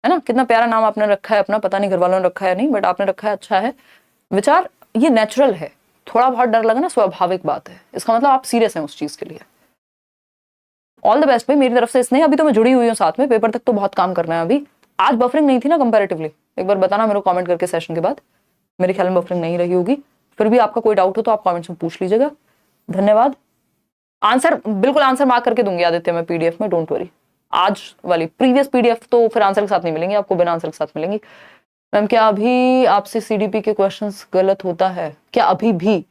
है ना। कितना प्यारा नाम आपने रखा है अपना, पता नहीं घर वालों ने रखा है नहीं, बट आपने रखा है, अच्छा है विचार, ये नेचुरल है। थोड़ा बहुत डर लगना स्वाभाविक बात है, इसका मतलब आप सीरियस हैं उस चीज के लिए। ऑल द बेस्ट भाई मेरी तरफ से। इसने अभी तो मैं जुड़ी हुई हूँ साथ में, पेपर तक तो बहुत काम करना है अभी। आज बफरिंग नहीं थी ना कंपैरेटिवली, एक बार बताना मेरे को कमेंट करके सेशन के बाद, मेरे ख्याल में बफरिंग नहीं रही होगी। फिर भी आपका कोई डाउट हो तो आप कमेंट्स में पूछ लीजिएगा। धन्यवाद। आंसर बिल्कुल आंसर मार्क करके दूंगी आदित्य मैं पीडीएफ में, डोंट वरी। आज वाली प्रीवियस पीडीएफ तो फिर आंसर के साथ नहीं मिलेंगी आपको, बिना आंसर के साथ मिलेंगी। मैम क्या अभी आपसे सीडीपी के क्वेश्चंस गलत होता है क्या? अभी भी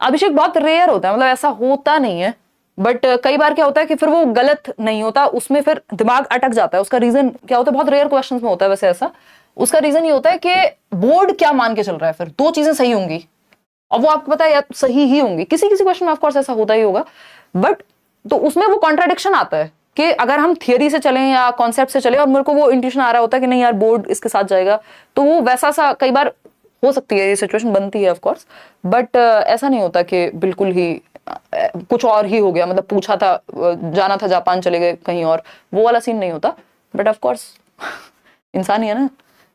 अभिषेक बहुत रेयर होता है, मतलब ऐसा होता नहीं है, बट कई बार क्या होता है कि फिर वो गलत नहीं होता, उसमें फिर दिमाग अटक जाता है। उसका रीजन क्या होता है, बहुत रेयर क्वेश्चंस में होता है वैसे ऐसा। उसका रीजन ये होता है कि बोर्ड क्या मान के चल रहा है, फिर दो चीजें सही होंगी और वो आपको पता है यार सही ही होंगी, किसी किसी क्वेश्चन में ऑफकोर्स ऐसा होता ही होगा, बट तो उसमें वो कॉन्ट्राडिक्शन आता है कि अगर हम थियरी से चलें या कॉन्सेप्ट से चले और मेरे को वो इंट्यूशन आ रहा होता है कि नहीं यार बोर्ड इसके साथ जाएगा, तो वो वैसा सा कई बार हो सकती है, ये सिचुएशन बनती है ऑफकोर्स, बट ऐसा नहीं होता कि बिल्कुल ही कुछ और ही हो गया, मतलब पूछा था जाना था जापान चले गए कहीं और, वो वाला सीन नहीं होता। बट ऑफकोर्स इंसान ही है ना।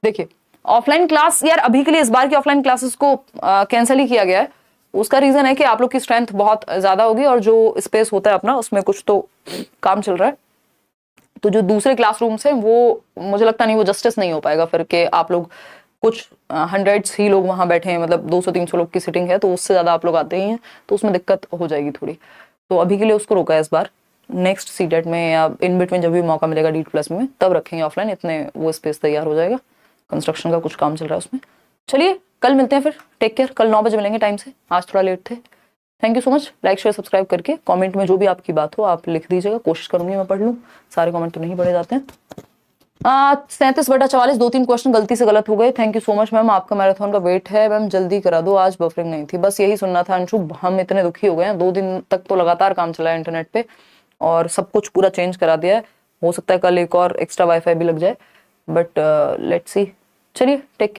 देखिए ऑफलाइन क्लास यार अभी के लिए इस बार की ऑफलाइन क्लासेस को कैंसिल ही किया गया है। उसका रीजन है कि आप लोग की स्ट्रेंथ बहुत ज्यादा होगी और जो स्पेस होता है अपना उसमें कुछ तो काम चल रहा है, तो जो दूसरे क्लासरूम्स हैं वो मुझे लगता नहीं वो जस्टिस नहीं हो पाएगा फिर के आप लोग कुछ हंड्रेड्स ही लोग वहां बैठे हैं, मतलब 200-300 लोग की सिटिंग है, तो उससे ज्यादा आप लोग आते ही हैं, तो उसमें दिक्कत हो जाएगी थोड़ी। तो अभी के लिए उसको रोका है इस बार, नेक्स्ट सीटेट में या इन बिटवीन जब भी मौका मिलेगा D++ में तब रखेंगे ऑफलाइन, इतने वो स्पेस तैयार हो जाएगा, कंस्ट्रक्शन का कुछ काम चल रहा है उसमें। चलिए कल मिलते हैं फिर, टेक केयर, कल 9 बजे मिलेंगे टाइम से, आज थोड़ा लेट थे। Thank you so much. Like share subscribe करके कमेंट में जो भी आपकी बात हो आप लिख दीजिएगा, कोशिश करूंगी मैं पढ़ लूँ, सारे कमेंट तो नहीं पढ़े जाते हैं। 37/44 2-3 क्वेश्चन गलती से गलत हो गए। Thank you so much ma'am, आपका मैराथन का वेट है मैम, जल्दी करा दो, आज बफरिंग नहीं थी, बस यही सुनना था अंशु। हम इतने दुखी हो गए हैं, 2 दिन तक तो लगातार काम चला है इंटरनेट पे और सब कुछ पूरा चेंज करा दिया है, हो सकता है कल एक और एक्स्ट्रा वाईफाई भी लग जाए, बट लेट्स सी। चलिए टेक